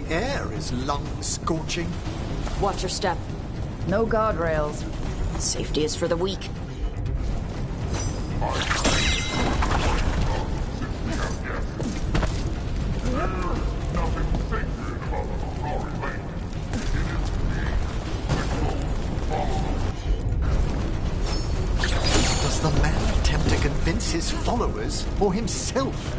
air is lung-scorching. Watch your step. No guardrails. Safety is for the weak. Does the man attempt to convince his followers or himself?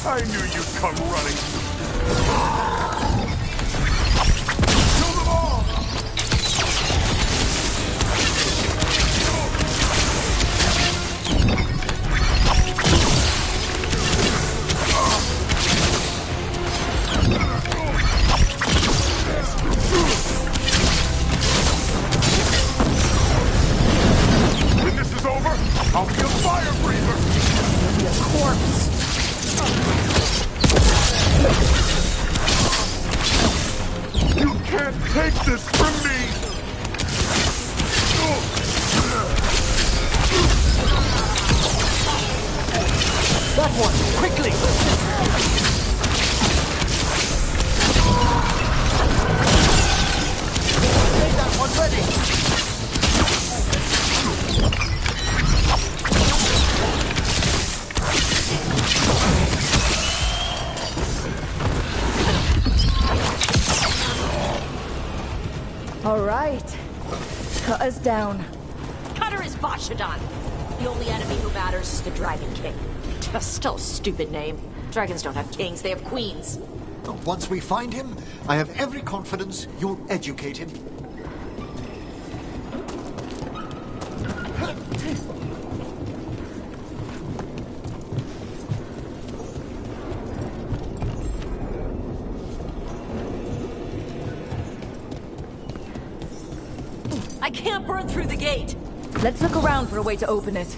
I knew you'd come running. Kill them all! When this is over, I'll be a fire breather! You'll be a corpse. You can't take this from me! That one! Quickly! Take that one ready! All right. Cut us down. Cutter is Vashadon. The only enemy who matters is the Dragon King. Still a stupid name. Dragons don't have kings, they have queens. Once we find him, I have every confidence you'll educate him. I can't burn through the gate. Let's look around for a way to open it.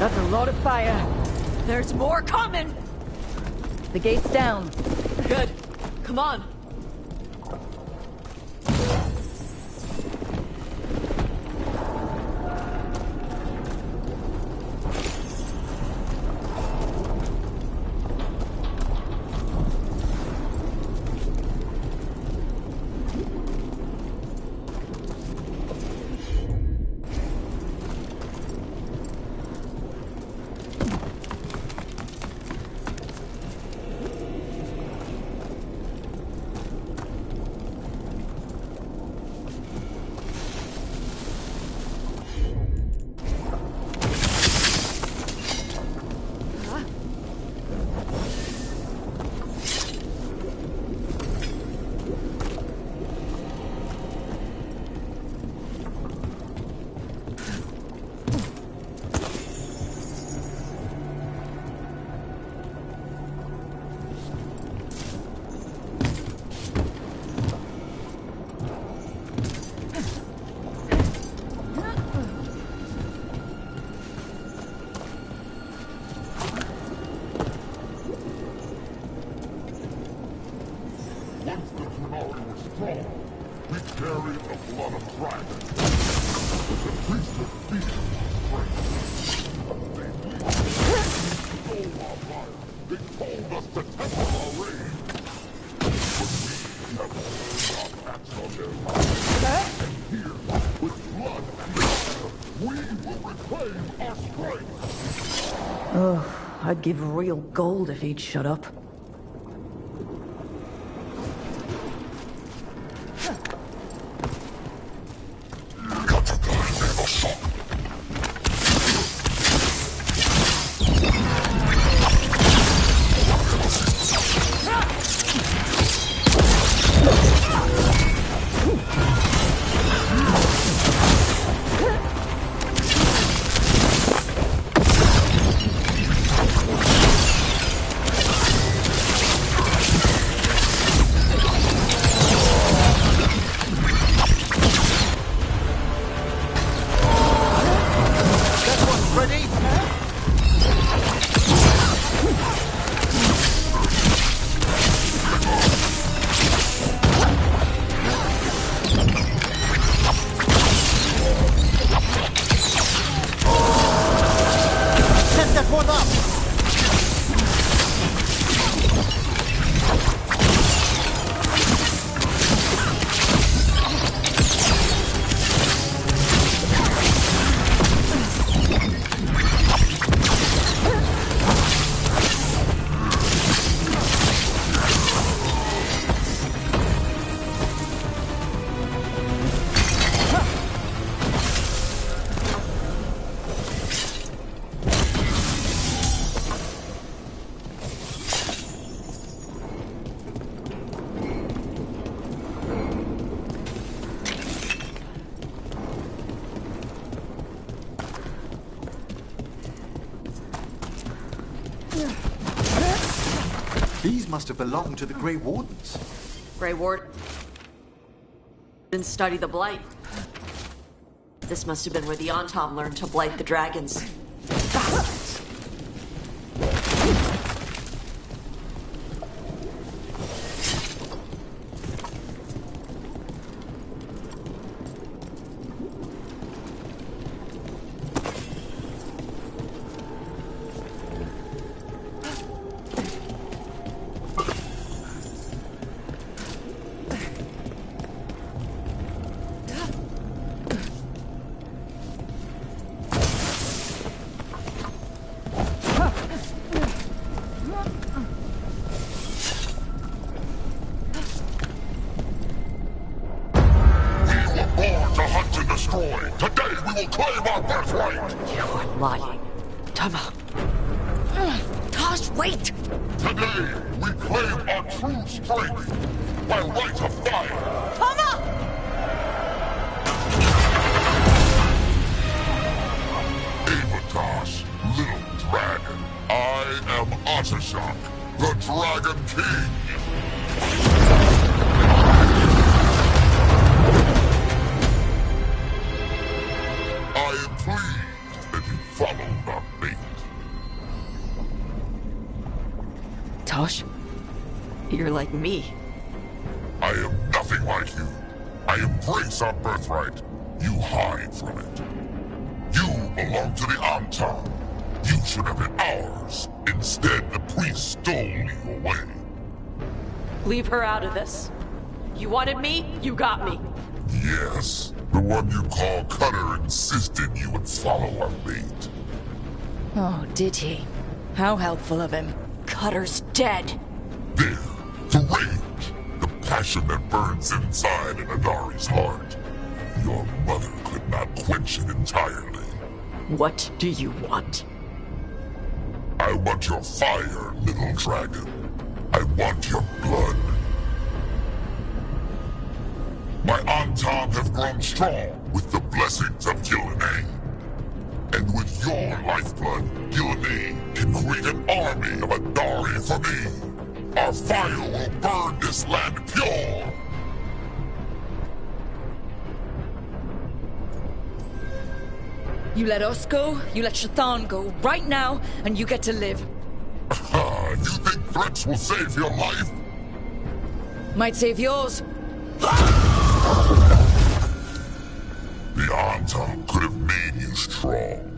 That's a lot of fire. There's more coming! The gate's down. Good. Come on. Once the Trinari was strong, we carried the blood of dragons. But the priesthood feared our strength. They stole our fire. They told us to temper our rage. But we have turned our backs on their lives. And here, with blood and fire, we will reclaim our strength. Oh, I'd give real gold if he'd shut up. These must have belonged to the Grey Wardens. Grey Ward. Didn't study the Blight. This must have been where the Antom learned to blight the dragons. Bastards. Today we will claim our birthright! You are lying. Tama. Tosh, wait! Today we claim our true strength by right of fire! Tama! Avatosh, little dragon. I am Ottershok, the Dragon King! I am pleased that you followed our mate. You're like me. I am nothing like you. I embrace our birthright. You hide from it. You belong to the Antam. You should have been ours. Instead, the priest stole you away. Leave her out of this. You wanted me, you got me. Yes, the one you call Cutter insisted you would follow our bait. Oh, did he? How helpful of him. Cutter's dead. There, the rage, the passion that burns inside an Adari's heart. Your mother could not quench it entirely. What do you want? I want your fire, little dragon. I want your blood. My Antam have grown strong with the blessings of Gillenay. And with your lifeblood, Gillenay can create an army of Adari for me. Our fire will burn this land pure. You let us go, you let Shathan go, right now, and you get to live. You think threats will save your life? Might save yours. The Antam could have made you strong.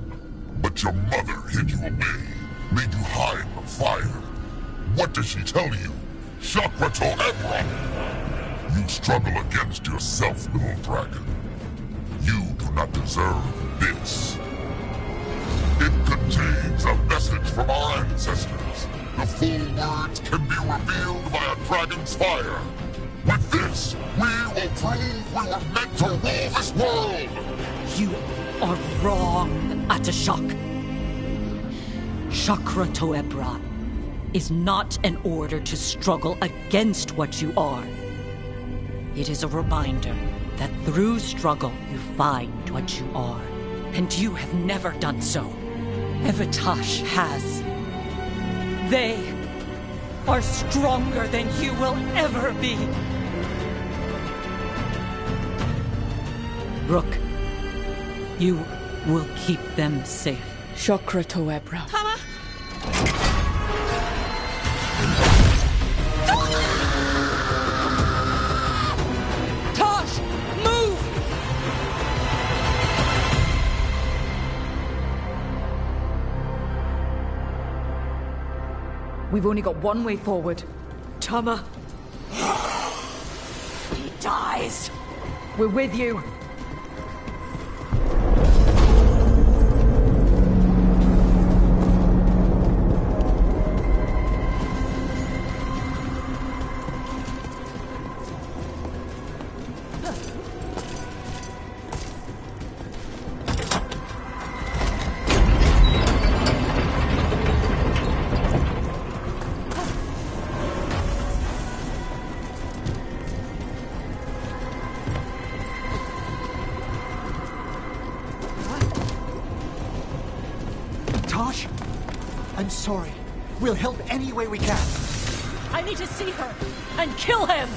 But your mother hid you away, made you hide the fire. What does she tell you? Shakrato Ebra! You struggle against yourself, little dragon. You do not deserve this. It contains a message from our ancestors. The full words can be revealed by a dragon's fire. With this, we will prove we were meant to rule this world! You are wrong, Atashak. Chakra Toebra is not an order to struggle against what you are. It is a reminder that through struggle you find what you are. And you have never done so. Evatash has. They are stronger than you will ever be. Rook, you will keep them safe. Chakra Toebra. Tama! Tosh! Move! We've only got one way forward. Tama. He dies. We're with you. Tosh, I'm sorry. We'll help any way we can. I need to see her and kill him!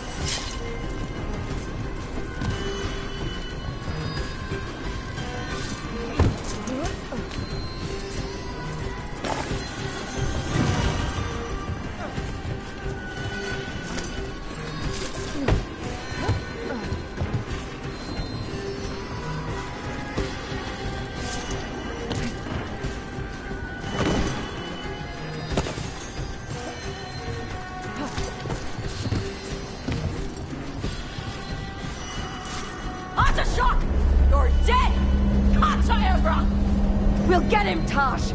Atashak! You're dead! Kata Ebra! We'll get him, Tosh!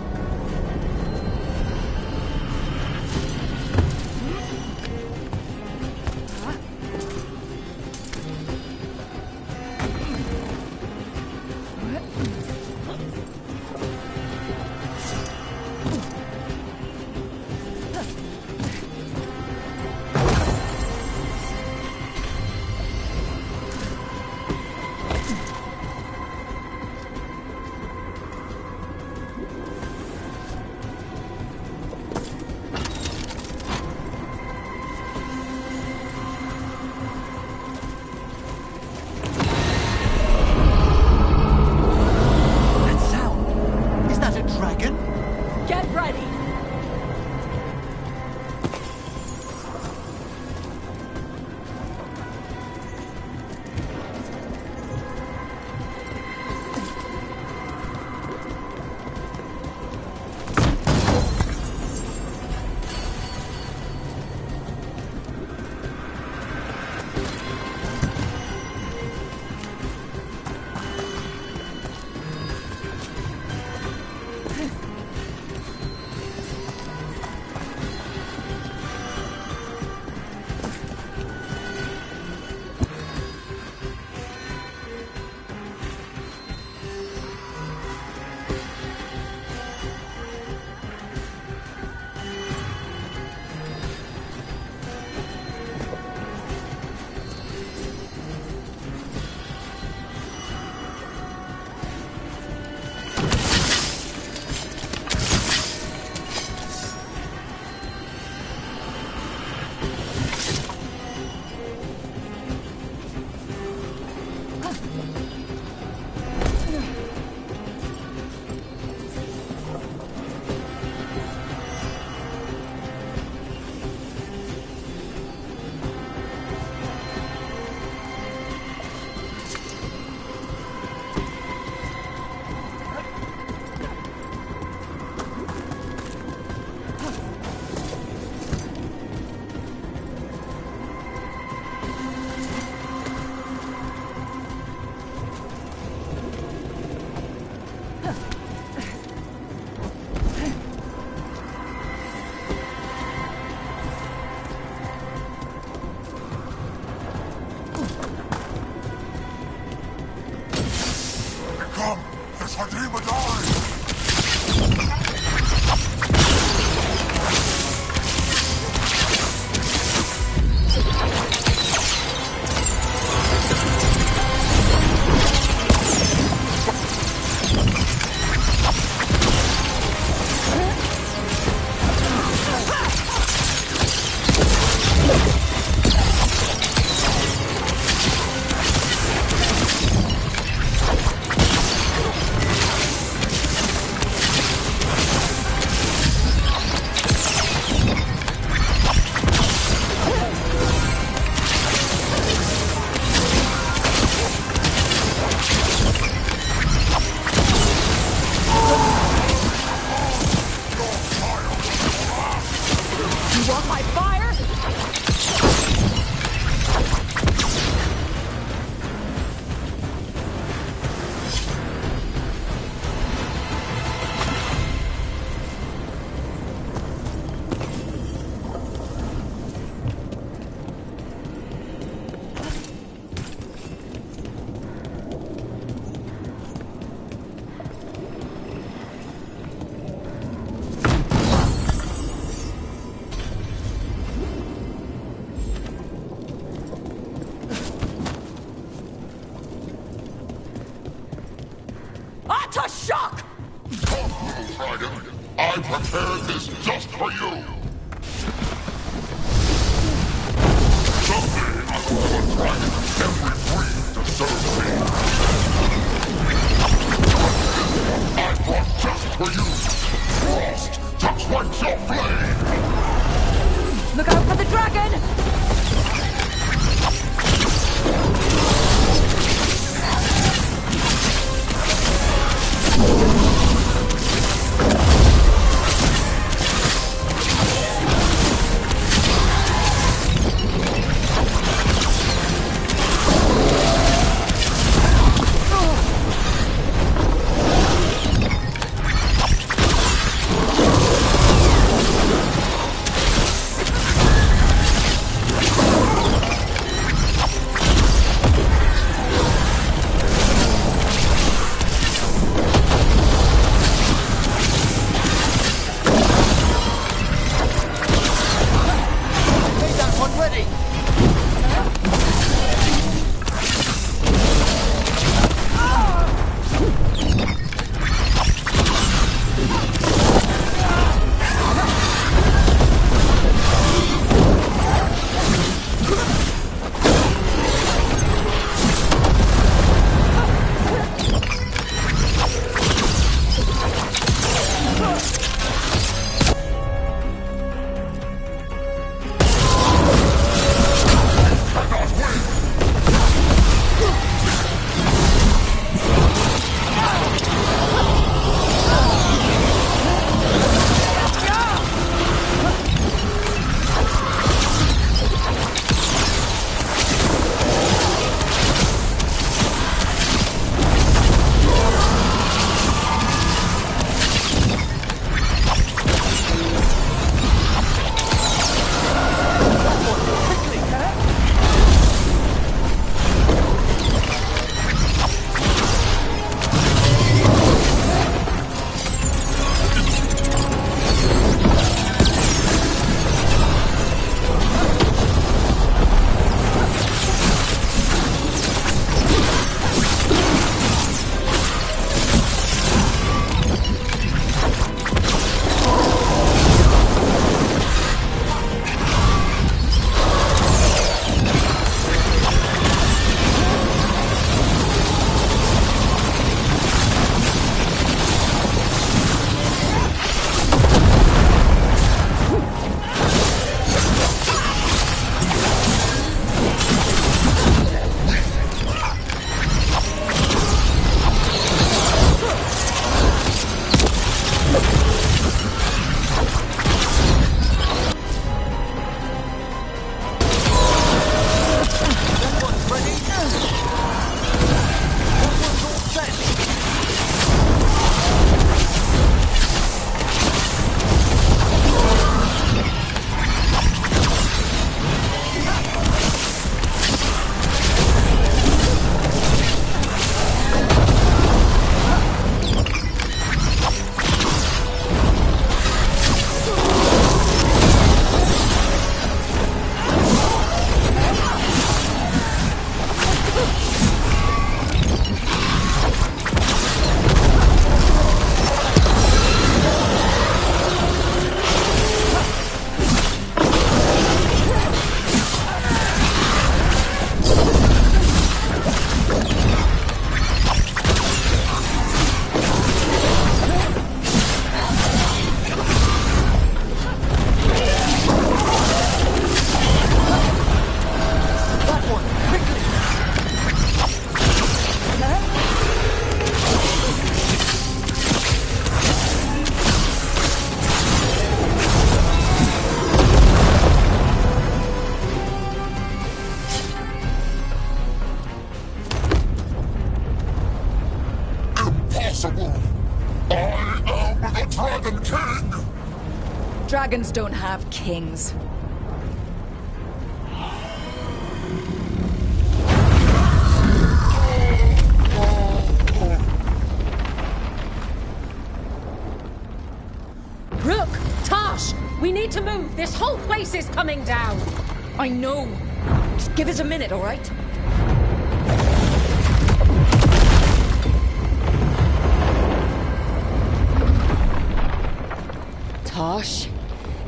Finish her demon eye! Utter shock! Come, little dragon. I prepared this just for you. Someday I will have a dragon of every breed to serve me. I brought just for you. Frost to quench your flame. Look out for the dragon! Dragon King! Dragons don't have kings. Rook! Tosh! We need to move! This whole place is coming down! I know. Just give us a minute, all right? Tosh,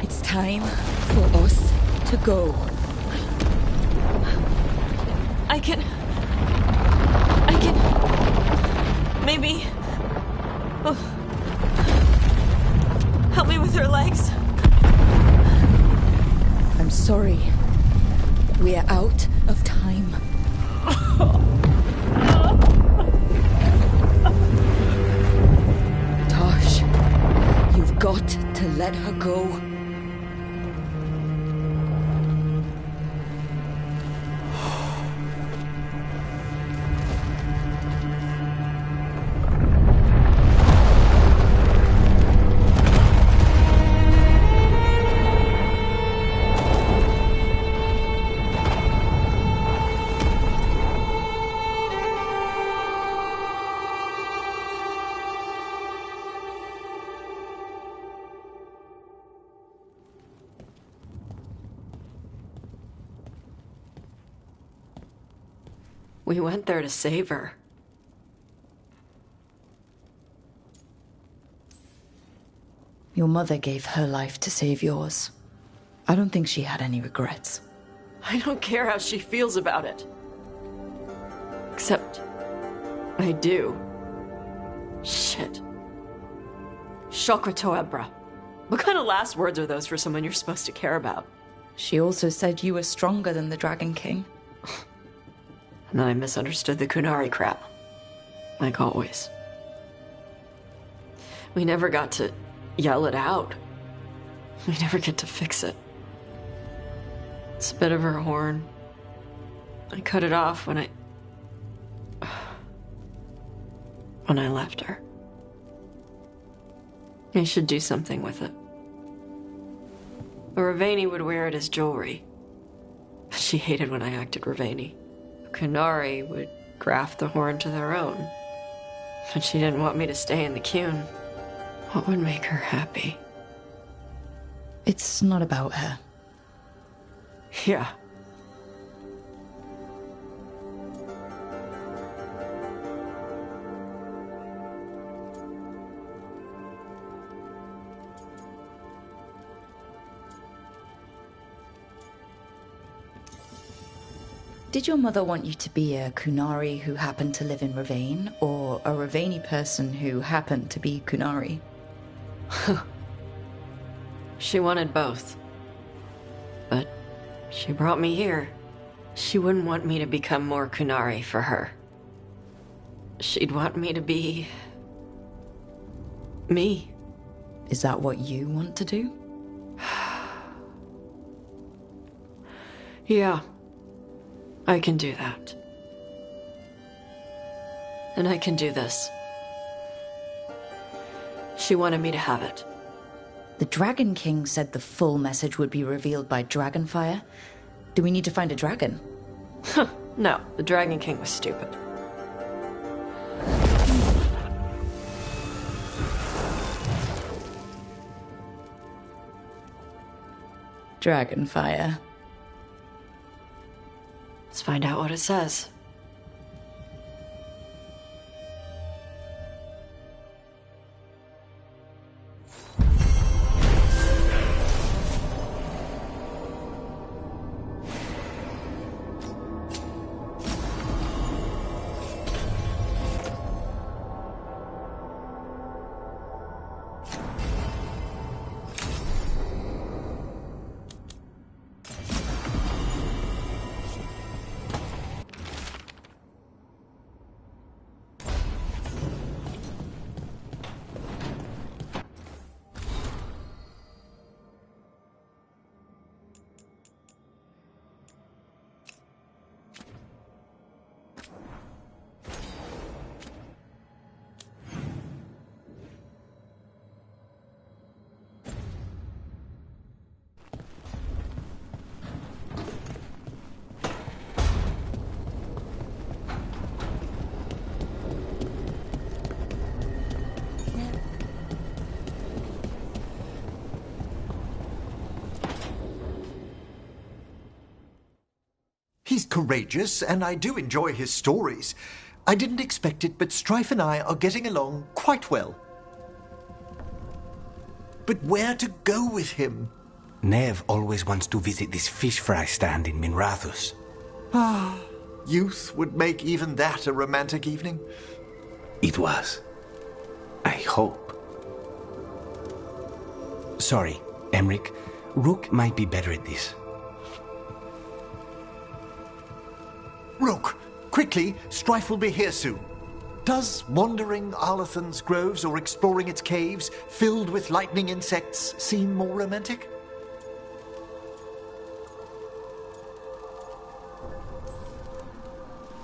it's time for us to go. I can... Maybe... Oh. Help me with her legs. I'm sorry. We're out of time. Tosh, you've got to let her go. We went there to save her. Your mother gave her life to save yours. I don't think she had any regrets. I don't care how she feels about it. Except... I do. Shit. Shokratoebra. What kind of last words are those for someone you're supposed to care about? She also said you were stronger than the Dragon King. And then I misunderstood the Kunari crap. Like always. We never got to yell it out. We never get to fix it. It's a bit of her horn. I cut it off when I left her. I should do something with it. A Ravani would wear it as jewelry. But she hated when I acted Ravani. Kunari would graft the horn to their own. But she didn't want me to stay in the Qun. What would make her happy? It's not about her. Yeah. Did your mother want you to be a Kunari who happened to live in Ravane, or a Ravani person who happened to be Kunari? She wanted both. But she brought me here. She wouldn't want me to become more Kunari for her. She'd want me to be... me. Is that what you want to do? Yeah. I can do that. And I can do this. She wanted me to have it. The Dragon King said the full message would be revealed by Dragonfire. Do we need to find a dragon? No, the Dragon King was stupid. Dragonfire. Let's find out what it says. He's courageous, and I do enjoy his stories. I didn't expect it, but Strife and I are getting along quite well. But where to go with him? Nev always wants to visit this fish fry stand in Minrathus. Ah, youth would make even that a romantic evening. It was. I hope. Sorry, Emric. Rook might be better at this. Rook, quickly, Strife will be here soon. Does wandering Arlathan's groves or exploring its caves, filled with lightning insects, seem more romantic?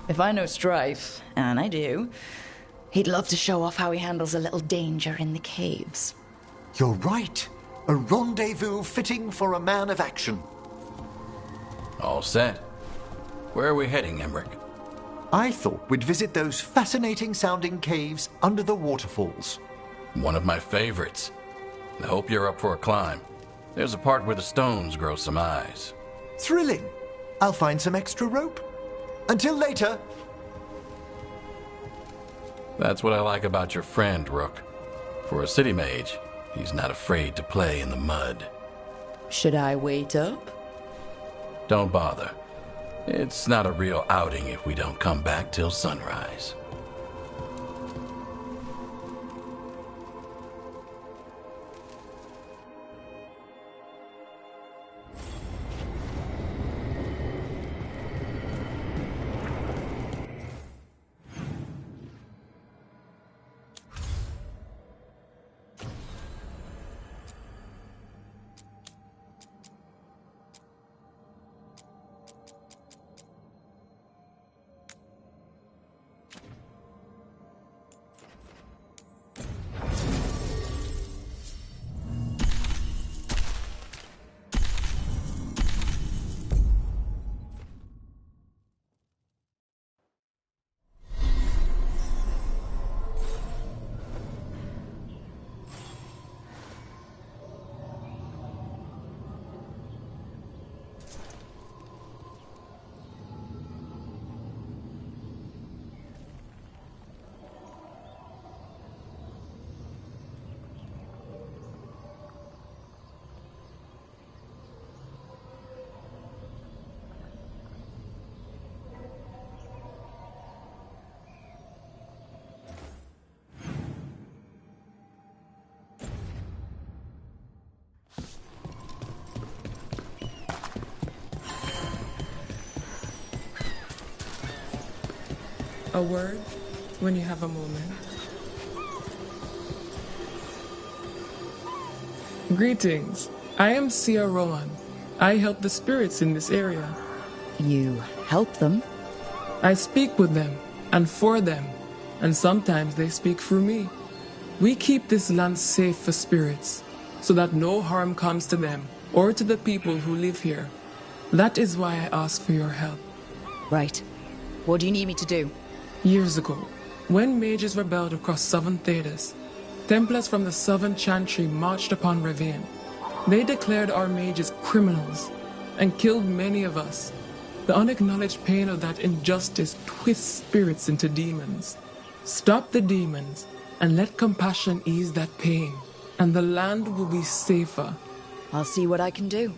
If I know Strife, and I do, he'd love to show off how he handles a little danger in the caves. You're right. A rendezvous fitting for a man of action. All set. Where are we heading, Emric? I thought we'd visit those fascinating-sounding caves under the waterfalls. One of my favorites. I hope you're up for a climb. There's a part where the stones grow some eyes. Thrilling. I'll find some extra rope. Until later. That's what I like about your friend, Rook. For a city mage, he's not afraid to play in the mud. Should I wait up? Don't bother. It's not a real outing if we don't come back till sunrise. A word when you have a moment. Greetings. I am Sia Rowan. I help the spirits in this area. You help them? I speak with them and for them, and sometimes they speak through me. We keep this land safe for spirits, so that no harm comes to them or to the people who live here. That is why I ask for your help. Right. What do you need me to do? Years ago, when mages rebelled across southern Thedas, Templars from the southern Chantry marched upon Ravine. They declared our mages criminals and killed many of us. The unacknowledged pain of that injustice twists spirits into demons. Stop the demons and let compassion ease that pain, and the land will be safer. I'll see what I can do.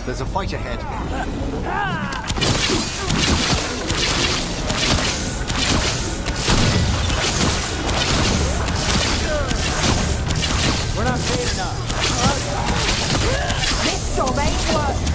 There's a fight ahead. We're not paid enough. This job ain't worth.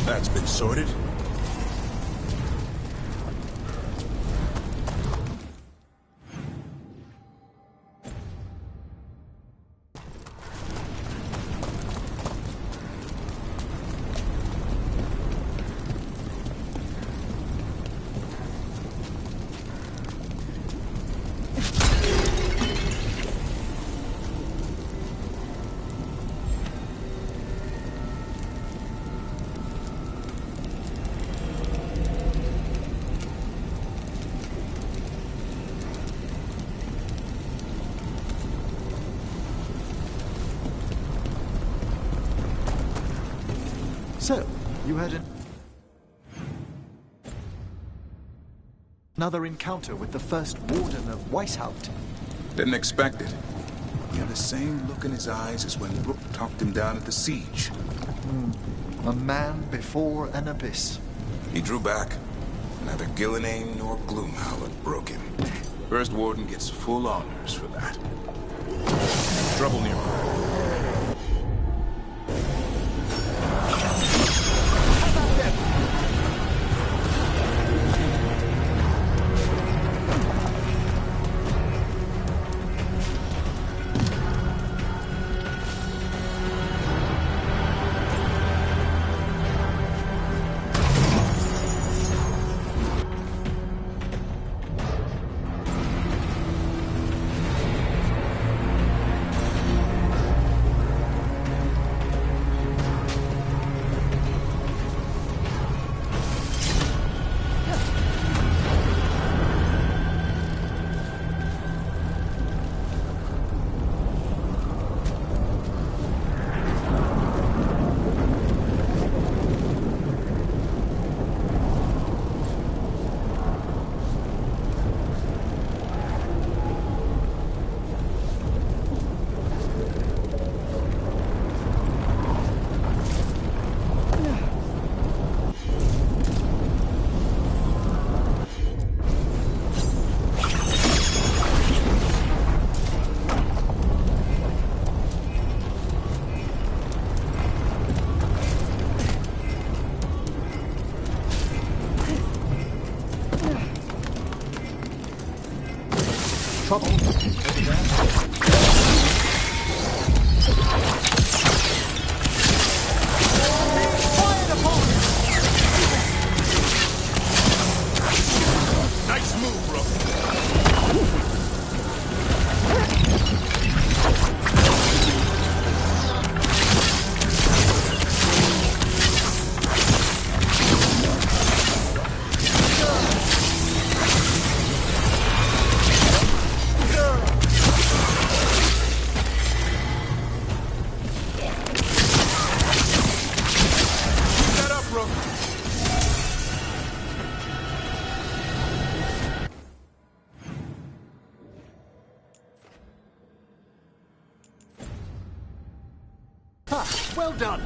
That's been sorted. So, you had another encounter with the first warden of Weishaupt. Didn't expect it. He had the same look in his eyes as when Rook talked him down at the siege. A man before an abyss. He drew back. Neither Gillenane nor Gloomhowler broke him. First Warden gets full honors for that. Trouble nearby. Trouble. Nice move, Rook. Well done.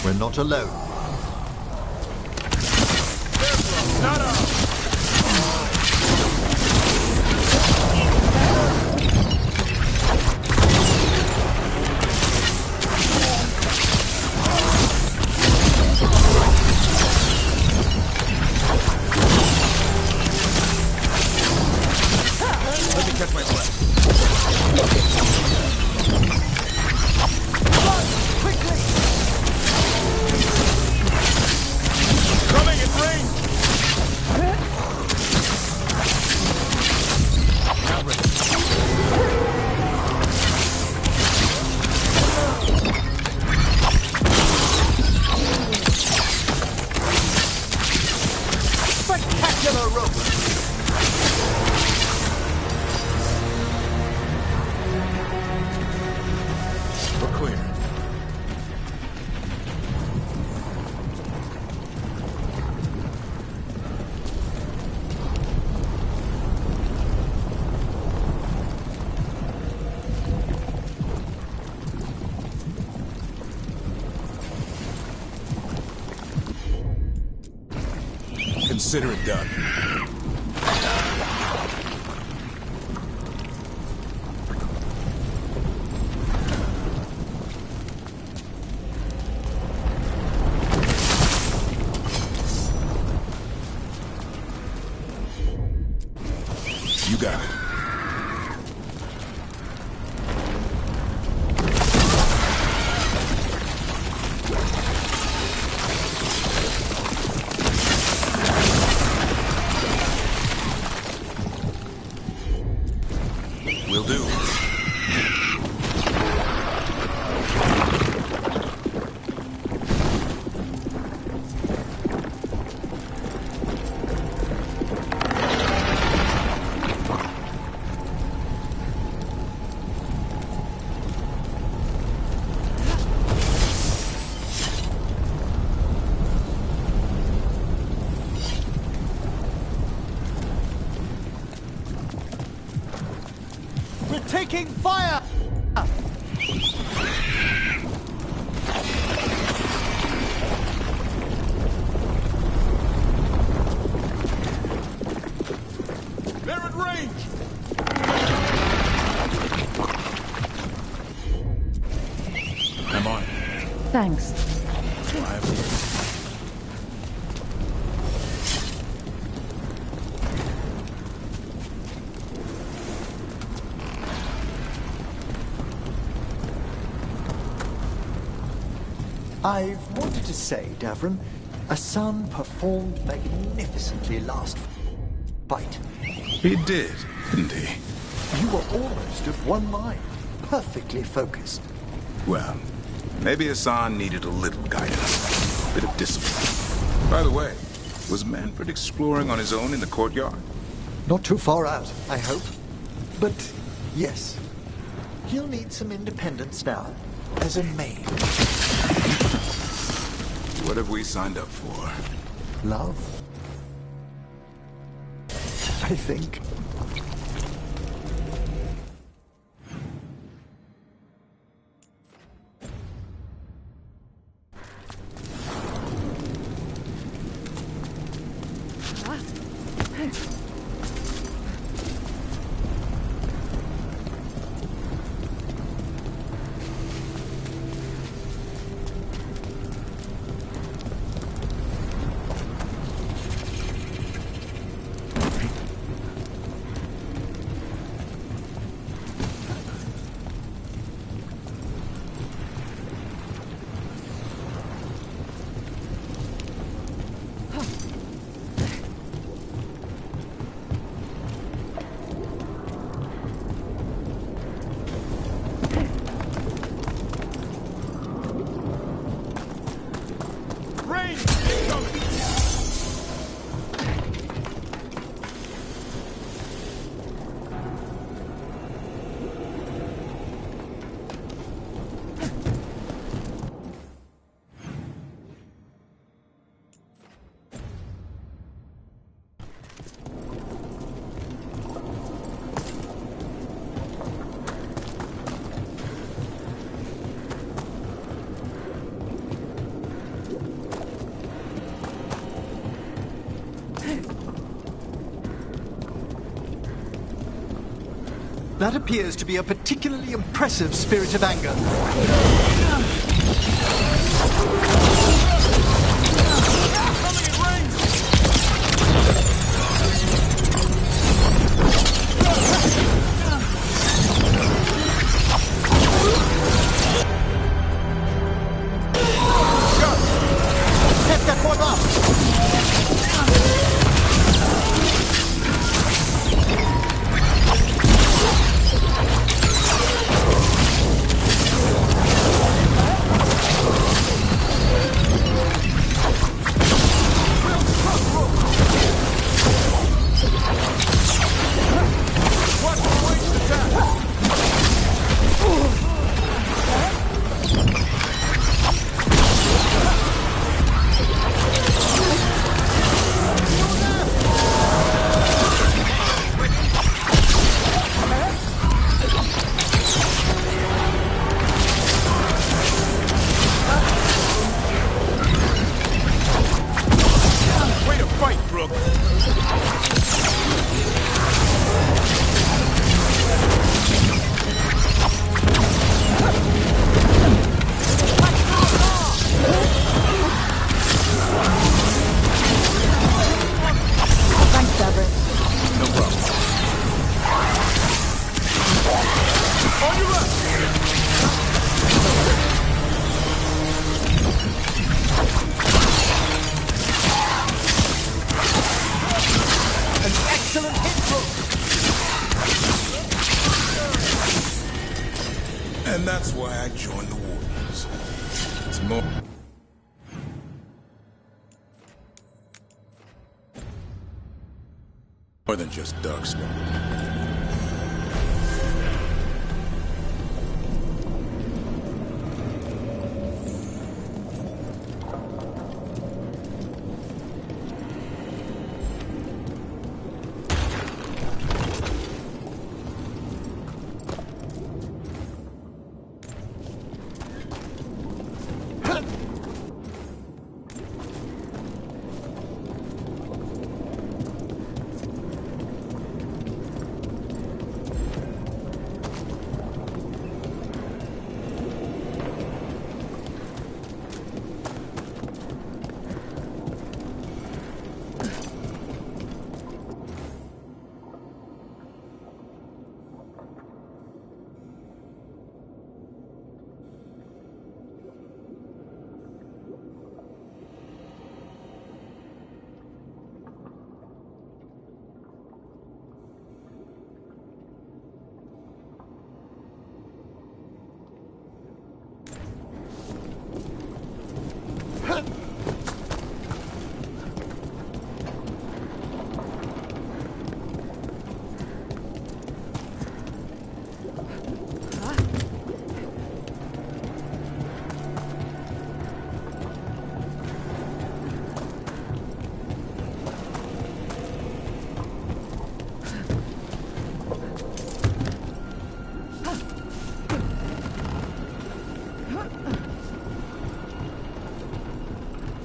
We're not alone. Let me catch my breath. Quickly! Coming in range! Now ready. Spectacular rope! We're clear. Consider it done. You got it. Will do. We're taking fire! They're at range! I'm on it. Thanks. I've wanted to say, Davron, Asan performed magnificently last fight. He did, didn't he? You were almost of one mind, perfectly focused. Well, maybe Asan needed a little guidance, a bit of discipline. By the way, was Manfred exploring on his own in the courtyard? Not too far out, I hope. But yes, he'll need some independence now, as a maid. What have we signed up for? Love? I think. That appears to be a particularly impressive spirit of anger. Set that one up! And that's why I joined the Wardens. It's more than just darkspawn.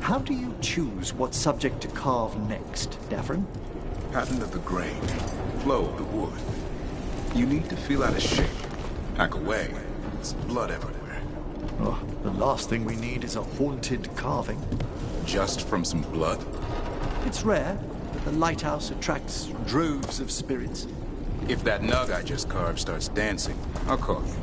How do you choose what subject to carve next, Daffrin? Pattern of the grain, flow of the wood. You need to feel out of shape. Hack away. There's blood everywhere. Oh, the last thing we need is a haunted carving. Just from some blood? It's rare, but the lighthouse attracts droves of spirits. If that nug I just carved starts dancing, I'll call you.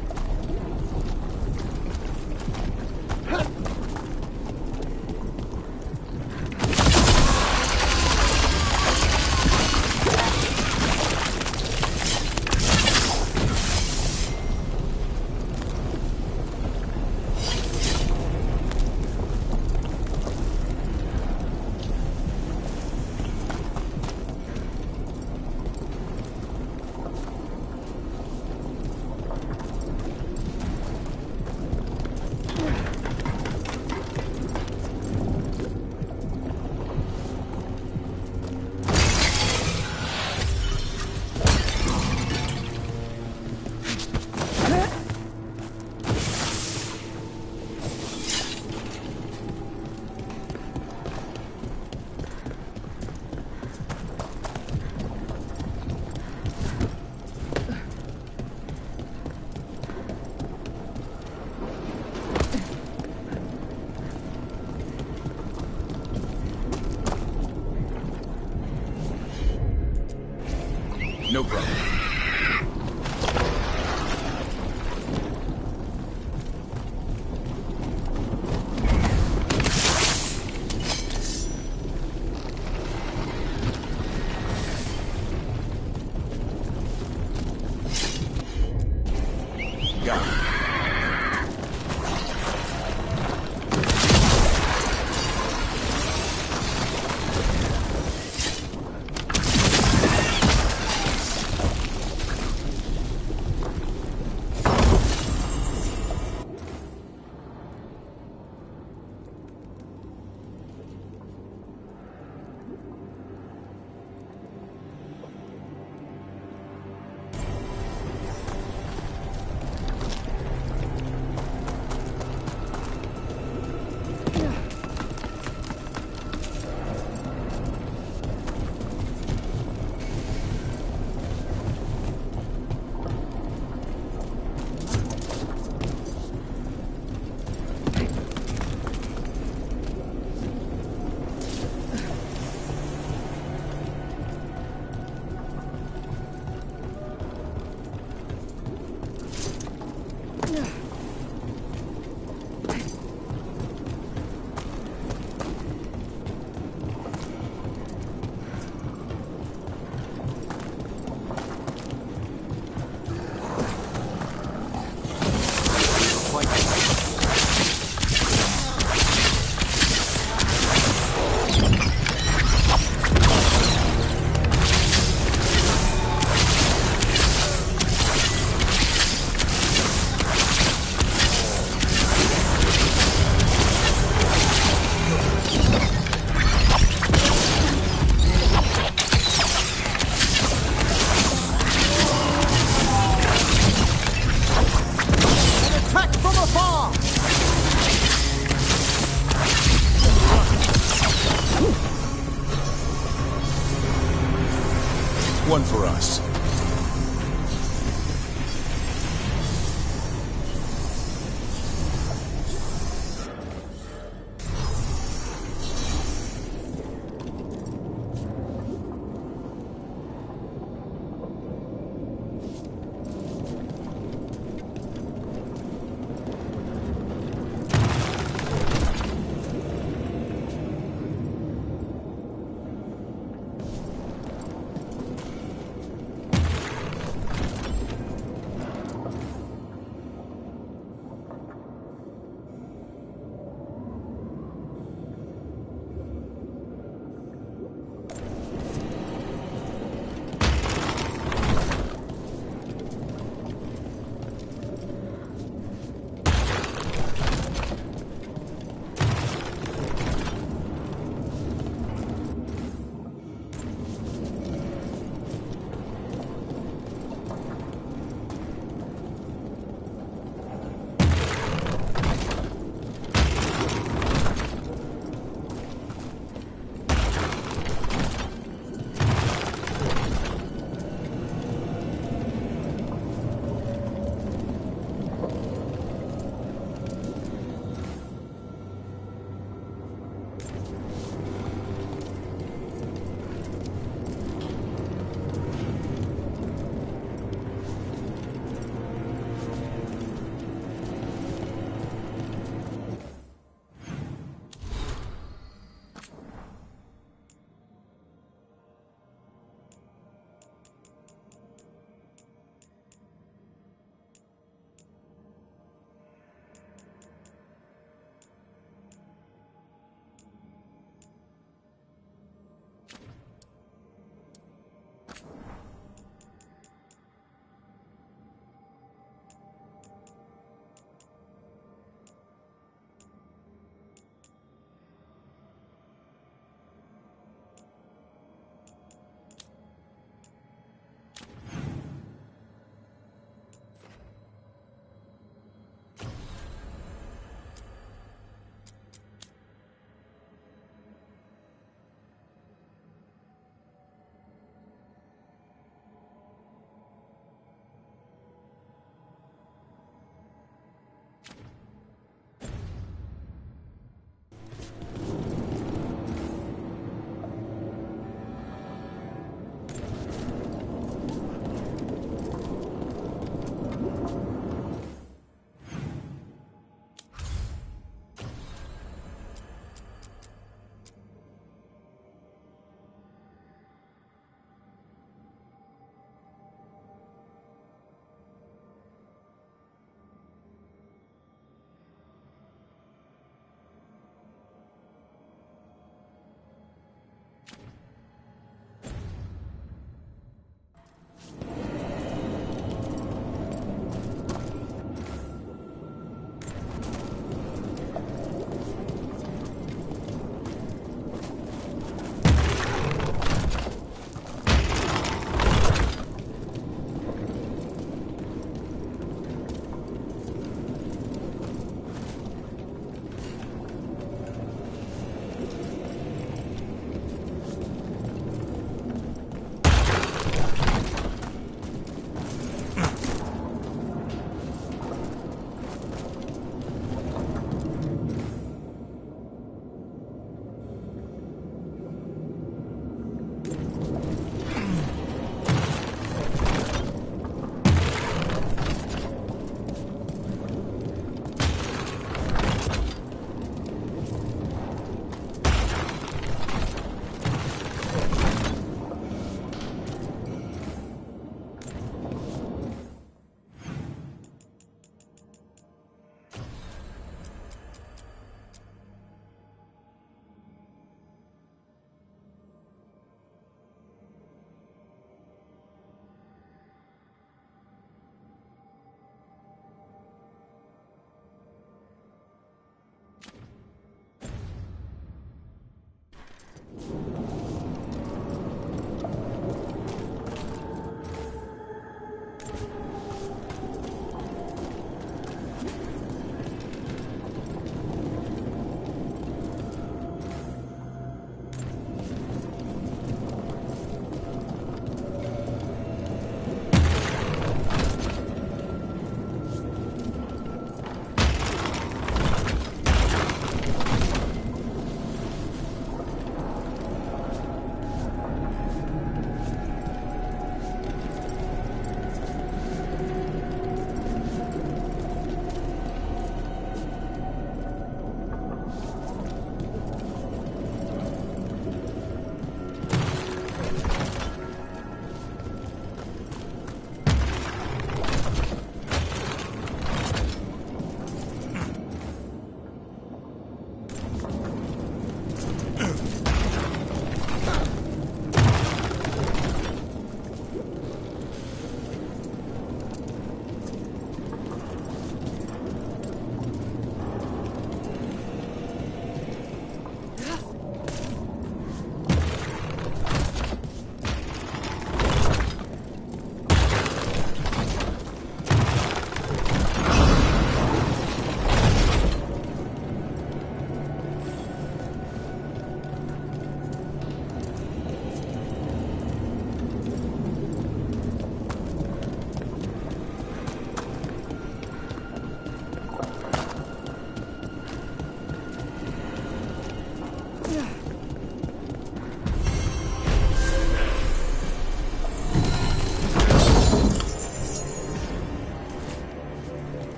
No problem. One for us.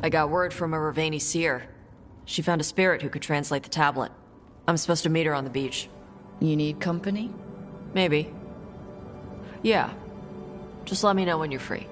I got word from a Ravani seer. She found a spirit who could translate the tablet. I'm supposed to meet her on the beach. You need company? Maybe. Yeah. Just let me know when you're free.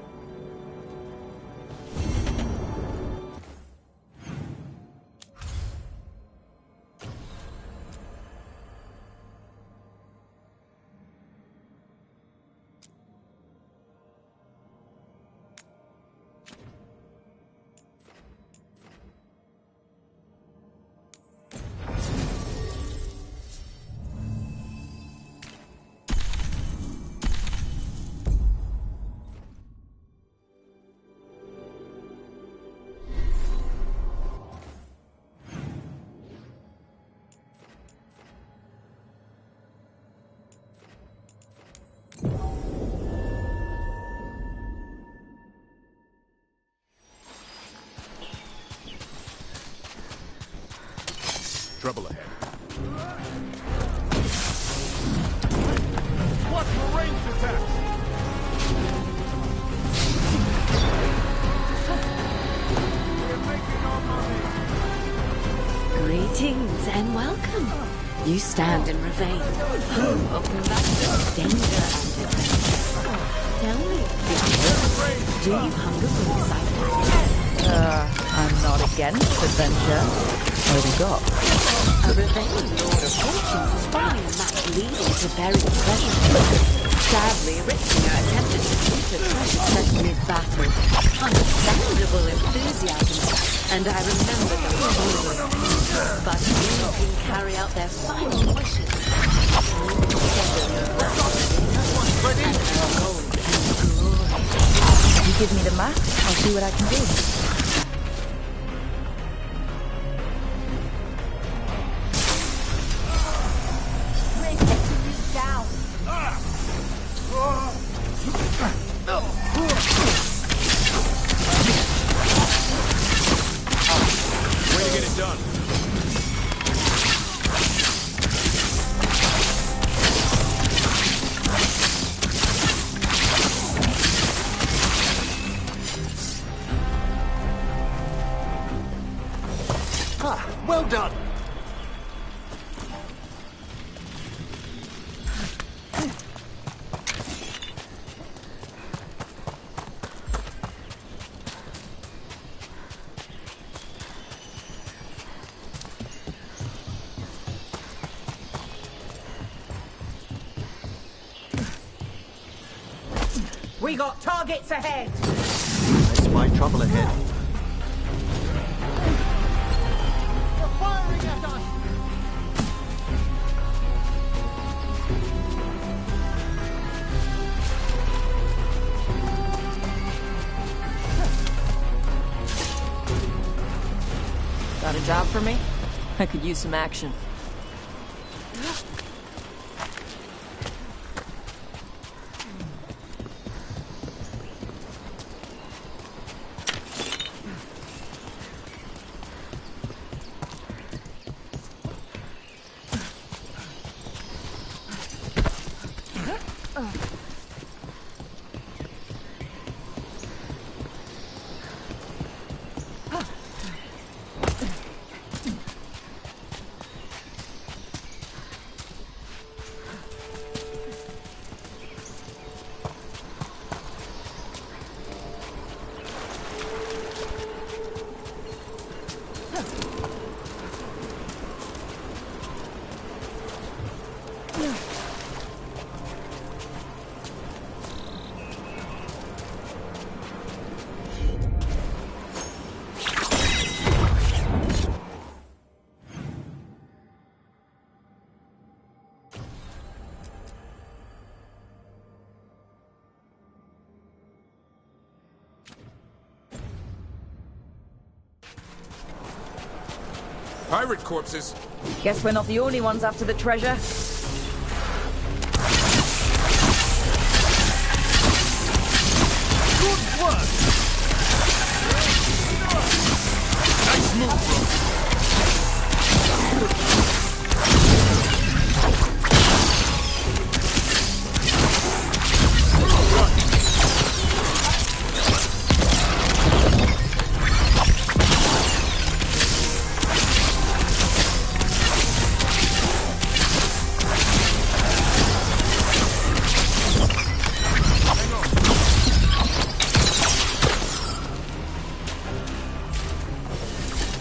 Trouble ahead. Watch for ranged attacks! We're making our money! Greetings and welcome. You stand in Ravane, home of nothing, danger and adventure. Tell me, do you hunger for excitement? I'm not against adventure. What have you got? A Ravane Lord of Fortune was following a map leading to buried treasure. Sadly, Ritzner attempted to shoot a treasure chest mid-battle. Understandable enthusiasm, and I remember the horror. But you can carry out their final wishes. You give me the map, I'll see what I can do. Way to get it done. Well done. We got targets ahead! I spy trouble ahead. They're firing at us! Got a job for me? I could use some action. Pirate corpses. Guess we're not the only ones after the treasure. Good work! Nice move, bro.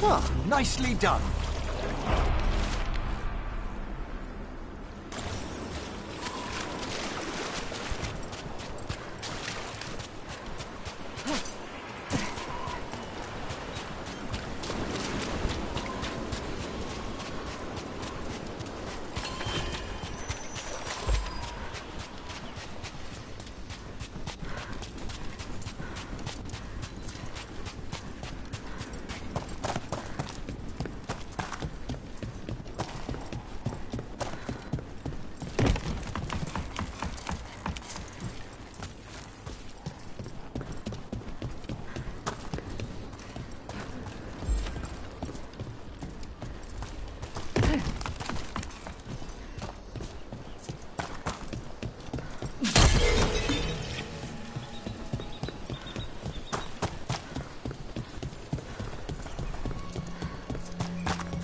Oh, nicely done.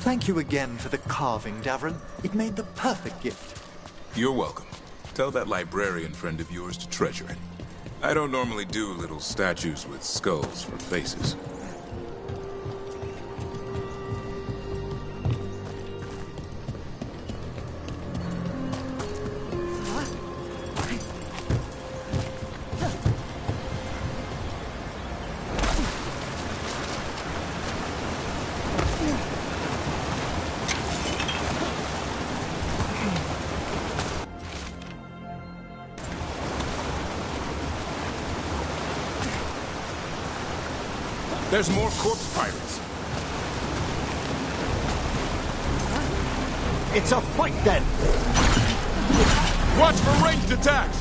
Thank you again for the carving, Davrin. It made the perfect gift. You're welcome. Tell that librarian friend of yours to treasure it. I don't normally do little statues with skulls for faces. There's more corpse pirates. It's a fight then! Watch for ranged attacks!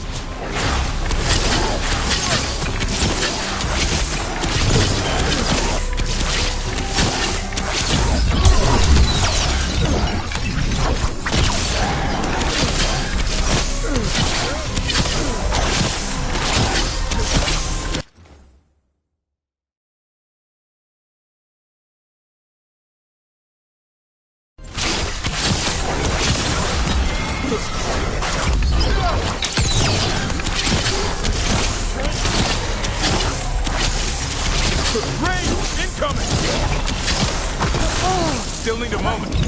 Still need a moment. We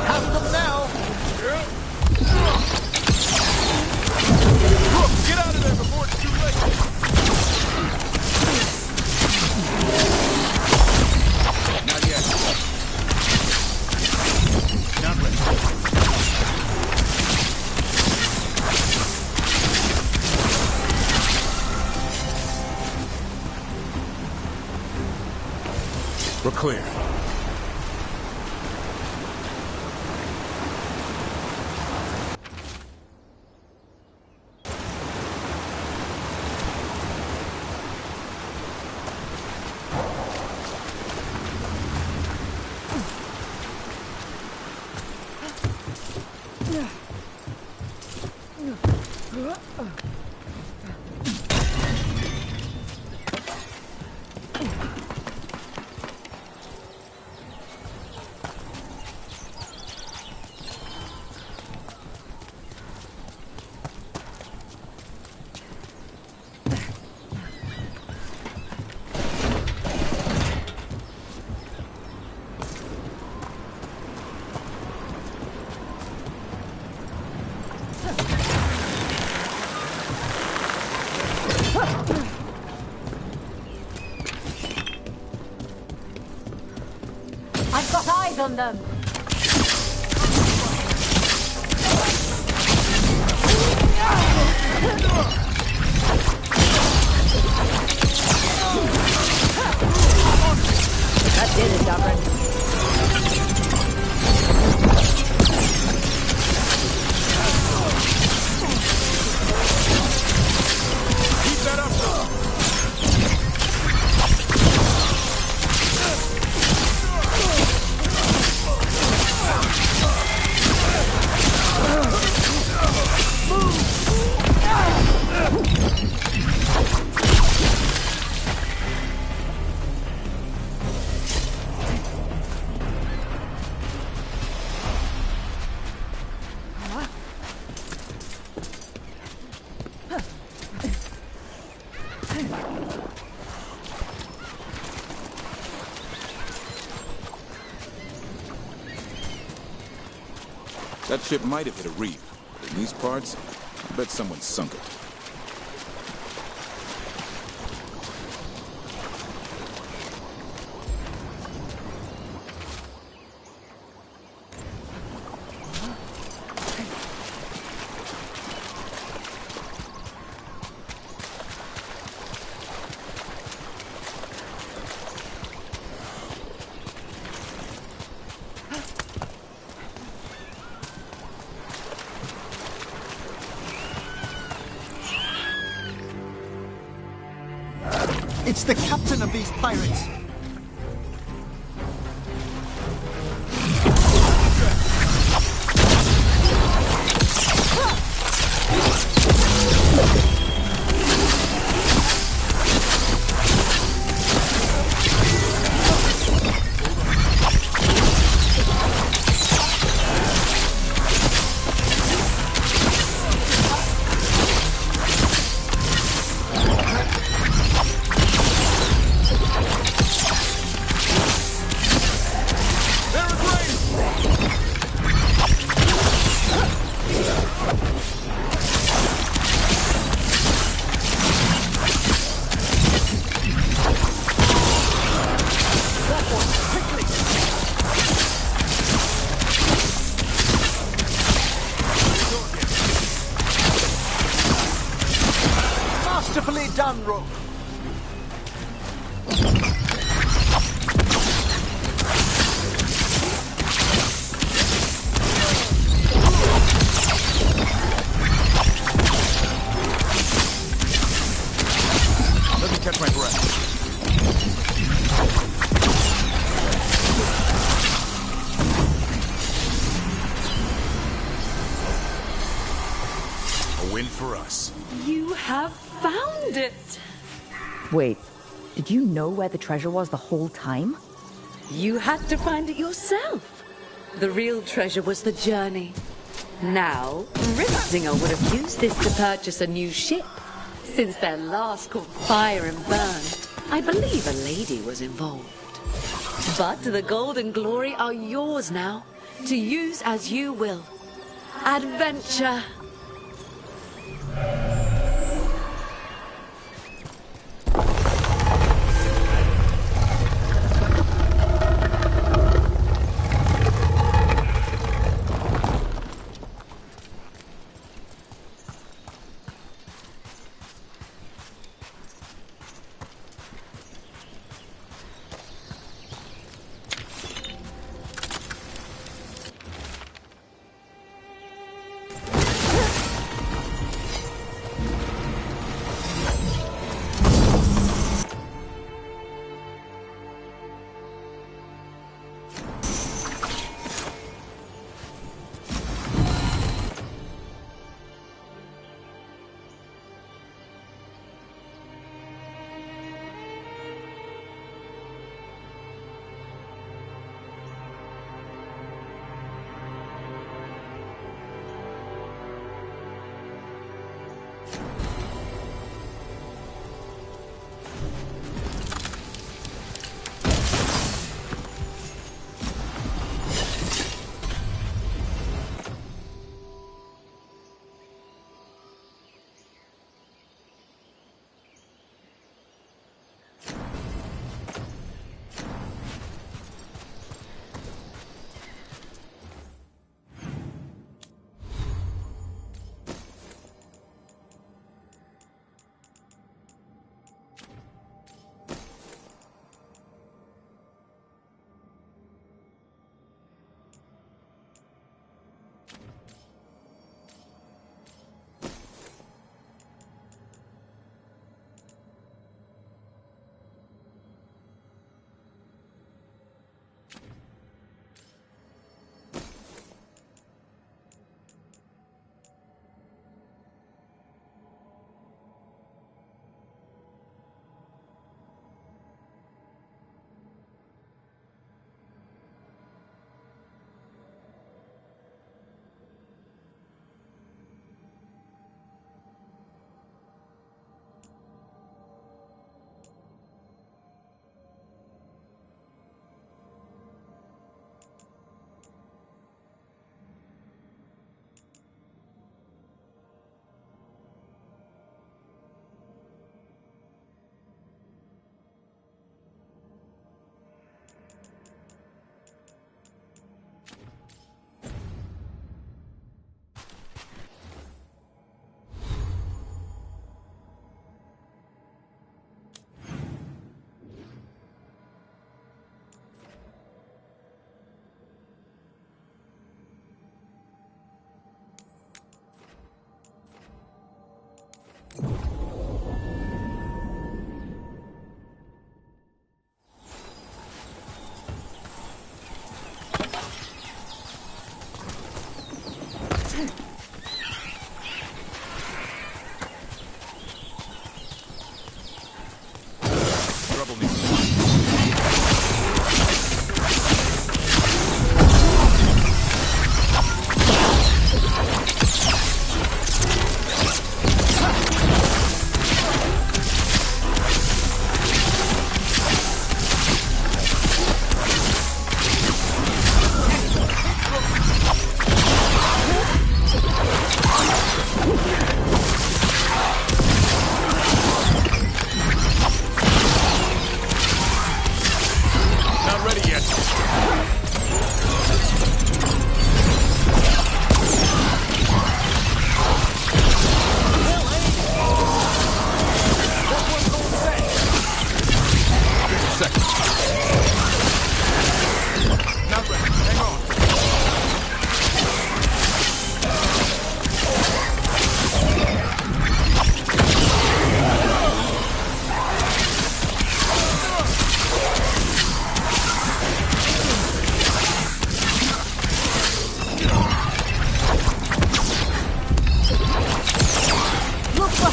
have them now. Look, get out of there before it's too late. Not yet. Not ready. We're clear. I've got eyes on them. That did it, Davrin. Keep that up, though. That ship might have hit a reef, but in these parts, I bet someone sunk it. It's the captain of these pirates. Masterfully done, Rook. Let me catch my breath. A win for us. You have found it! Wait, did you know where the treasure was the whole time? You had to find it yourself. The real treasure was the journey. Now, Ritzinger would have used this to purchase a new ship. Since their last caught fire and burned, I believe a lady was involved. But the gold and glory are yours now, to use as you will. Adventure!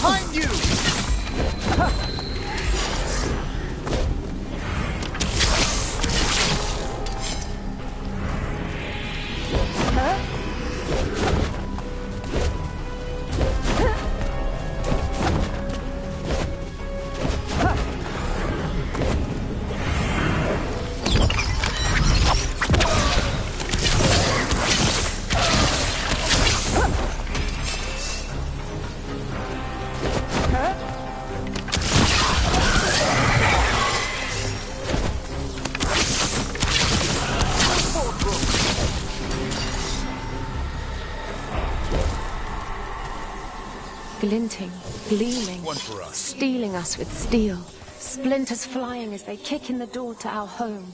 Behind you! Glinting, gleaming, One for us. stealing us with steel. Splinters flying as they kick in the door to our home.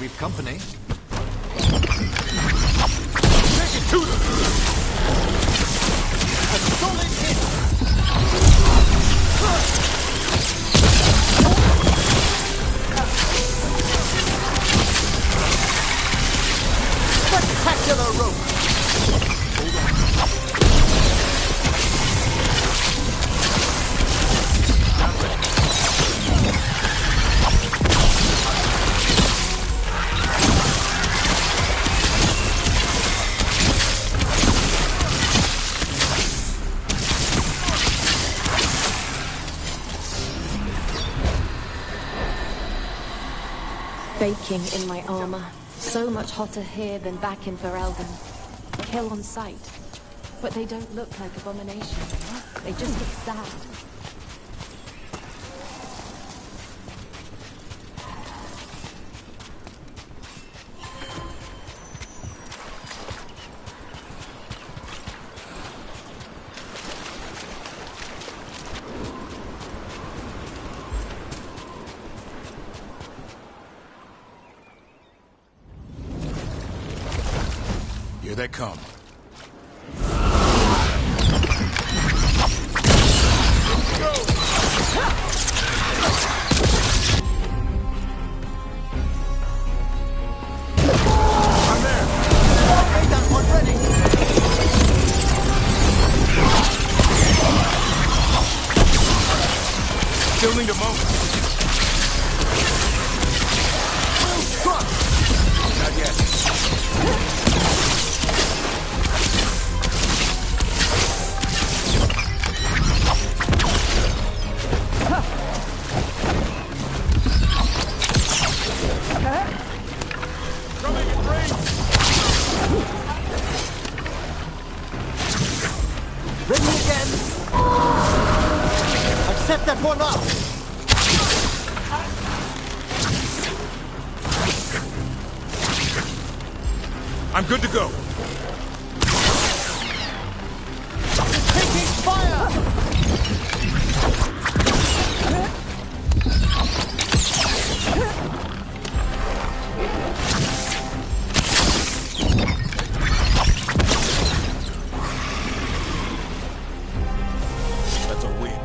We've company. Take it to them! A solid hit! Spectacular rope! Hold on. Baking in my armor. So much hotter here than back in Veilguard. Kill on sight. But they don't look like abominations. They just look sad. Here they come. I'm there! Made that one ready! Still need a moment. Not yet. Ready again! I've set that one up! I'm good to go. Taking fire! That's a win.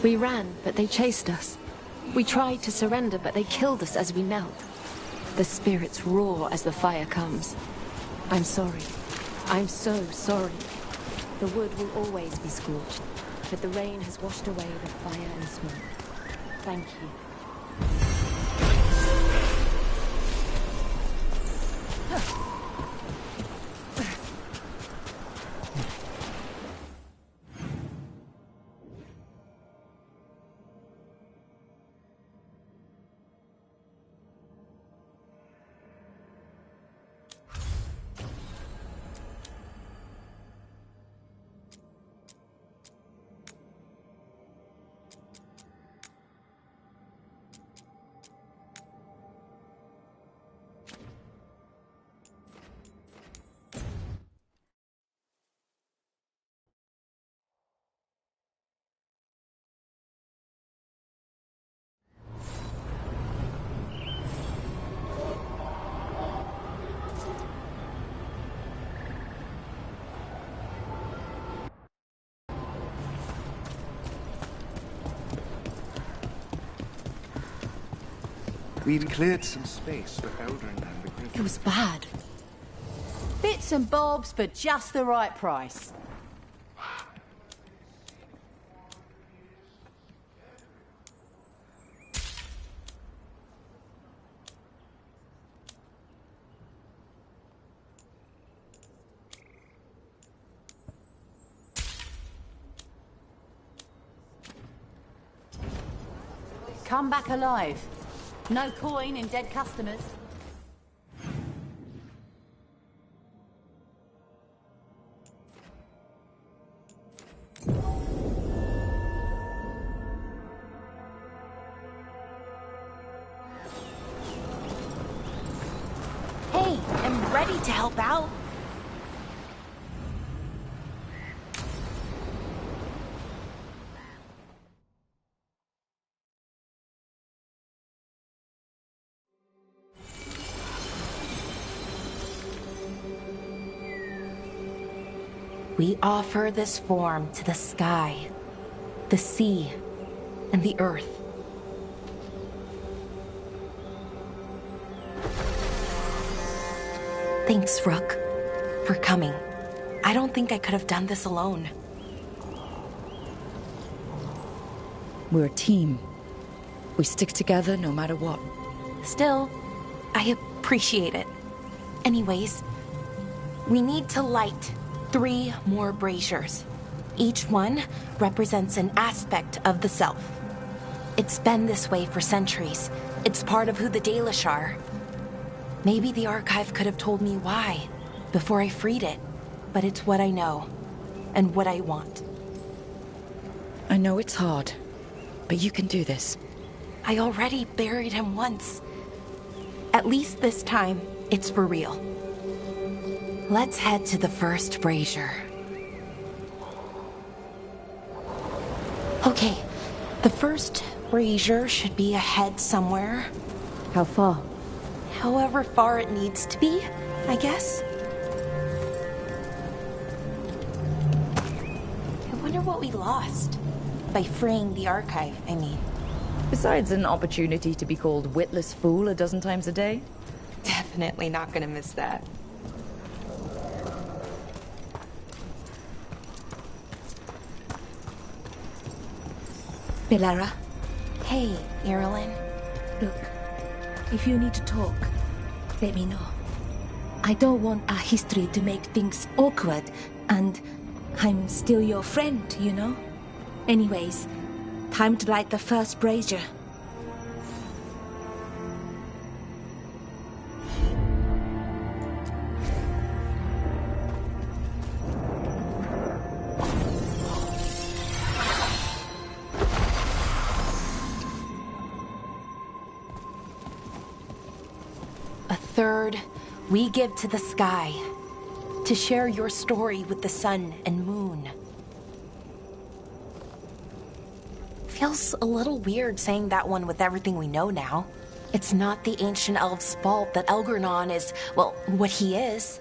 We ran, but they chased us. We tried to surrender, but they killed us as we knelt. The spirits roar as the fire comes. I'm sorry. I'm so sorry. The wood will always be scorched, but the rain has washed away the fire and smoke. Thank you. We've cleared some space for Eldrin and the Griffin. It was bad. Bits and bobs for just the right price. Come back alive. No coin in dead customers. Hey, I'm ready to help out. We offer this form to the sky, the sea, and the earth. Thanks, Rook, for coming. I don't think I could have done this alone. We're a team. We stick together no matter what. Still, I appreciate it. Anyways, we need to light 3 more braziers. Each one represents an aspect of the self. It's been this way for centuries. It's part of who the Dalish are. Maybe the archive could have told me why before I freed it, but it's what I know and what I want. I know it's hard, but you can do this. I already buried him once. At least this time, it's for real. Let's head to the first brazier. Okay, the first brazier should be ahead somewhere. How far? However far it needs to be, I guess. I wonder what we lost. By freeing the archive, I mean. Besides an opportunity to be called witless fool a dozen times a day? Definitely not gonna miss that. Belara. Hey, Irilyn. Look, if you need to talk, let me know. I don't want our history to make things awkward, and I'm still your friend, you know? Anyways, time to light the first brazier. Third, we give to the sky, to share your story with the sun and moon. Feels a little weird saying that one with everything we know now. It's not the ancient elves' fault that Elgornon is, well, what he is.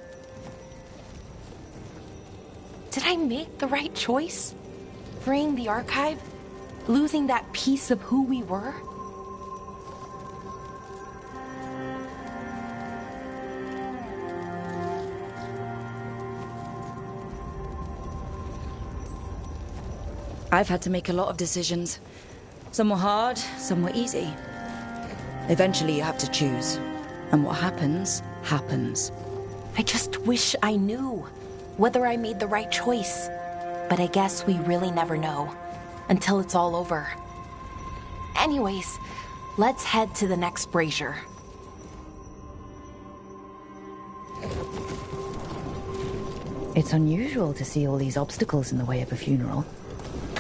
Did I make the right choice? Freeing the archive? Losing that piece of who we were? I've had to make a lot of decisions. Some were hard, some were easy. Eventually you have to choose. And what happens, happens. I just wish I knew whether I made the right choice. But I guess we really never know until it's all over. Anyways, let's head to the next brazier. It's unusual to see all these obstacles in the way of a funeral.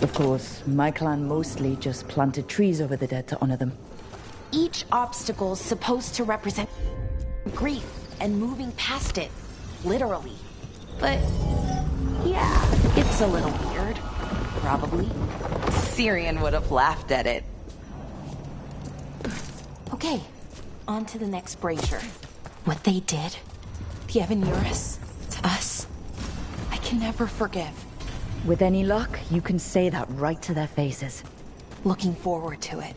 Of course, my clan mostly just planted trees over the dead to honor them. Each obstacle's supposed to represent grief and moving past it, literally. But yeah, it's a little weird, probably. Syrian would have laughed at it. Okay, on to the next brazier. What they did, the Avenurus, to us, I can never forgive. With any luck, you can say that right to their faces. Looking forward to it.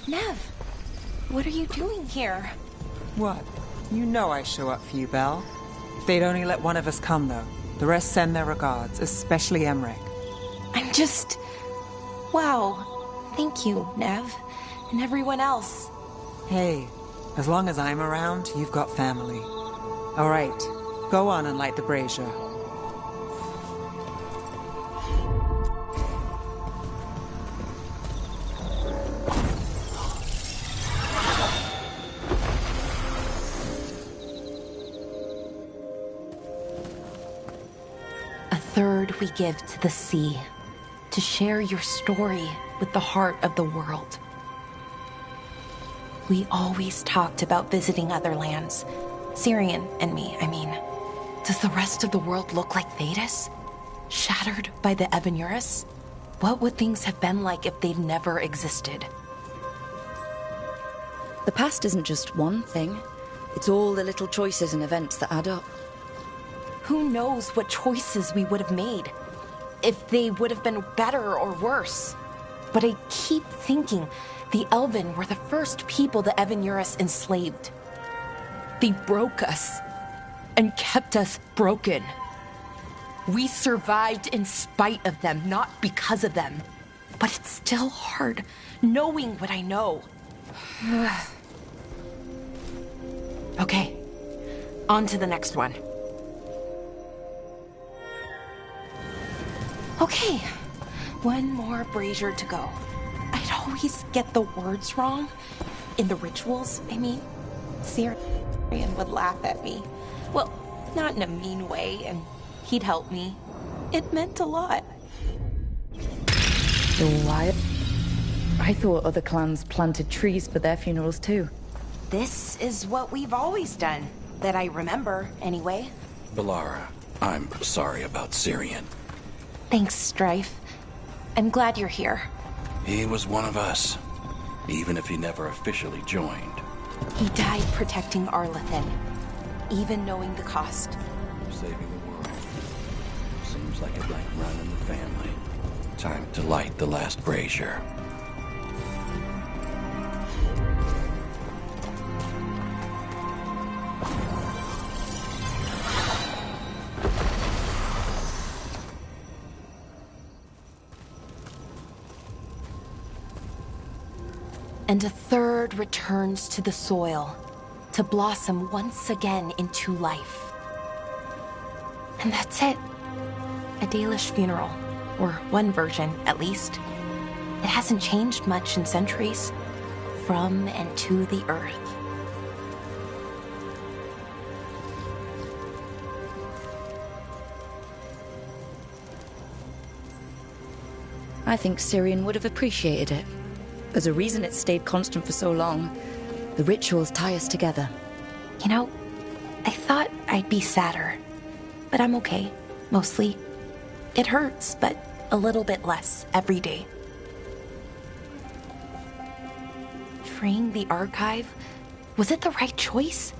Nev, what are you doing here? What? You know I show up for you, Belle. They'd only let one of us come, though. The rest send their regards, especially Emmerich. I'm just... Wow. Thank you, Nev. And everyone else. Hey, as long as I'm around, you've got family. All right, go on and light the brazier. We give to the sea, to share your story with the heart of the world. We always talked about visiting other lands. Syrian and me, I mean. Does the rest of the world look like Thedas? Shattered by the Avenurus? What would things have been like if they'd never existed? The past isn't just one thing. It's all the little choices and events that add up. Who knows what choices we would have made, if they would have been better or worse. But I keep thinking the Elven were the first people the Avenurus enslaved. They broke us and kept us broken. We survived in spite of them, not because of them. But it's still hard knowing what I know. Okay, on to the next one. Okay, one more brazier to go. I'd always get the words wrong. In the rituals, I mean. Syrian would laugh at me. Well, not in a mean way, and he'd help me. It meant a lot. Why? I thought other clans planted trees for their funerals too. This is what we've always done. That I remember, anyway. Balara, I'm sorry about Syrian. Thanks, Strife. I'm glad you're here. He was one of us, even if he never officially joined. He died protecting Arlathan, even knowing the cost. Saving the world. Seems like it might run in the family. Time to light the last brazier. And a third returns to the soil, to blossom once again into life. And that's it. A Dalish funeral, or one version, at least. It hasn't changed much in centuries. From and to the earth. I think Syrian would have appreciated it. There's a reason it stayed constant for so long. The rituals tie us together. You know, I thought I'd be sadder, but I'm okay, mostly. It hurts, but a little bit less every day. Freeing the archive, was it the right choice?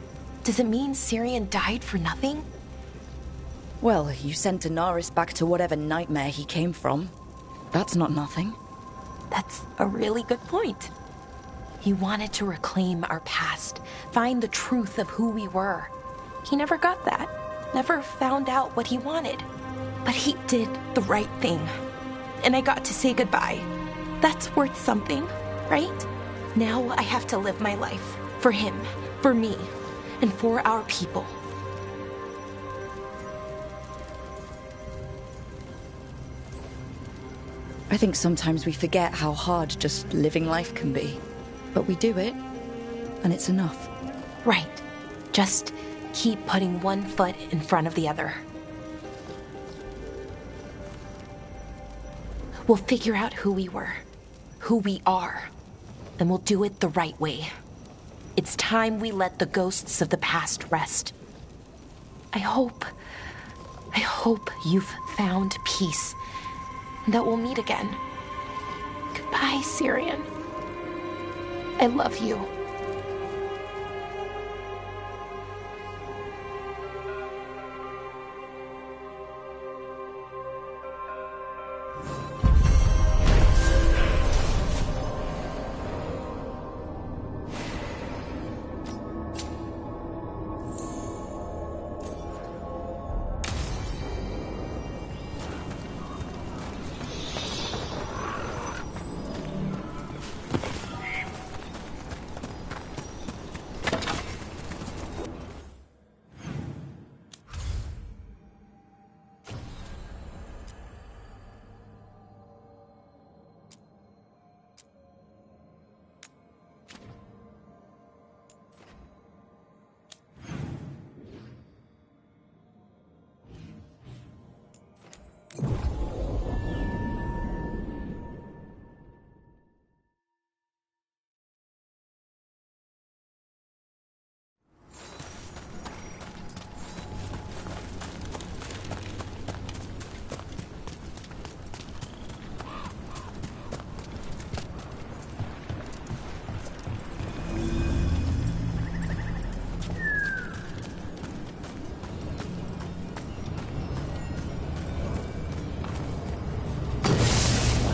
Does it mean Syrian died for nothing? Well, you sent Daenerys back to whatever nightmare he came from. That's not nothing. That's a really good point. He wanted to reclaim our past, find the truth of who we were. He never got that, never found out what he wanted. But he did the right thing. And I got to say goodbye. That's worth something, right? Now I have to live my life. For him, for me, and for our people. I think sometimes we forget how hard just living life can be. But we do it, and it's enough. Right. Just keep putting one foot in front of the other. We'll figure out who we were, who we are, and we'll do it the right way. It's time we let the ghosts of the past rest. I hope you've found peace, and that we'll meet again. Goodbye, Syrian. I love you.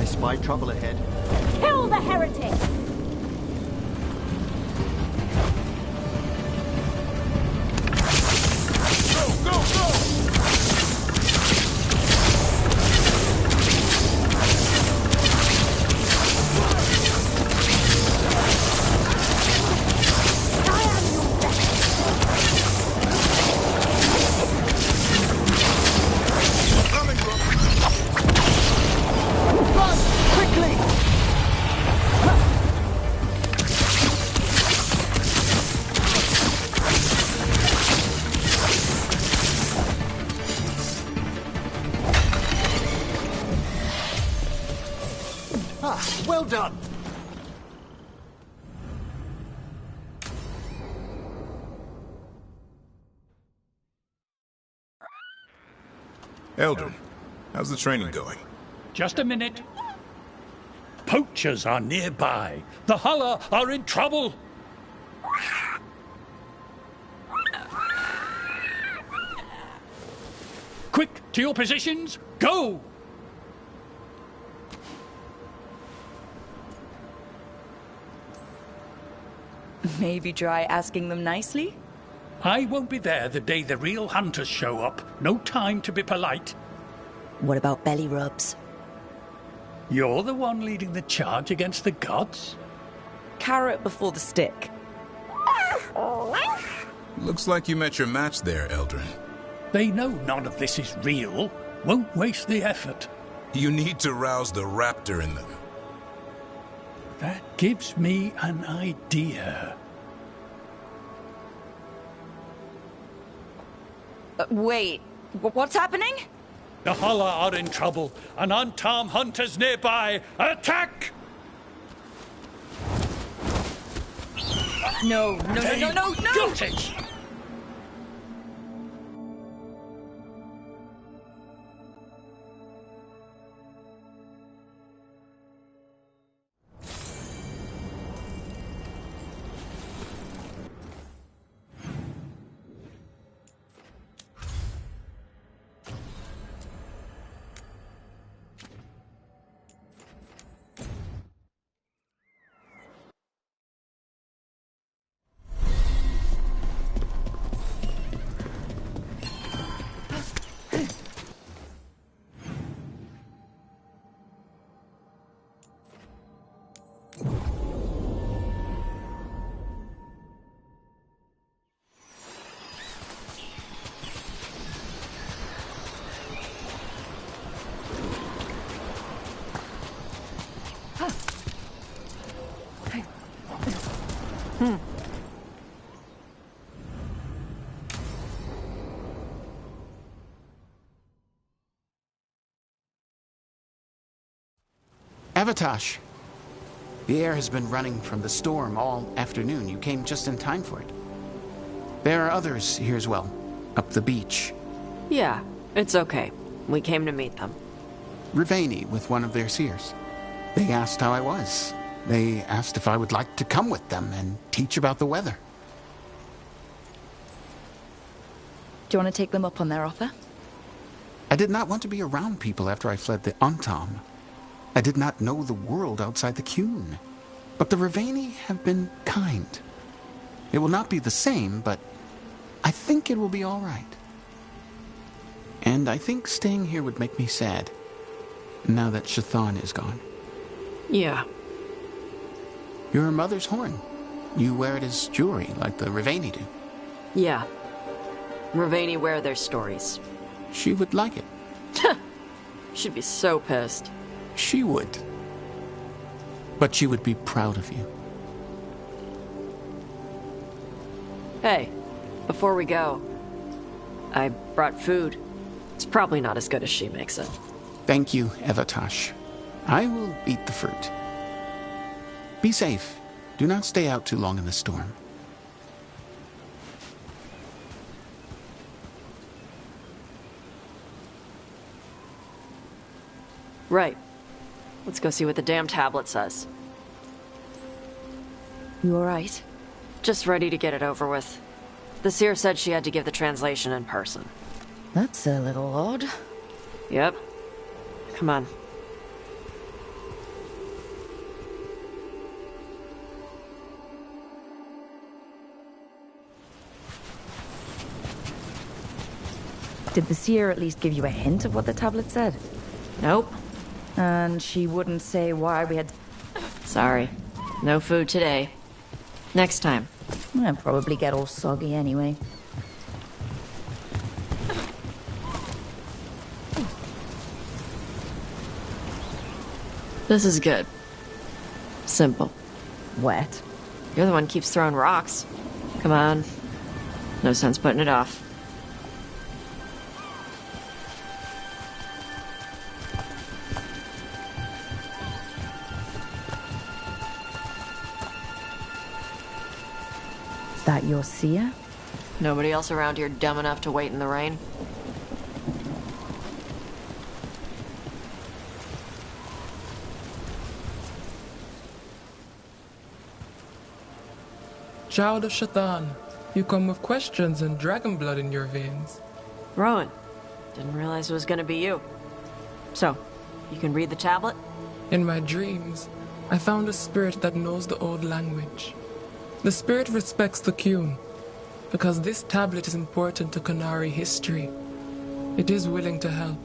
Spy trouble ahead. Kill the heretic! Go, go, go! Well done! Eldrin, how's the training going? Just a minute. Poachers are nearby. The Hulla are in trouble. Quick, to your positions. Go! Maybe try asking them nicely? I won't be there the day the real hunters show up. No time to be polite. What about belly rubs? You're the one leading the charge against the gods? Carrot before the stick. Looks like you met your match there, Eldrin. They know none of this is real. Won't waste the effort. You need to rouse the raptor in them. That gives me an idea. Wait, what's happening? The Hulla are in trouble, and unarmed hunters nearby. Attack! No. Got it! Avatosh! The air has been running from the storm all afternoon. You came just in time for it. There are others here as well, up the beach. Yeah, it's okay. We came to meet them. Riveni with one of their seers. They asked how I was. They asked if I would like to come with them and teach about the weather. Do you want to take them up on their offer? I did not want to be around people after I fled the Untom. I did not know the world outside the Qun. But the Riveni have been kind. It will not be the same, but I think it will be all right. And I think staying here would make me sad, now that Shathan is gone. Yeah. Your mother's horn. You wear it as jewelry, like the Riveni do. Yeah. Riveni wear their stories. She would like it. She'd be so pissed. She would. But she would be proud of you. Hey, before we go, I brought food. It's probably not as good as she makes it. Thank you, Avatosh. I will eat the fruit. Be safe. Do not stay out too long in the storm. Right. Let's go see what the damn tablet says. You alright? Just ready to get it over with. The seer said she had to give the translation in person. That's a little odd. Yep. Come on. Did the seer at least give you a hint of what the tablet said? Nope. And she wouldn't say why we had... Sorry. No food today. Next time. I'll probably get all soggy anyway. This is good. Simple. Wet. You're the one who keeps throwing rocks. Come on. No sense putting it off. That your seer? Nobody else around here dumb enough to wait in the rain? Child of Shathan, you come with questions and dragon blood in your veins. Rowan, didn't realize it was gonna be you. So, you can read the tablet? In my dreams, I found a spirit that knows the old language. The spirit respects the Qun, because this tablet is important to Qunari history. It is willing to help.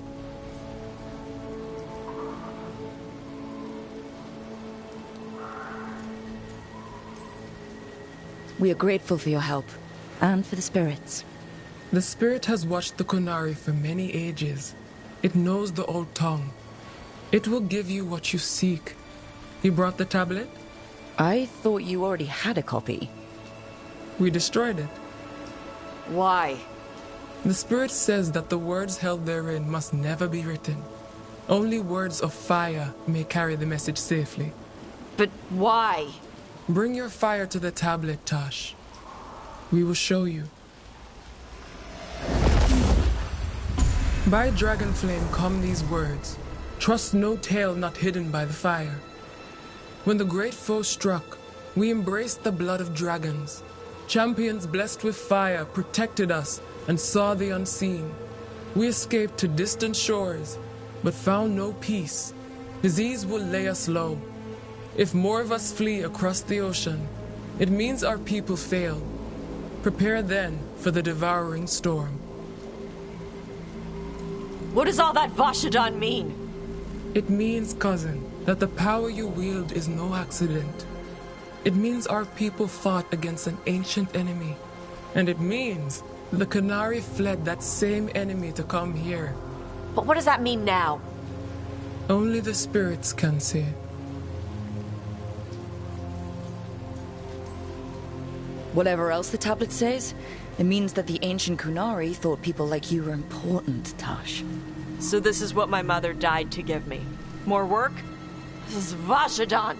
We are grateful for your help, and for the spirits. The spirit has watched the Qunari for many ages. It knows the old tongue. It will give you what you seek. You brought the tablet? I thought you already had a copy. We destroyed it. Why? The spirit says that the words held therein must never be written. Only words of fire may carry the message safely. But why? Bring your fire to the tablet, Tosh. We will show you. By dragon flame come these words. Trust no tale not hidden by the fire. When the great foe struck, we embraced the blood of dragons. Champions blessed with fire protected us and saw the unseen. We escaped to distant shores, but found no peace. Disease will lay us low. If more of us flee across the ocean, it means our people fail. Prepare then for the devouring storm. What does all that Vashadan mean? It means, cousin, that the power you wield is no accident. It means our people fought against an ancient enemy. And it means the Qunari fled that same enemy to come here. But what does that mean now? Only the spirits can say. Whatever else the tablet says, it means that the ancient Qunari thought people like you were important, Tosh. So this is what my mother died to give me. More work? Svashadan!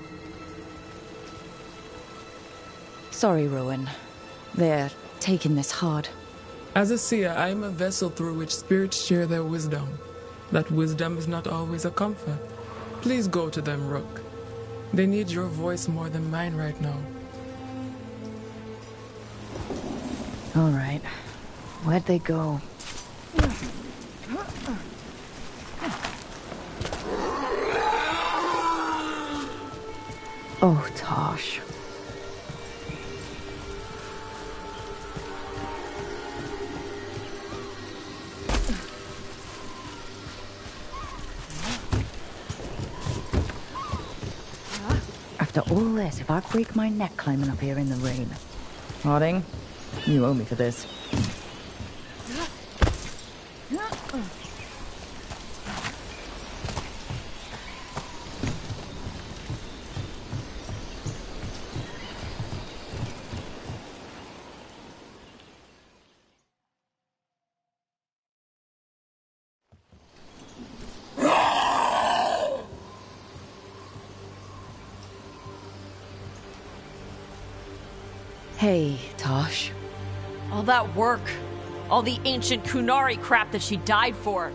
Sorry, Rowan. They're taking this hard. As a seer, I am a vessel through which spirits share their wisdom. That wisdom is not always a comfort. Please go to them, Rook. They need your voice more than mine right now. All right. Where'd they go? Oh, Tosh. After all this, if I break my neck climbing up here in the rain. Harding, you owe me for this. Hey, Tosh. All that work, all the ancient Kunari crap that she died for.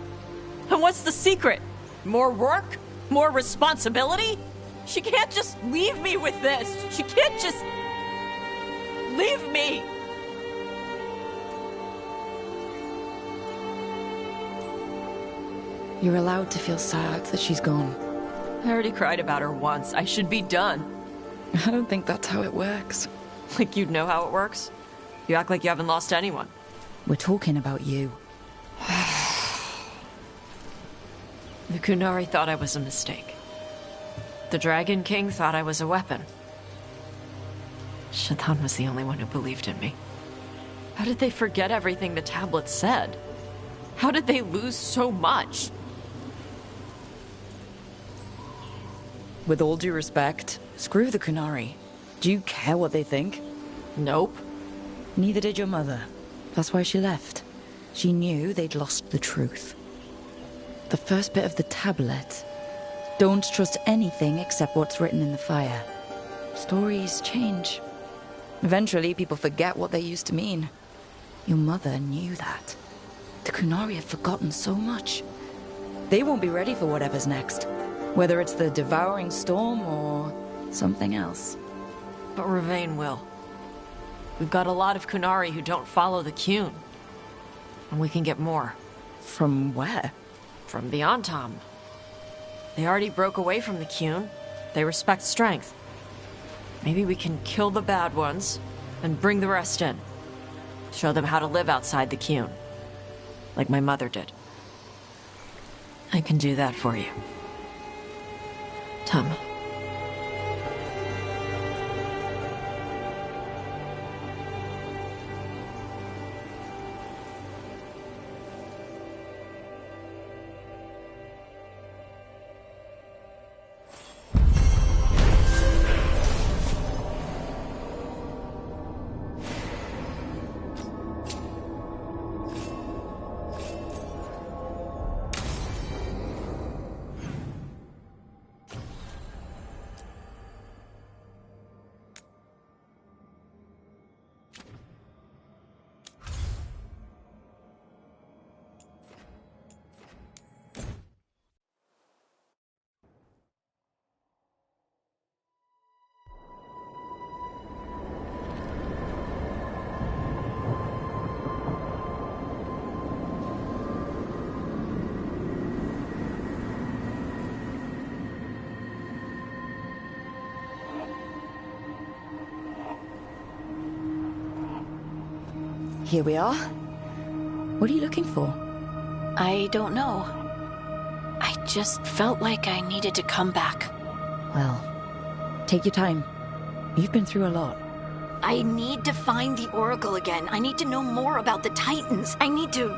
And what's the secret? More work? More responsibility? She can't just leave me with this. She can't just leave me. You're allowed to feel sad that she's gone. I already cried about her once. I should be done. I don't think that's how it works. Like you'd know how it works? You act like you haven't lost anyone. We're talking about you. The Kunari thought I was a mistake. The Dragon King thought I was a weapon. Shaitan was the only one who believed in me. How did they forget everything the tablets said? How did they lose so much? With all due respect, screw the Kunari. Do you care what they think? Nope. Neither did your mother. That's why she left. She knew they'd lost the truth. The first bit of the tablet. Don't trust anything except what's written in the fire. Stories change. Eventually, people forget what they used to mean. Your mother knew that. The Kunari have forgotten so much. They won't be ready for whatever's next. Whether it's the devouring storm or something else. But Ravain will. We've got a lot of Kunari who don't follow the Qun. And we can get more. From where? From the Antam. They already broke away from the Qun. They respect strength. Maybe we can kill the bad ones and bring the rest in. Show them how to live outside the Qun. Like my mother did. I can do that for you. Tom. Here we are. What are you looking for? I don't know. I just felt like I needed to come back. Well, take your time. You've been through a lot. I need to find the Oracle again. I need to know more about the Titans. I need to...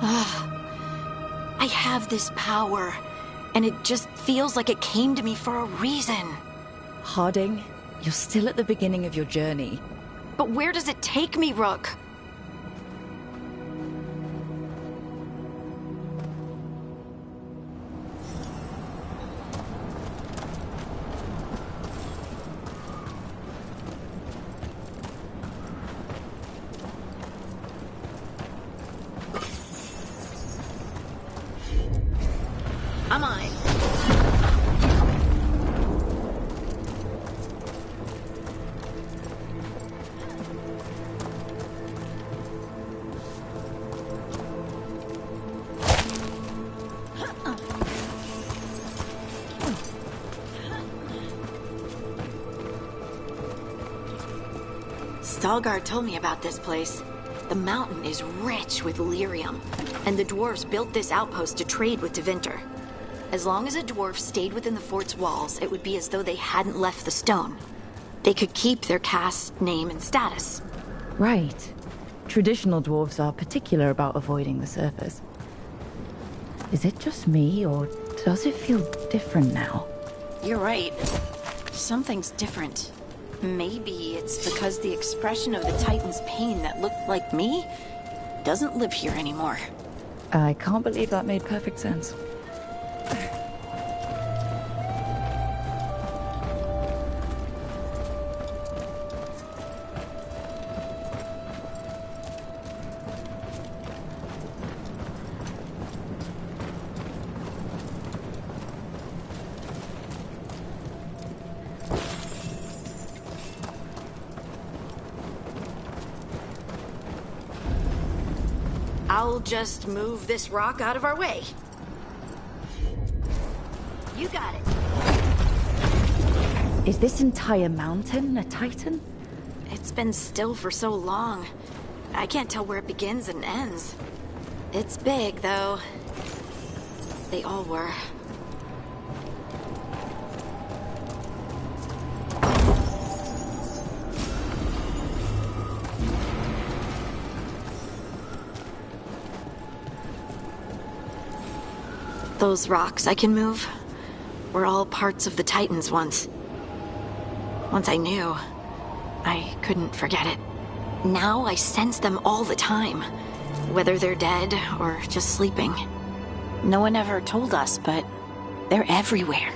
I have this power, and it just feels like it came to me for a reason. Harding, you're still at the beginning of your journey. But where does it take me, Rook? I'm on it. Veilguard told me about this place. The mountain is rich with lyrium, and the dwarves built this outpost to trade with Tevinter. As long as a dwarf stayed within the fort's walls, it would be as though they hadn't left the stone. They could keep their caste, name, and status. Right. Traditional dwarves are particular about avoiding the surface. Is it just me, or does it feel different now? You're right. Something's different. Maybe it's because the expression of the Titan's pain that looked like me doesn't live here anymore. I can't believe that made perfect sense. I'll just move this rock out of our way. You got it. Is this entire mountain a Titan? It's been still for so long. I can't tell where it begins and ends. It's big, though. They all were. Those rocks I can move were all parts of the Titans once. Once I knew, I couldn't forget it. Now I sense them all the time, whether they're dead or just sleeping. No one ever told us, but they're everywhere.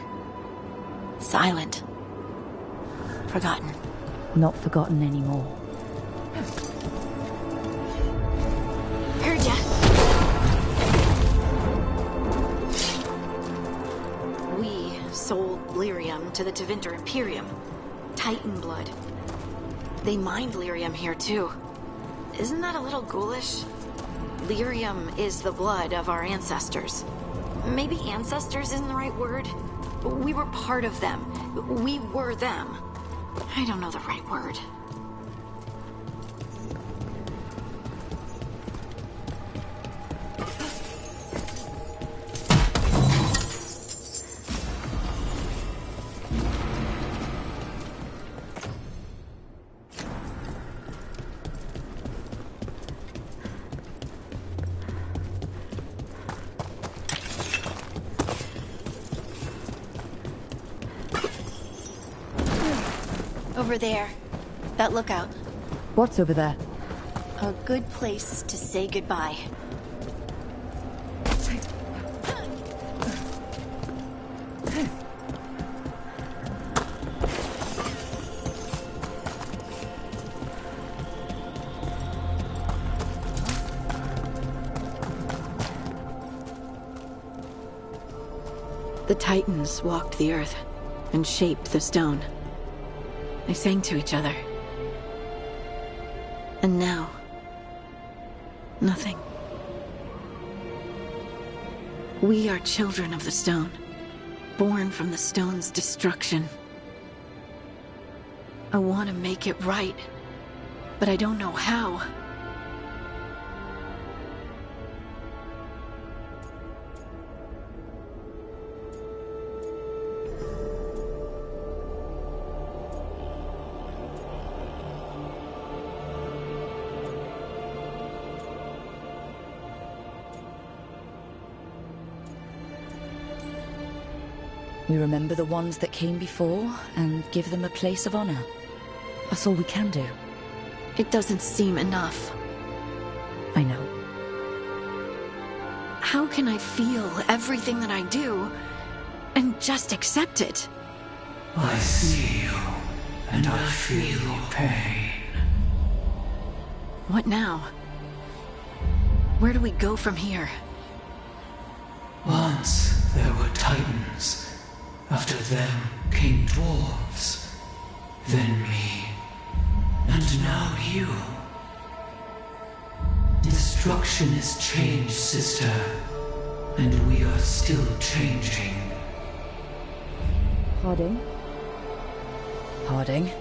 Silent. Forgotten. Not forgotten anymore. Heard ya. We sold lyrium to the Tevinter Imperium. Titan blood. They mined lyrium here too. Isn't that a little ghoulish? Lyrium is the blood of our ancestors. Maybe ancestors isn't the right word. We were part of them. We were them. I don't know the right word. Over there. That lookout. What's over there? A good place to say goodbye. The Titans walked the earth and shaped the stone. They sang to each other. And now, nothing. We are children of the stone, born from the stone's destruction. I want to make it right, but I don't know how. We remember the ones that came before and give them a place of honor. That's all we can do. It doesn't seem enough. I know. How can I feel everything that I do and just accept it? I see you, and I feel your pain. What now? Where do we go from here? Once there were After them came dwarves, then me, and now you. Destruction is change, sister, and we are still changing. Harding? Harding?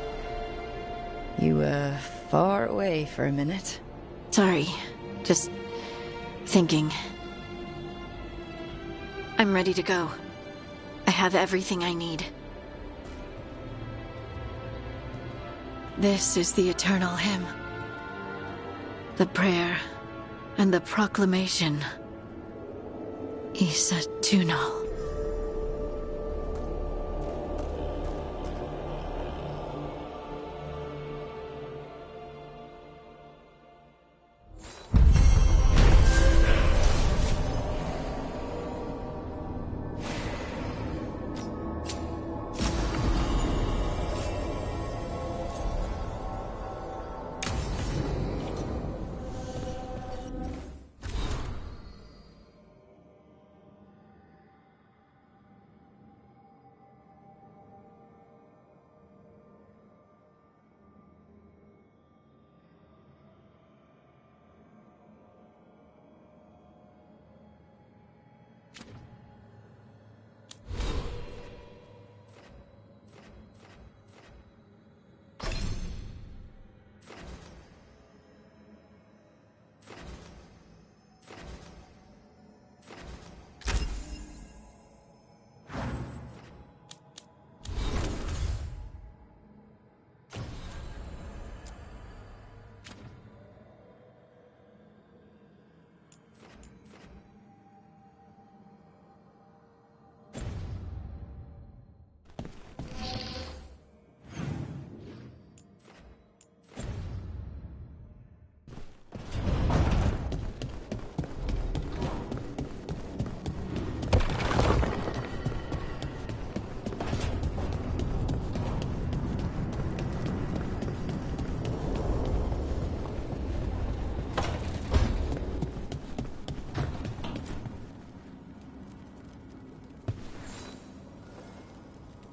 You were far away for a minute. Sorry, just thinking. I'm ready to go. I have everything I need. This is the eternal hymn. The prayer and the proclamation. Isa Tunal.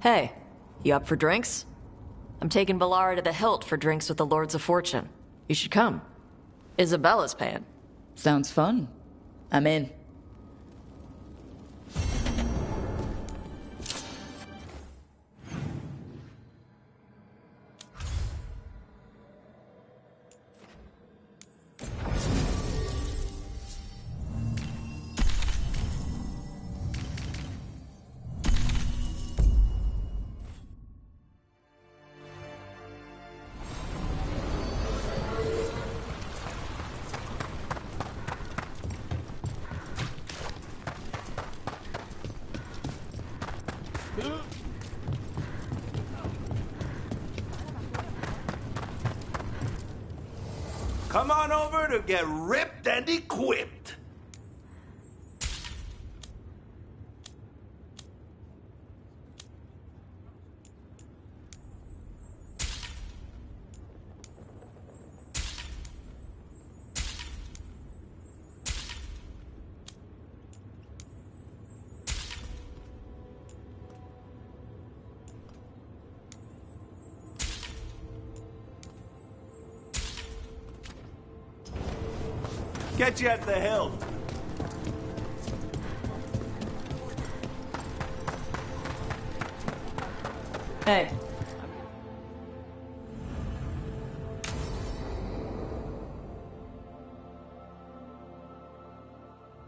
Hey, you up for drinks? I'm taking Valara to the Hilt for drinks with the Lords of Fortune. You should come. Isabella's paying. Sounds fun. I'm in. Come on over to get ripped and equipped. Get you at the hilt. Hey.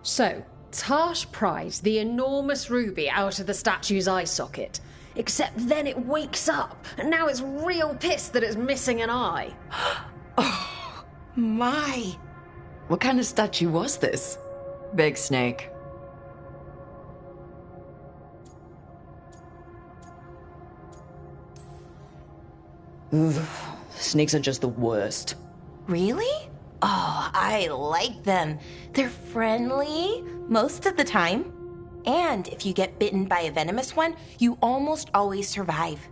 So, Tarsh pries the enormous ruby out of the statue's eye socket. Except then it wakes up, and now it's real pissed that it's missing an eye. Oh, my. What kind of statue was this? Big snake. Ugh, snakes are just the worst. Really? Oh, I like them. They're friendly most of the time. And if you get bitten by a venomous one, you almost always survive.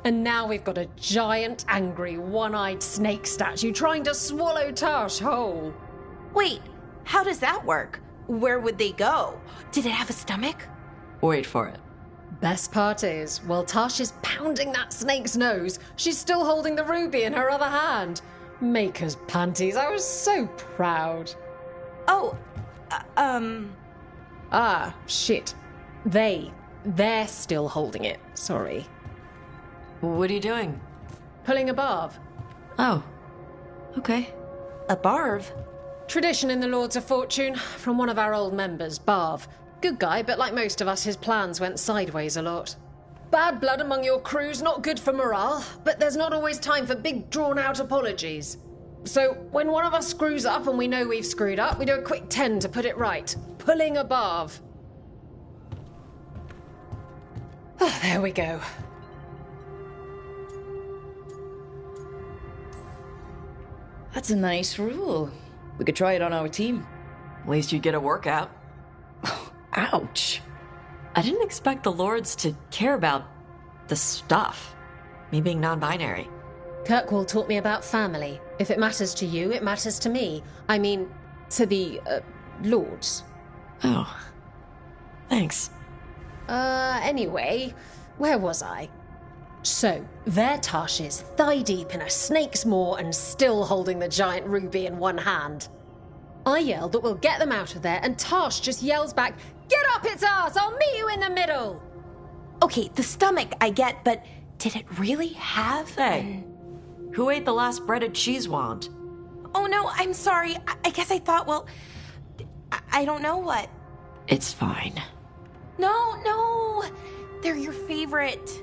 And now we've got a giant, angry, one-eyed snake statue trying to swallow Tarsh whole. Wait, how does that work? Where would they go? Did it have a stomach? Wait for it. Best part is, while Tash is pounding that snake's nose, she's still holding the ruby in her other hand. Maker's panties, I was so proud. Oh, Ah, shit. They're still holding it. Sorry. What are you doing? Pulling a barb. Oh. Okay. A barb? Tradition in the Lords of Fortune, from one of our old members, Barv. Good guy, but like most of us, his plans went sideways a lot. Bad blood among your crew's not good for morale, but there's not always time for big, drawn-out apologies. So, when one of us screws up and we know we've screwed up, we do a quick 10 to put it right. Pulling a Barv. Oh, there we go. That's a nice rule. We could try it on our team. At least you'd get a workout. Ouch. I didn't expect the Lords to care about the stuff. Me being non-binary. Kirkwall taught me about family. If it matters to you, it matters to me. I mean, to the, Lords. Oh. Thanks. Anyway, where was I? So, there Tash is, thigh-deep in a snake's maw and still holding the giant ruby in one hand. I yell that we'll get them out of there, and Tash just yells back, "Get up its ass! I'll meet you in the middle!" Okay, the stomach I get, but did it really have Hey, who ate the last breaded cheese wand? Oh no, I'm sorry. I guess I thought, well, I don't know what. It's fine. No, they're your favorite.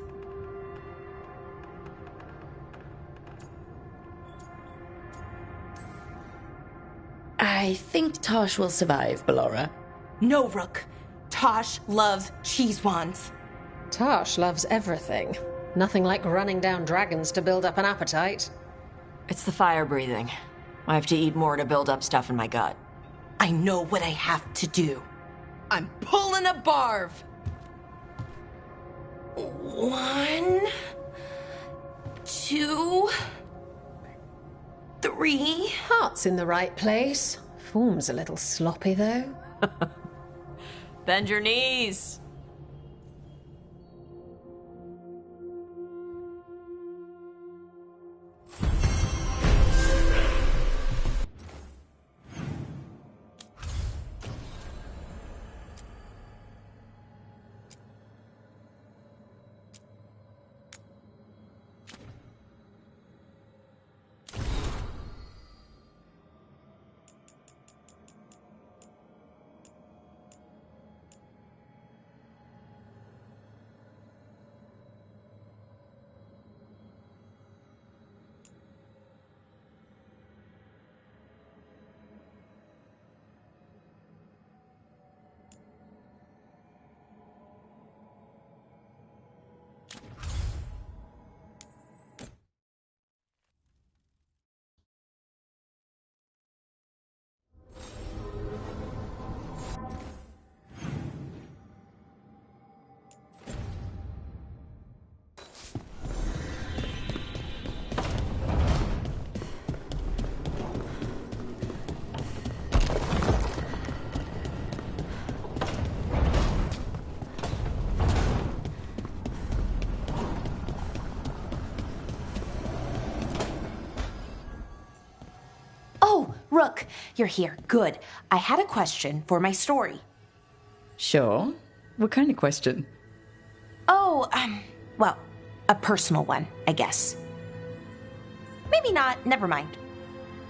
I think Tosh will survive, Ballora. No, Rook. Tosh loves cheese wands. Tosh loves everything. Nothing like running down dragons to build up an appetite. It's the fire breathing. I have to eat more to build up stuff in my gut. I know what I have to do. I'm pulling a barv. 1, 2, 3. Heart's in the right place. Form's a little sloppy, though. Bend your knees. Rook, you're here. Good. I had a question for my story. Sure. What kind of question? Oh, well, a personal one, I guess. Maybe not. Never mind.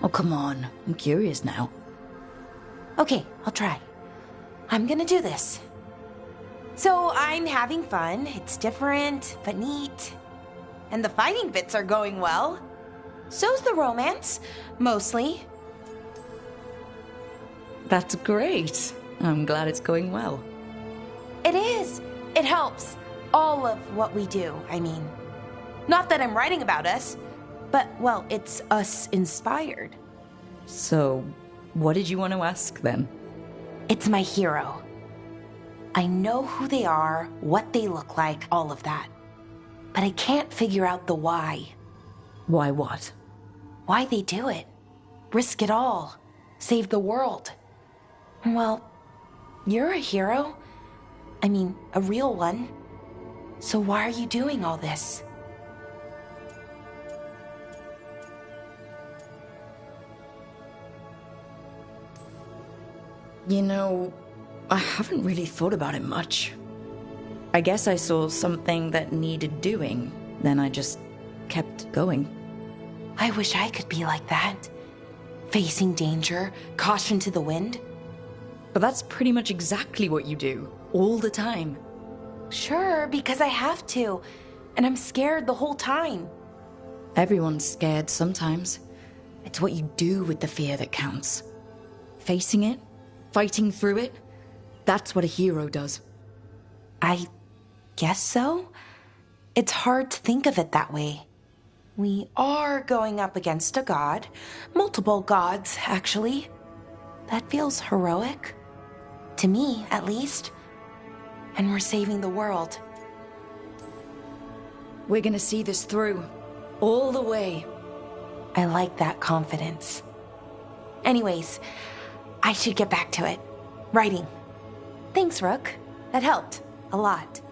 Oh, come on. I'm curious now. Okay, I'll try. I'm gonna do this. So I'm having fun. It's different, but neat. And the fighting bits are going well. So's the romance, mostly. That's great. I'm glad it's going well. It is. It helps. All of what we do, I mean. Not that I'm writing about us, but, well, it's us inspired. So, what did you want to ask then? It's my hero. I know who they are, what they look like, all of that. But I can't figure out the why. Why what? Why they do it. Risk it all. Save the world. Well, you're a hero. I mean, a real one. So why are you doing all this? You know, I haven't really thought about it much. I guess I saw something that needed doing, then I just kept going. I wish I could be like that. Facing danger, caution to the wind. But that's pretty much exactly what you do, all the time. Sure, because I have to. And I'm scared the whole time. Everyone's scared sometimes. It's what you do with the fear that counts. Facing it, fighting through it, that's what a hero does. I guess so. It's hard to think of it that way. We are going up against a god. Multiple gods, actually. That feels heroic. To me, at least. And we're saving the world. We're gonna see this through. All the way. I like that confidence. Anyways, I should get back to it. Writing. Thanks, Rook. That helped. A lot.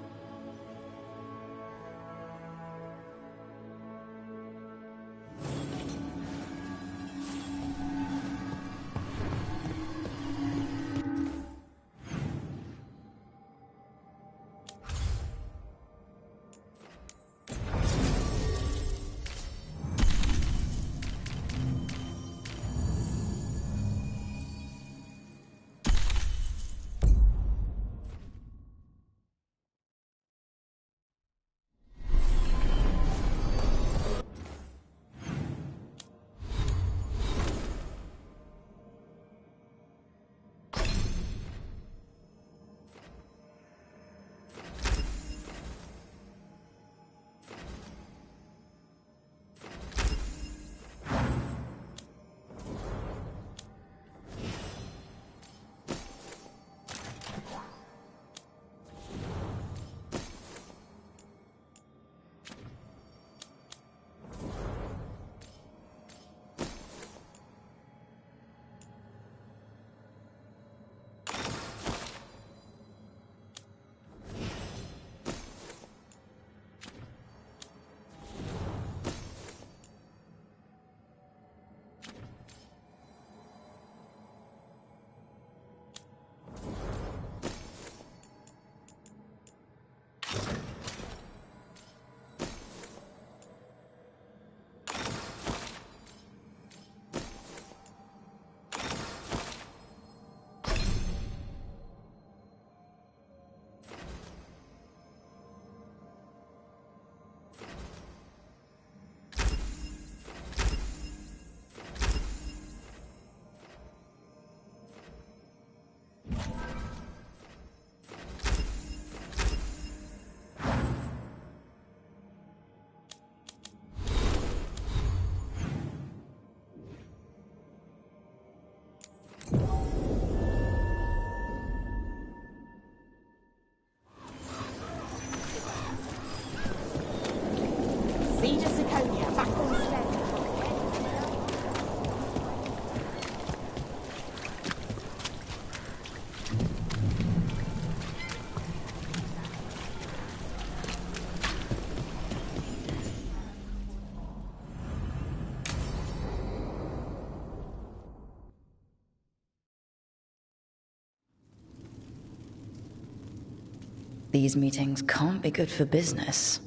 These meetings can't be good for business.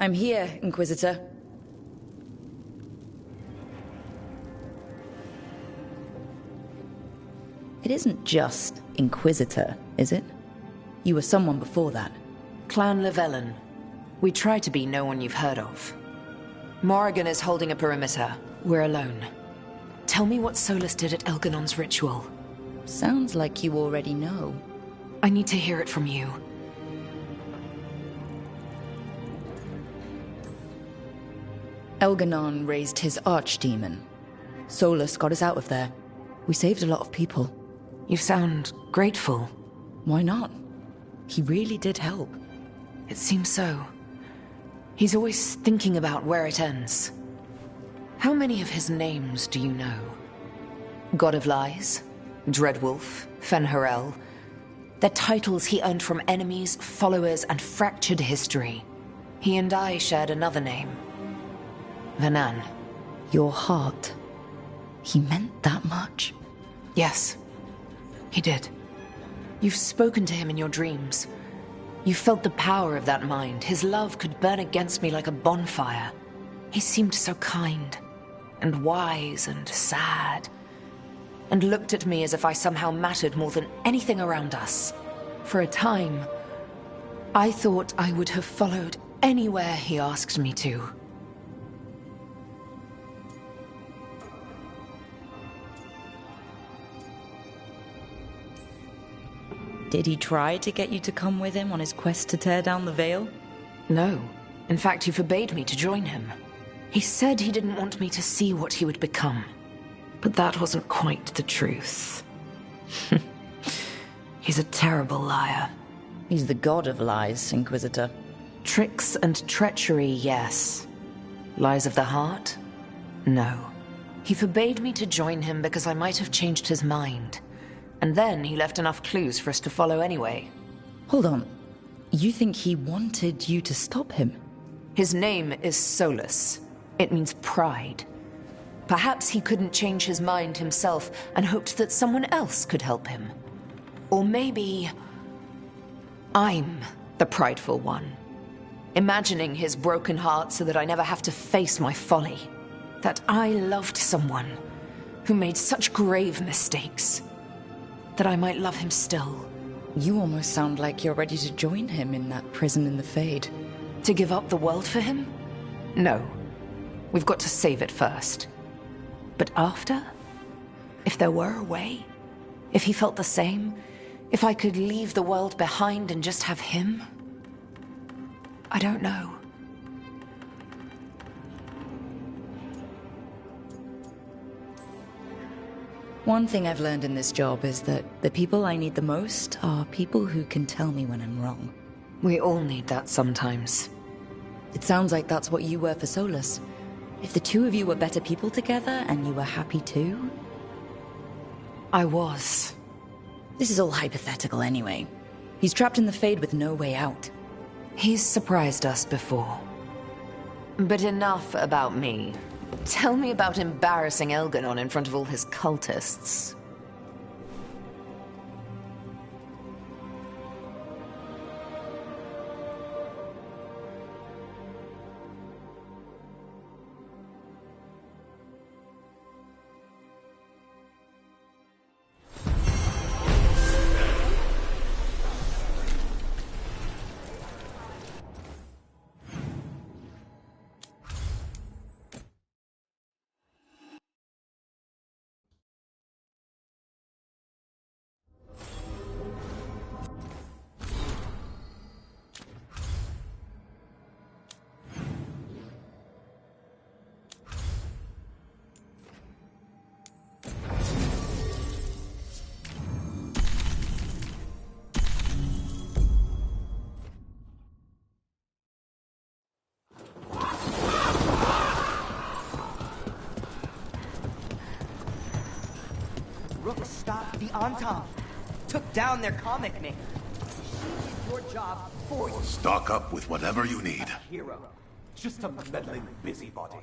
I'm here, Inquisitor. It isn't just Inquisitor, is it? You were someone before that. Clan Llewellyn. We try to be no one you've heard of. Morrigan is holding a perimeter. We're alone. Tell me what Solus did at Elganon's ritual. Sounds like you already know. I need to hear it from you. Elganon raised his archdemon. Solus got us out of there. We saved a lot of people. You sound grateful. Why not? He really did help. It seems so. He's always thinking about where it ends. How many of his names do you know? God of Lies? Dreadwolf? Fen'Harel? They're titles he earned from enemies, followers, and fractured history. He and I shared another name. Vanan. Your heart. He meant that much? Yes, he did. You've spoken to him in your dreams. You felt the power of that mind. His love could burn against me like a bonfire. He seemed so kind, and wise, and sad, and looked at me as if I somehow mattered more than anything around us. For a time, I thought I would have followed anywhere he asked me to. Did he try to get you to come with him on his quest to tear down the Veil? No. In fact, he forbade me to join him. He said he didn't want me to see what he would become. But that wasn't quite the truth. He's a terrible liar. He's the god of lies, Inquisitor. Tricks and treachery, yes. Lies of the heart? No. He forbade me to join him because I might have changed his mind. And then he left enough clues for us to follow anyway. Hold on. You think he wanted you to stop him? His name is Solus. It means pride. Perhaps he couldn't change his mind himself and hoped that someone else could help him. Or maybe I'm the prideful one, imagining his broken heart so that I never have to face my folly. That I loved someone who made such grave mistakes, that I might love him still. You almost sound like you're ready to join him in that prison in the Fade. To give up the world for him? No. We've got to save it first. But after? If there were a way? If he felt the same? If I could leave the world behind and just have him? I don't know. One thing I've learned in this job is that the people I need the most are people who can tell me when I'm wrong. We all need that sometimes. It sounds like that's what you were for Solus. If the two of you were better people together and you were happy too? I was. This is all hypothetical anyway. He's trapped in the Fade with no way out. He's surprised us before. But enough about me. Tell me about embarrassing Elganon in front of all his cultists. Rook stopped the Antam. Took down their comic maker. She did your job for you. Stock up with whatever you need. Hero. Just a meddling busybody.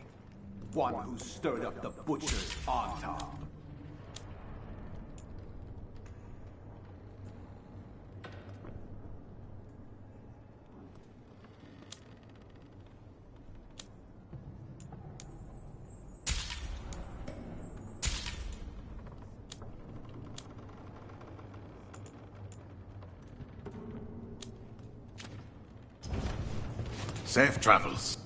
One who stirred up the butcher's Antam. Safe travels.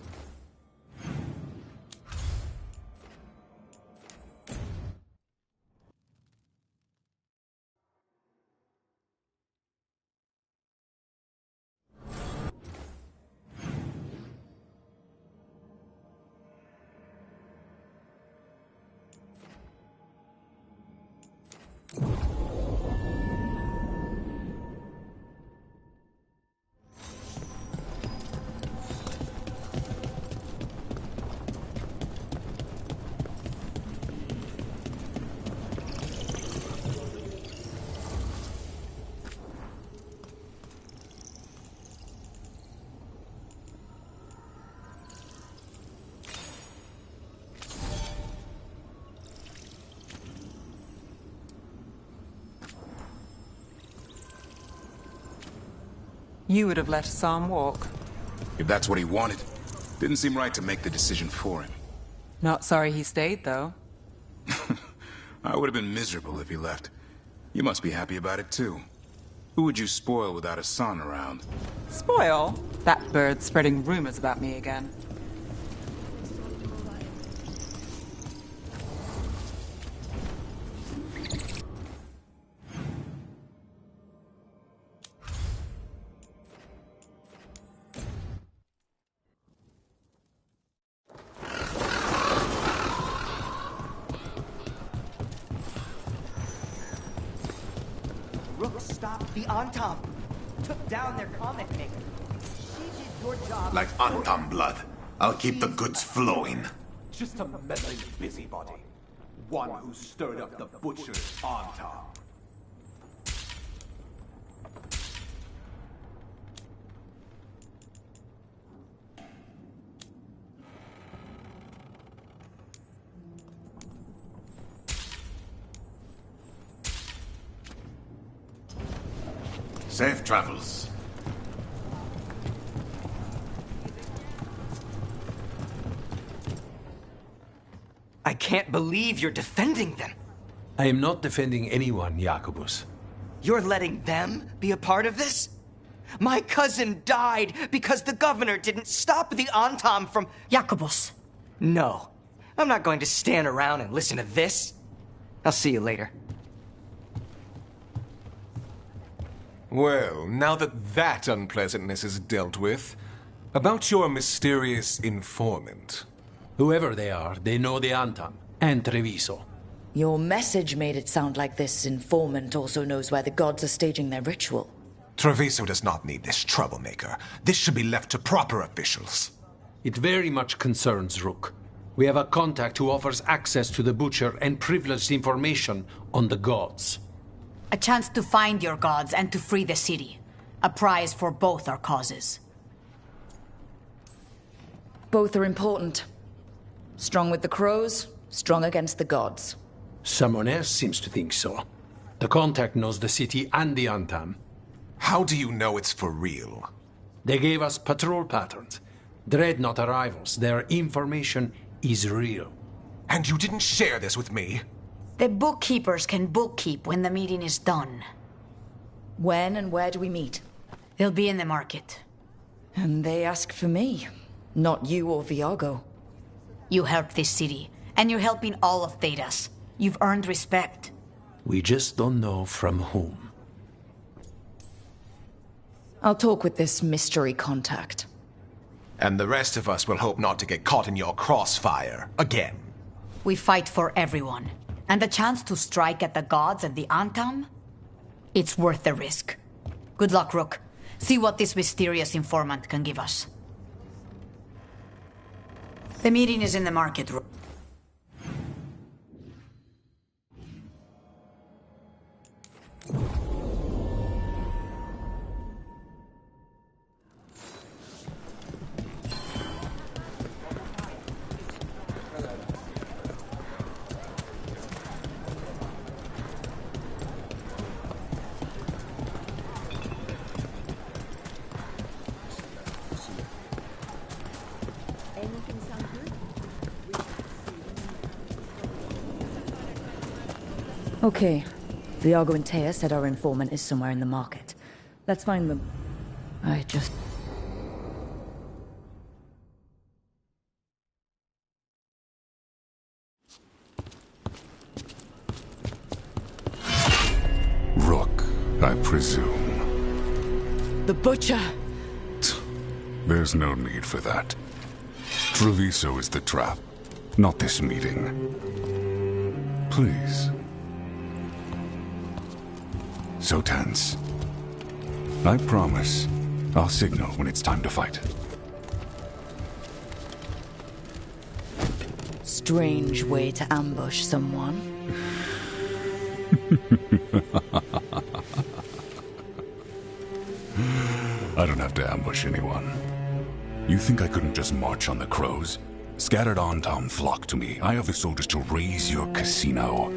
You would have let Sam walk. If that's what he wanted, didn't seem right to make the decision for him. Not sorry he stayed, though. I would have been miserable if he left. You must be happy about it, too. Who would you spoil without a son around? Spoil? That bird's spreading rumors about me again. Stopped the Antam. Took down their comic maker. She did your job. Like Antam blood. I'll keep the goods flowing. Just a meddling busybody. One who stirred up the butcher's Antam. Safe travels. I can't believe you're defending them. I am not defending anyone, Jacobus. You're letting them be a part of this? My cousin died because the governor didn't stop the Antam from... Jacobus. No. I'm not going to stand around and listen to this. I'll see you later. Well, now that unpleasantness is dealt with, about your mysterious informant. Whoever they are, they know the Antam and Treviso. Your message made it sound like this informant also knows where the gods are staging their ritual. Treviso does not need this troublemaker. This should be left to proper officials. It very much concerns Rook. We have a contact who offers access to the butcher and privileged information on the gods. A chance to find your gods and to free the city. A prize for both our causes. Both are important. Strong with the crows, strong against the gods. Someone else seems to think so. The contact knows the city and the Antam. How do you know it's for real? They gave us patrol patterns. Dreadnought arrivals. Their information is real. And you didn't share this with me? The bookkeepers can bookkeep when the meeting is done. When and where do we meet? They'll be in the market. And they ask for me, not you or Viago. You helped this city, and you're helping all of Thedas. You've earned respect. We just don't know from whom. I'll talk with this mystery contact. And the rest of us will hope not to get caught in your crossfire again. We fight for everyone. And the chance to strike at the gods and the Antam? It's worth the risk. Good luck, Rook. See what this mysterious informant can give us. The meeting is in the market room. Okay. Viago and Taya said our informant is somewhere in the market. Let's find them. Rook, I presume. The butcher! There's no need for that. Treviso is the trap, not this meeting. Please. So tense. I promise, I'll signal when it's time to fight. Strange way to ambush someone. I don't have to ambush anyone. You think I couldn't just march on the crows? Scattered Antam flock to me. I have the soldiers to raise your casino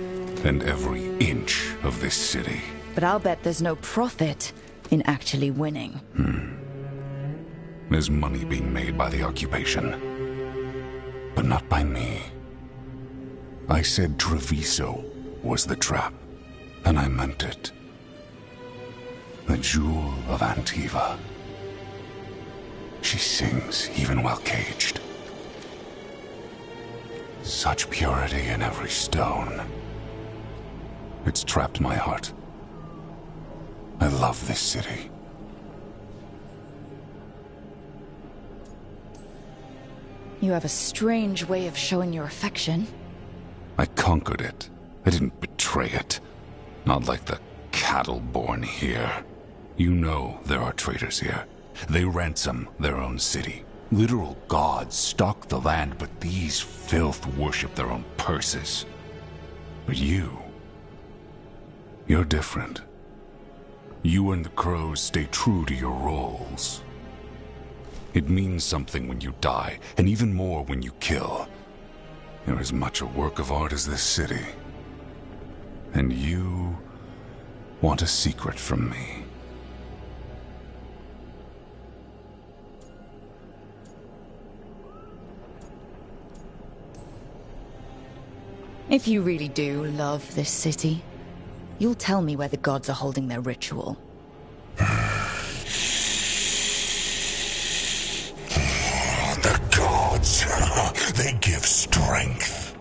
and every inch of this city. but I'll bet there's no profit in actually winning. There's money being made by the occupation, but not by me. I said Treviso was the trap, and I meant it. The jewel of Antiva. She sings even while caged. Such purity in every stone. It's trapped my heart. I love this city. You have a strange way of showing your affection. I conquered it. I didn't betray it. Not like the cattle born here. You know there are traitors here. They ransom their own city. Literal gods stalk the land, but these filth worship their own purses. But you're different. You and the crows stay true to your roles. It means something when you die, and even more when you kill. You're as much a work of art as this city. And you want a secret from me. If you really do love this city, you'll tell me where the gods are holding their ritual. The gods, they give strength.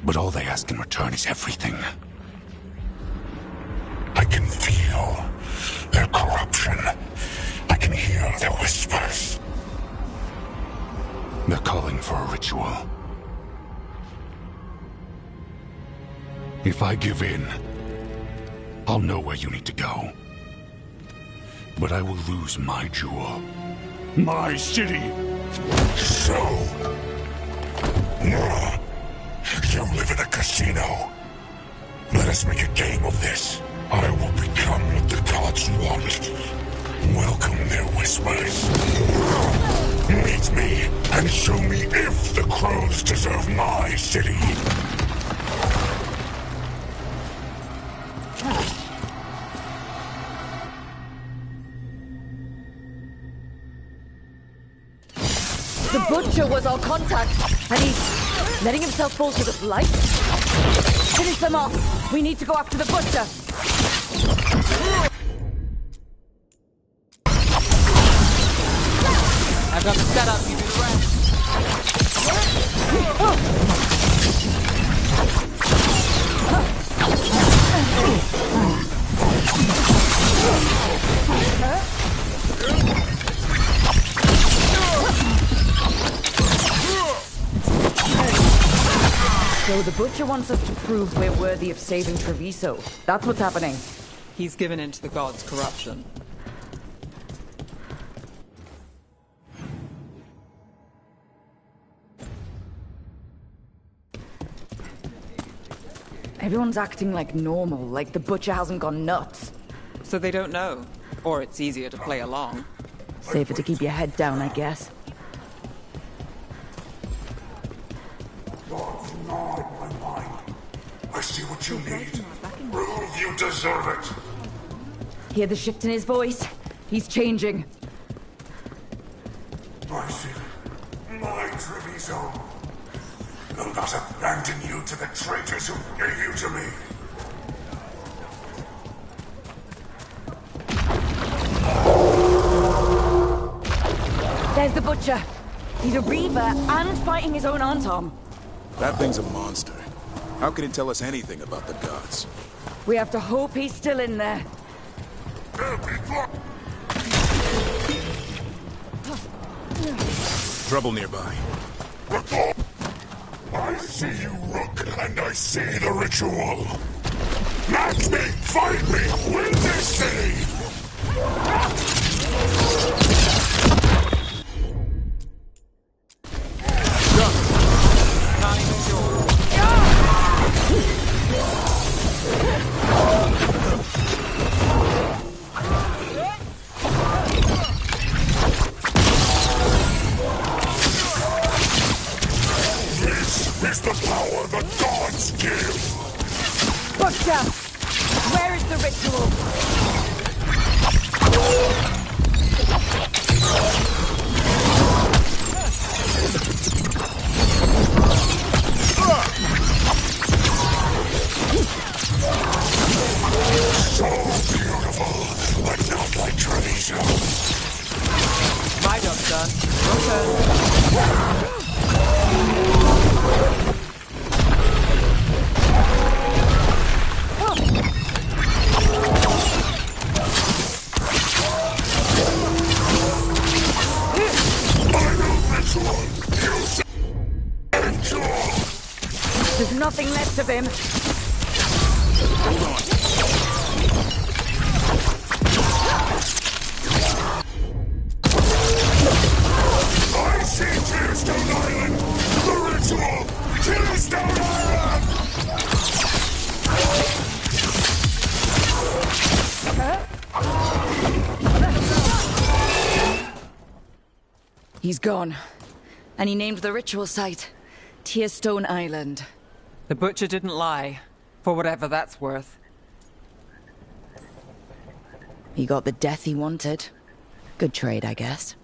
But all they ask in return is everything. I can feel their corruption. I can hear their whispers. They're calling for a ritual. If I give in, I'll know where you need to go. But I will lose my jewel. My city! So... you live in a casino. Let us make a game of this. I will become what the gods want. Welcome their whispers. Meet me and show me if the crows deserve my city. The butcher was our contact, and he's letting himself fall to the light. Finish them off. We need to go after the butcher. I've got the setup, you do the rest. So the butcher wants us to prove we're worthy of saving Treviso. That's what's happening. He's given in to the gods' corruption. Everyone's acting like normal, like the butcher hasn't gone nuts. So they don't know. Or it's easier to play along. Safer to keep your head down, I guess. I see what you need. Prove you deserve it. Hear the shift in his voice? He's changing. My city, my Treviso. I'll not abandon you to the traitors who gave you to me. There's the butcher. He's a reaver and fighting his own Antom. That thing's a monster. How can it tell us anything about the gods? We have to hope he's still in there. Trouble nearby. I see you, Rook, and I see the ritual. Match me, fight me, win this city! This is the power the gods give! Butcher! Where is the There's nothing left of him. I see Tearstone Island! The ritual! Tearstone Island! He's gone. And he named the ritual site Tearstone Island. The butcher didn't lie, for whatever that's worth. He got the death he wanted. Good trade, I guess.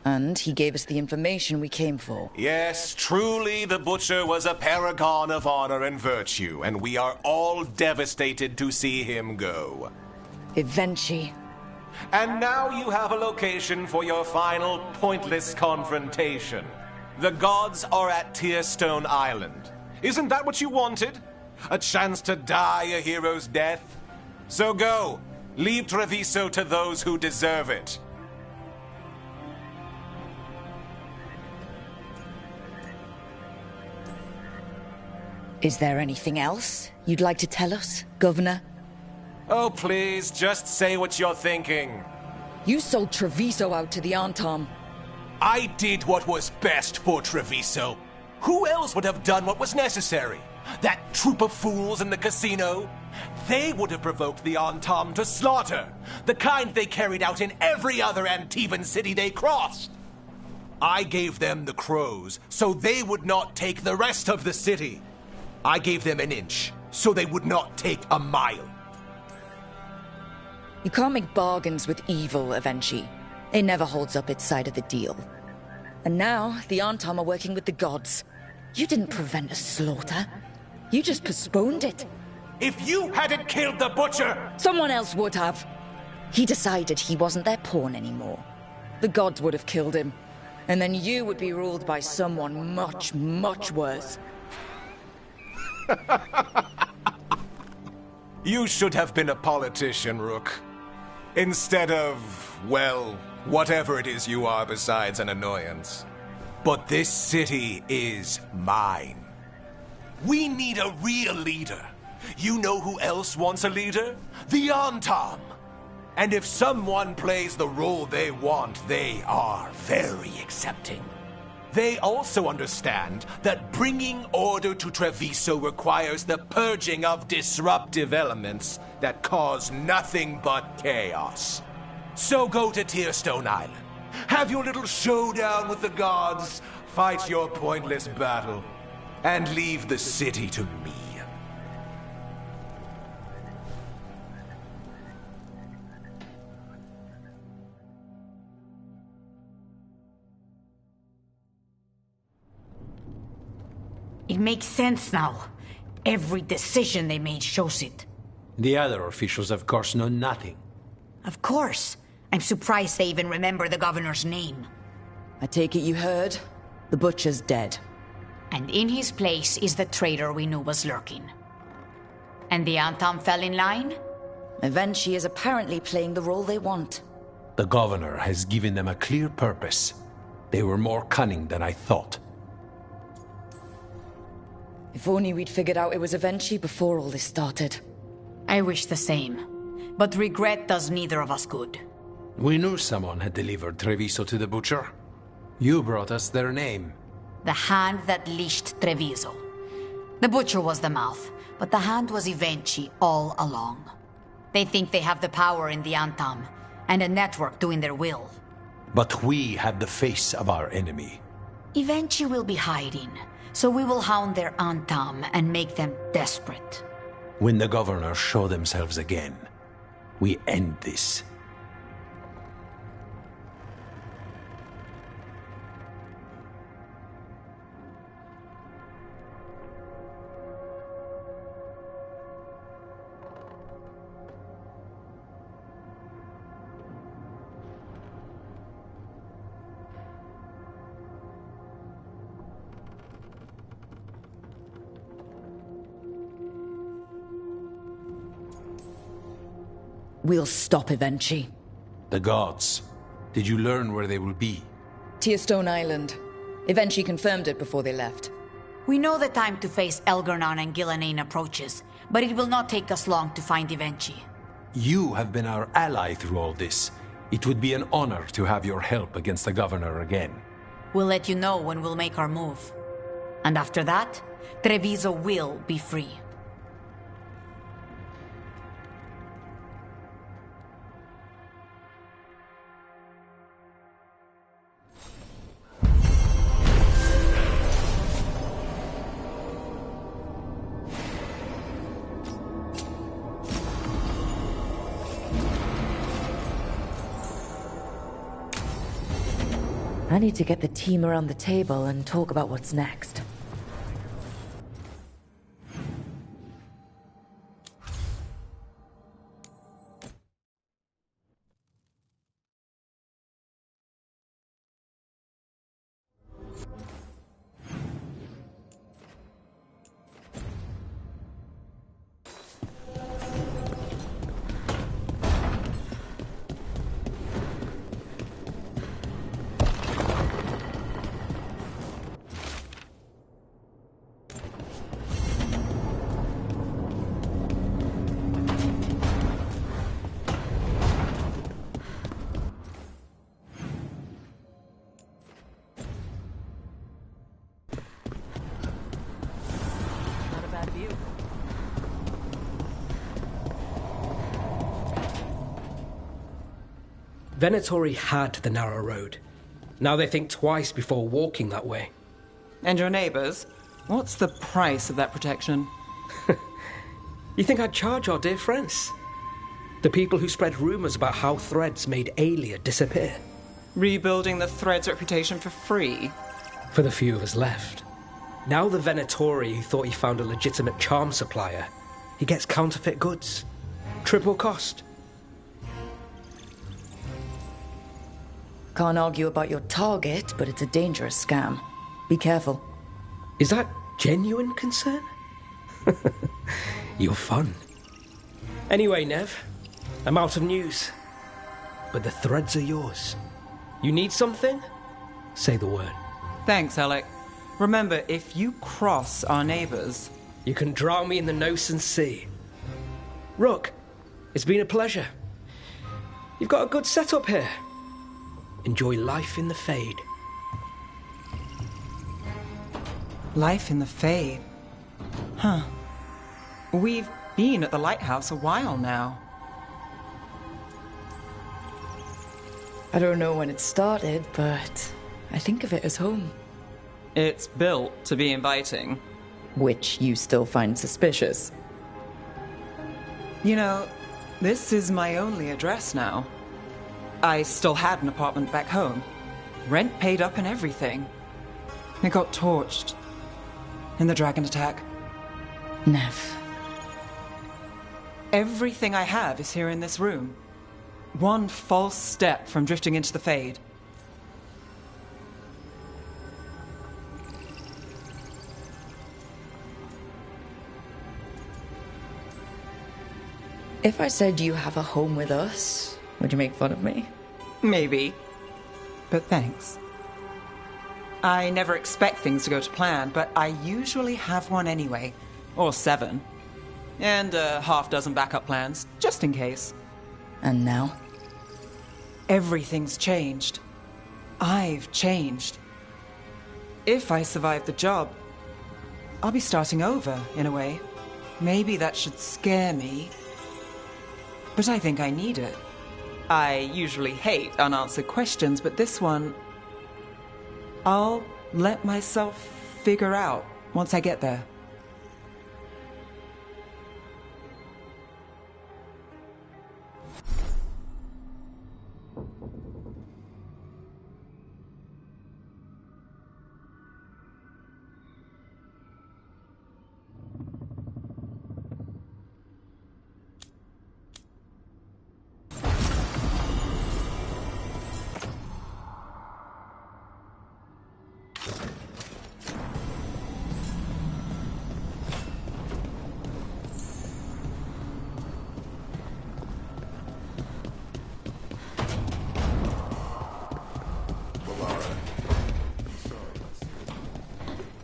And he gave us the information we came for. Yes, truly the Butcher was a paragon of honor and virtue, and we are all devastated to see him go. Eventually. And now you have a location for your final pointless confrontation. The gods are at Tearstone Island. Isn't that what you wanted? A chance to die a hero's death? So go. Leave Treviso to those who deserve it. Is there anything else you'd like to tell us, Governor? Oh, please, just say what you're thinking. You sold Treviso out to the Antom. I did what was best for Treviso. Who else would have done what was necessary? That troop of fools in the casino? They would have provoked the Antom to slaughter, the kind they carried out in every other Antivan city they crossed. I gave them the crows, so they would not take the rest of the city. I gave them an inch, so they would not take a mile. You can't make bargains with evil, Evenchi. It never holds up its side of the deal. And now, the Antom are working with the gods. You didn't prevent a slaughter. You just postponed it. If you hadn't killed the Butcher... Someone else would have. He decided he wasn't their pawn anymore. The gods would have killed him. And then you would be ruled by someone much, much worse. You should have been a politician, Rook. Instead of, well, whatever it is you are besides an annoyance. But this city is mine. We need a real leader. You know who else wants a leader? The Antom. And if someone plays the role they want, they are very accepting. They also understand that bringing order to Treviso requires the purging of disruptive elements that cause nothing but chaos. So go to Tearstone Island. Have your little showdown with the gods, fight your pointless battle, and leave the city to me. It makes sense now. Every decision they made shows it. The other officials, of course, know nothing. Of course. I'm surprised they even remember the governor's name. I take it you heard? The Butcher's dead. And in his place is the traitor we knew was lurking. And the Antom fell in line? Evenchi is apparently playing the role they want. The governor has given them a clear purpose. They were more cunning than I thought. If only we'd figured out it was Evenchi before all this started. I wish the same. But regret does neither of us good. We knew someone had delivered Treviso to the Butcher. You brought us their name. The hand that leashed Treviso. The Butcher was the mouth, but the hand was Evenchi all along. They think they have the power in the Antom, and a network doing their will. But we have the face of our enemy. Evenchi will be hiding, so we will hound their Antom and make them desperate. When the governors show themselves again, we end this. We'll stop Evenchi. The gods. Did you learn where they will be? Tearstone Island. Evenchi confirmed it before they left. We know the time to face Elgarnan and Gillenane approaches, but it will not take us long to find Evenchi. You have been our ally through all this. It would be an honor to have your help against the governor again. We'll let you know when we'll make our move. And after that, Treviso will be free. I need to get the team around the table and talk about what's next. Venatori had the narrow road. Now they think twice before walking that way. And your neighbors? What's the price of that protection? You think I'd charge our dear friends? The people who spread rumors about how Threads made Aelia disappear. Rebuilding the Threads' reputation for free? For the few of us left. Now the Venatori who thought he found a legitimate charm supplier, he gets counterfeit goods. Triple cost. Can't argue about your target, but it's a dangerous scam. Be careful. Is that genuine concern? You're fun. Anyway, Nev, I'm out of news. But the Threads are yours. You need something? Say the word. Thanks, Alec. Remember, if you cross our neighbors... You can drown me in the Nosen Sea. Rook, it's been a pleasure. You've got a good setup here. Enjoy life in the Fade. Life in the Fade? Huh. We've been at the lighthouse a while now. I don't know when it started, but I think of it as home. It's built to be inviting. Which you still find suspicious. You know, this is my only address now. I still had an apartment back home. Rent paid up and everything. It got torched. In the dragon attack. Nev. Everything I have is here in this room. One false step from drifting into the Fade. If I said you have a home with us, would you make fun of me? Maybe. But thanks. I never expect things to go to plan, but I usually have one anyway. Or 7. And a half-dozen backup plans, just in case. And now? Everything's changed. I've changed. If I survive the job, I'll be starting over, in a way. Maybe that should scare me. But I think I need it. I usually hate unanswered questions, but this one... I'll let myself figure out once I get there.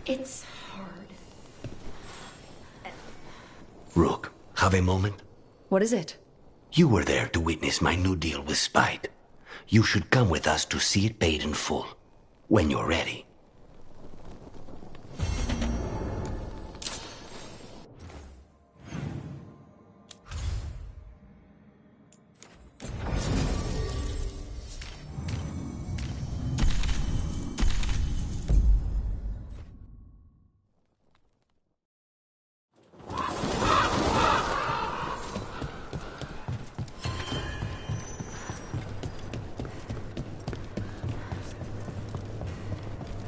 It's hard. Rook, have a moment? What is it? You were there to witness my new deal with Spite. You should come with us to see it paid in full. When you're ready.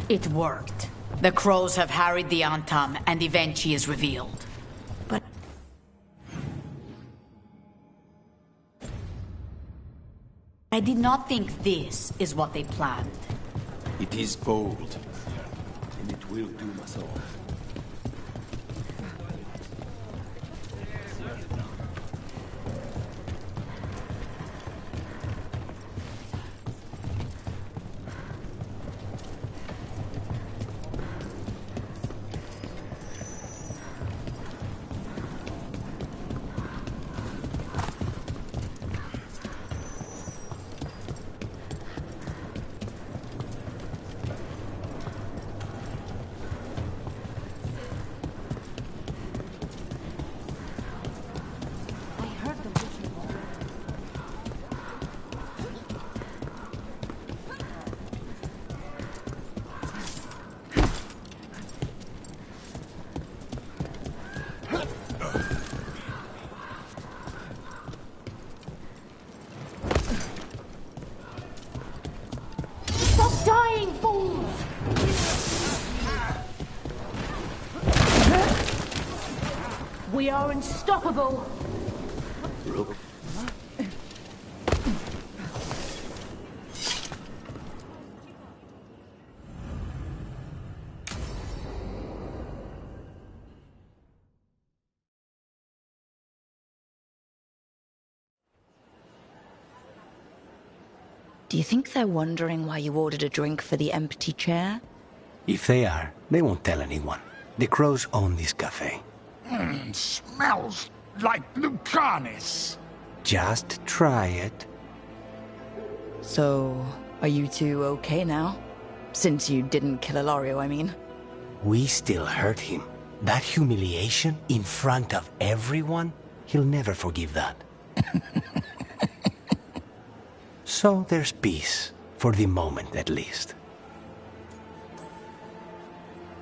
It worked. The crows have harried the Antam, and Evenchi is revealed. But I did not think this is what they planned. It is bold, and it will doom us all. We are unstoppable. Rook. Do you think they're wondering why you ordered a drink for the empty chair? If they are, they won't tell anyone. The crows own this cafe. Smells like Lucanis. Just try it. So, are you two okay now? Since you didn't kill Ilario, I mean. We still hurt him. That humiliation in front of everyone, he'll never forgive that. So there's peace, for the moment at least.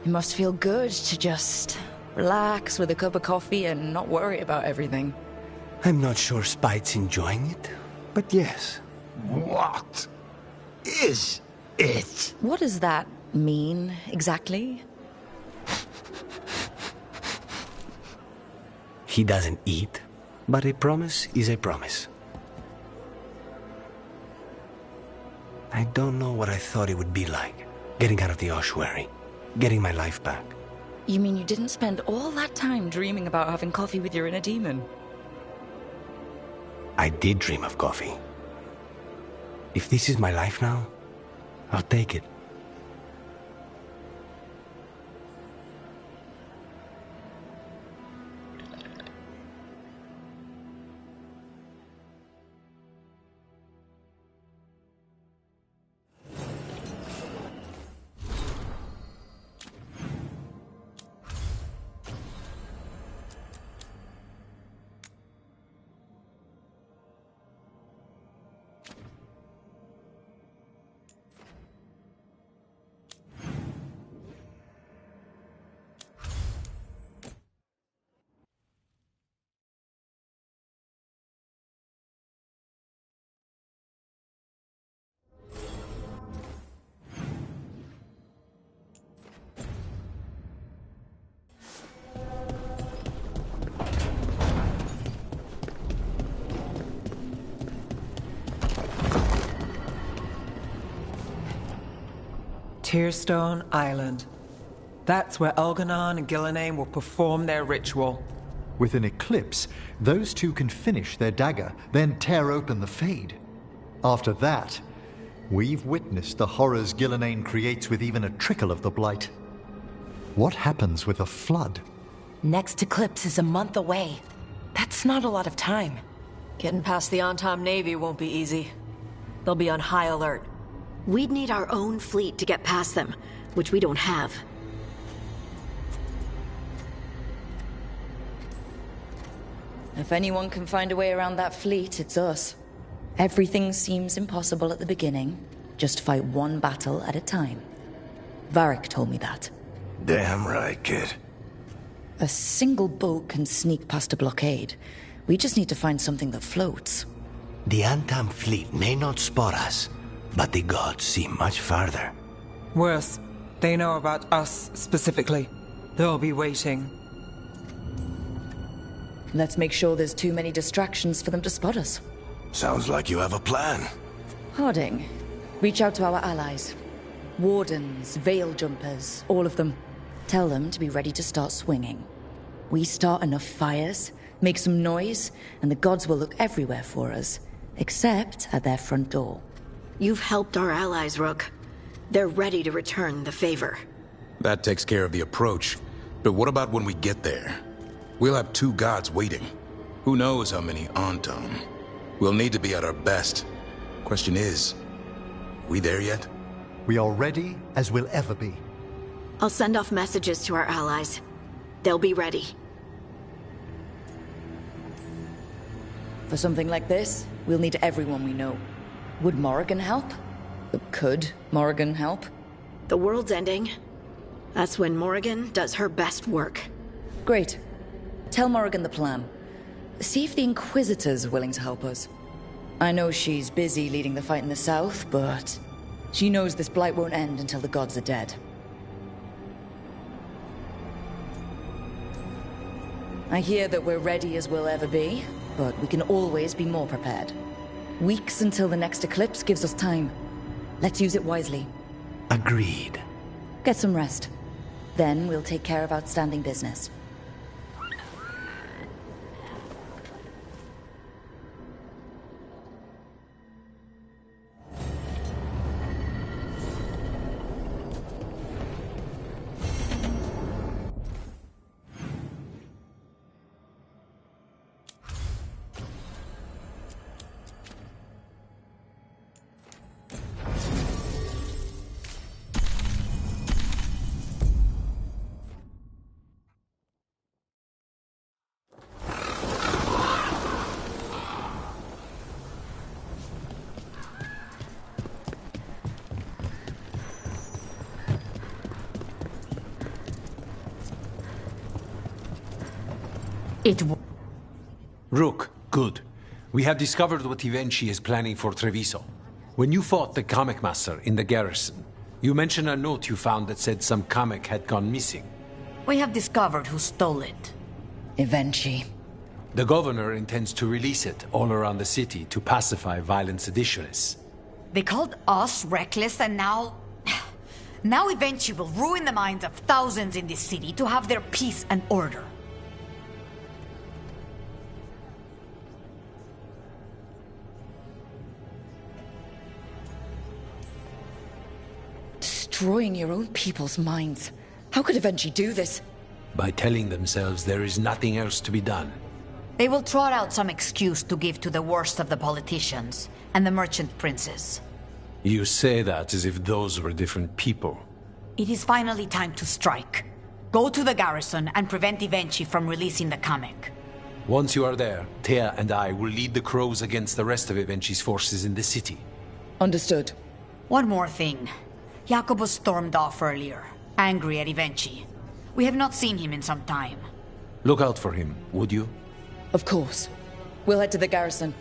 It must feel good to just relax with a cup of coffee and not worry about everything. I'm not sure Spite's enjoying it, but yes. What is it? What does that mean, exactly? He doesn't eat, but a promise is a promise. I don't know what I thought it would be like, getting out of the ossuary, getting my life back. You mean you didn't spend all that time dreaming about having coffee with your inner demon? I did dream of coffee. If this is my life now, I'll take it. Tearstone Island. That's where Elganon and Gillenane will perform their ritual. With an eclipse, those two can finish their dagger, then tear open the Fade. After that, we've witnessed the horrors Gillenane creates with even a trickle of the Blight. What happens with a flood? Next eclipse is a month away. That's not a lot of time. Getting past the Antam Navy won't be easy. They'll be on high alert. We'd need our own fleet to get past them, which we don't have. If anyone can find a way around that fleet, it's us. Everything seems impossible at the beginning. Just fight one battle at a time. Varric told me that. Damn right, kid. A single boat can sneak past a blockade. We just need to find something that floats. The Antam fleet may not spot us, but the gods see much farther. Worse, they know about us specifically. They'll be waiting. Let's make sure there's too many distractions for them to spot us. Sounds like you have a plan. Harding, reach out to our allies. Wardens, veil jumpers, all of them. Tell them to be ready to start swinging. We start enough fires, make some noise, and the gods will look everywhere for us, except at their front door. You've helped our allies, Rook. They're ready to return the favor. That takes care of the approach. But what about when we get there? We'll have 2 gods waiting. Who knows how many Antam? We'll need to be at our best. Question is, we there yet? We are ready as we'll ever be. I'll send off messages to our allies. They'll be ready. For something like this, we'll need everyone we know. Would Morrigan help? Could Morrigan help? The world's ending. That's when Morrigan does her best work. Great. Tell Morrigan the plan. See if the Inquisitor's willing to help us. I know she's busy leading the fight in the south, but she knows this blight won't end until the gods are dead. I hear that we're ready as we'll ever be, but we can always be more prepared. Weeks until the next eclipse gives us time. Let's use it wisely. Agreed. Get some rest. Then we'll take care of outstanding business. Rook, good. We have discovered what Ivenchi is planning for Treviso. When you fought the comic master in the garrison, you mentioned a note you found that said some comic had gone missing. We have discovered who stole it. Ivenchi. The governor intends to release it all around the city to pacify violent seditionists. They called us reckless, and now... Now Ivenchi will ruin the minds of thousands in this city to have their peace and order. Destroying your own people's minds. How could Ivenchi do this? By telling themselves there is nothing else to be done. They will trot out some excuse to give to the worst of the politicians and the merchant princes. You say that as if those were different people. It is finally time to strike. Go to the garrison and prevent Ivenchi from releasing the comic. Once you are there, Thea and I will lead the crows against the rest of Ivenchi's forces in the city. Understood. One more thing. Jacobus stormed off earlier, angry at Ivenchi. We have not seen him in some time. Look out for him, would you? Of course. We'll head to the garrison.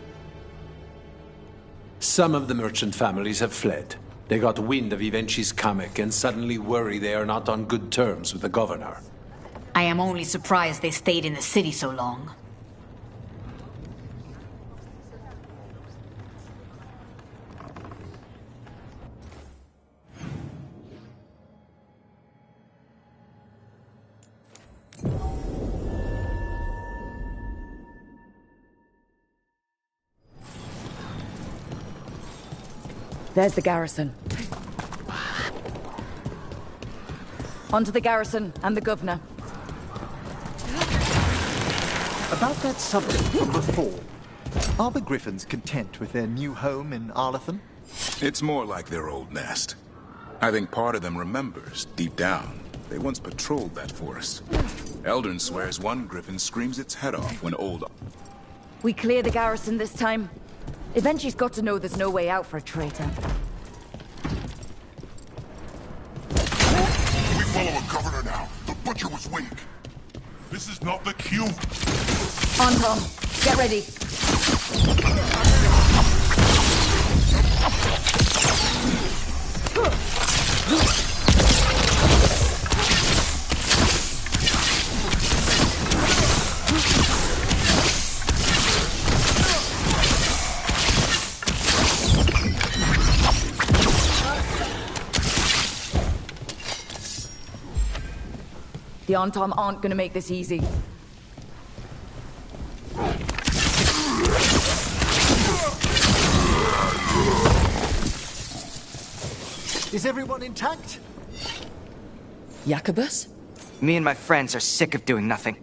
Some of the merchant families have fled. They got wind of Ivenchi's comic and suddenly worry they are not on good terms with the governor. I am only surprised they stayed in the city so long. There's the garrison. On to the garrison and the governor. About that subject from before, are the Griffins content with their new home in Arlathan? It's more like their old nest. I think part of them remembers, deep down, they once patrolled that forest. Eldon swears one griffin screams its head off when old... We clear the garrison this time. Eventually's got to know there's no way out for a traitor. We follow a governor now. The butcher was weak. This is not the cue. On, Tom. Get ready. The Antom aren't gonna make this easy. Is everyone intact? Jacobus? Me and my friends are sick of doing nothing.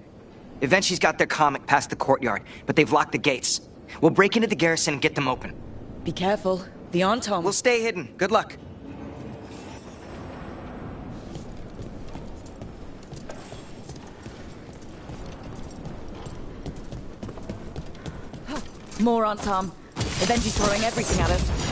Eventually's got their comic past the courtyard, but they've locked the gates. We'll break into the garrison and get them open. Be careful. The Antom... We'll stay hidden. Good luck. More on Tom. Eventually throwing everything at us.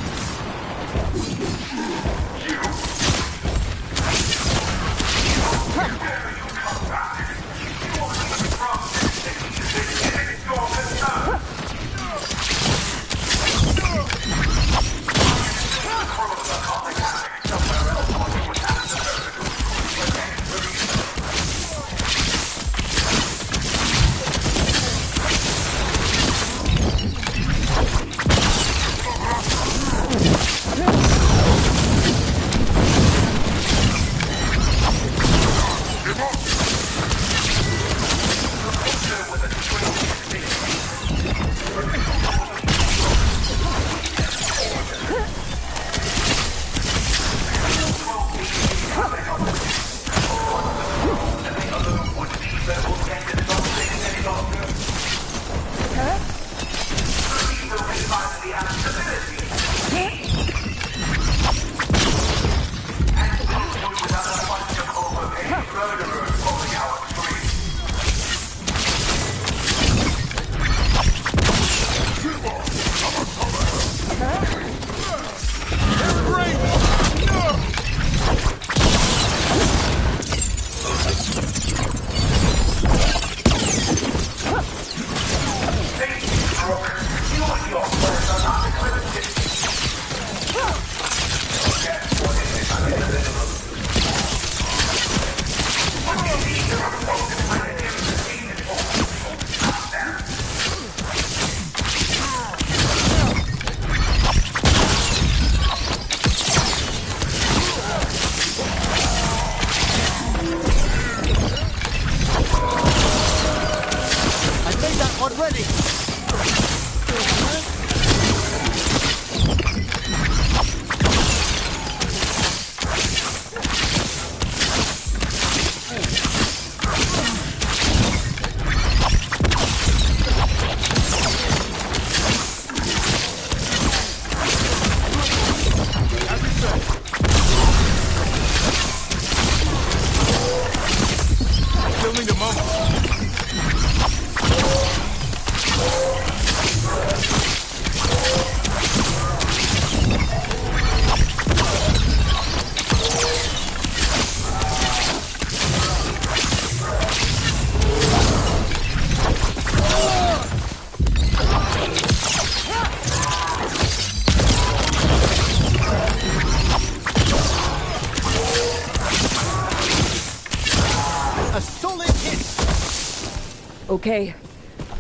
Okay,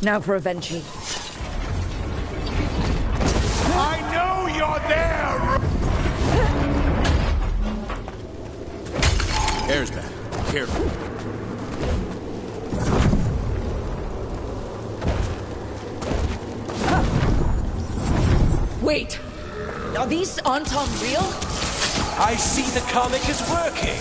now for Avenchi. I know you're there! Air's back. Careful. Wait! Are these Anton real? I see the comic is working.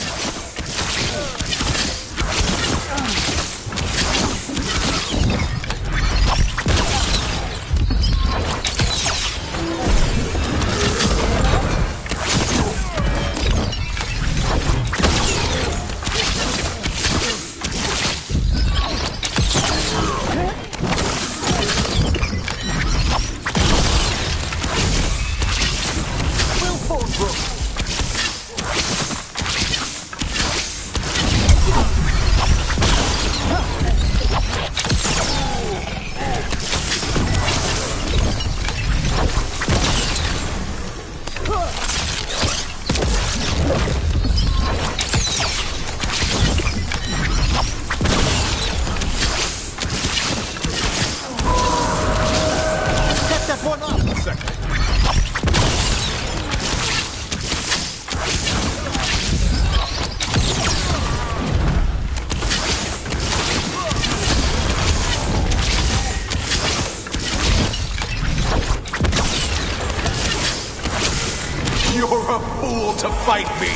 You're a fool to fight me!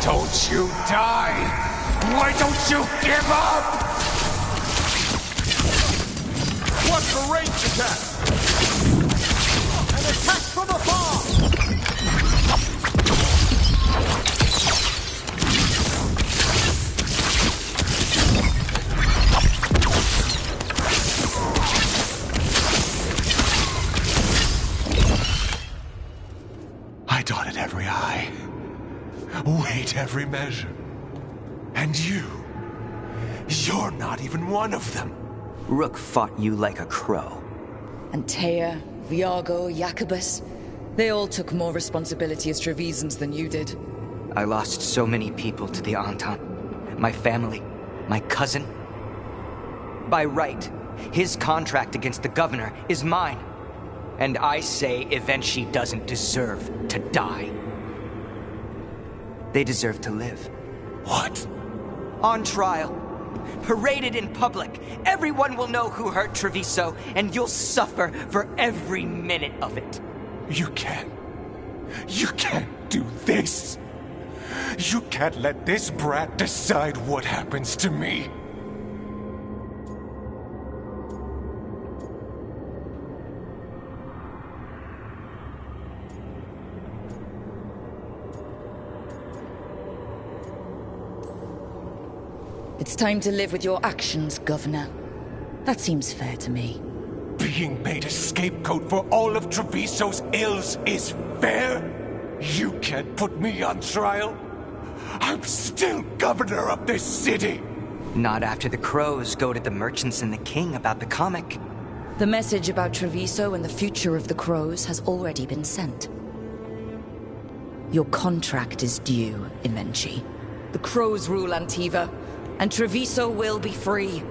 Don't you die? Why don't you give up? What's the range attack? An attack from afar! I dotted every I. Weighed every measure. And you're not even one of them. Rook fought you like a crow. Antea, Viago, Jacobus, they all took more responsibility as Trevisans than you did. I lost so many people to the Entente. My family, my cousin. By right, his contract against the governor is mine. And I say Evenchi doesn't deserve to die. They deserve to live. What? On trial. Paraded in public. Everyone will know who hurt Treviso, and you'll suffer for every minute of it. You can't do this. You can't let this brat decide what happens to me. It's time to live with your actions, Governor. That seems fair to me. Being made a scapegoat for all of Treviso's ills is fair? You can't put me on trial? I'm still governor of this city! Not after the crows goaded the merchants and the king about the comic. The message about Treviso and the future of the crows has already been sent. Your contract is due, Evenchi. The crows rule Antiva, and Treviso will be free.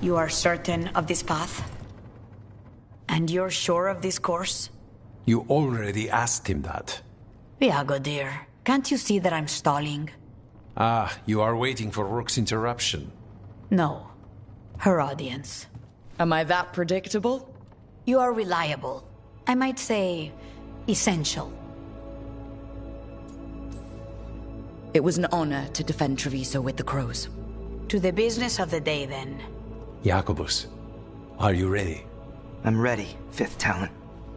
You are certain of this path? And you're sure of this course? You already asked him that. Viago, dear, can't you see that I'm stalling? Ah, you are waiting for Rook's interruption. No. Her audience. Am I that predictable? You are reliable. I might say, essential. It was an honor to defend Treviso with the crows. To the business of the day, then. Jacobus, are you ready? I'm ready, Fifth Talon.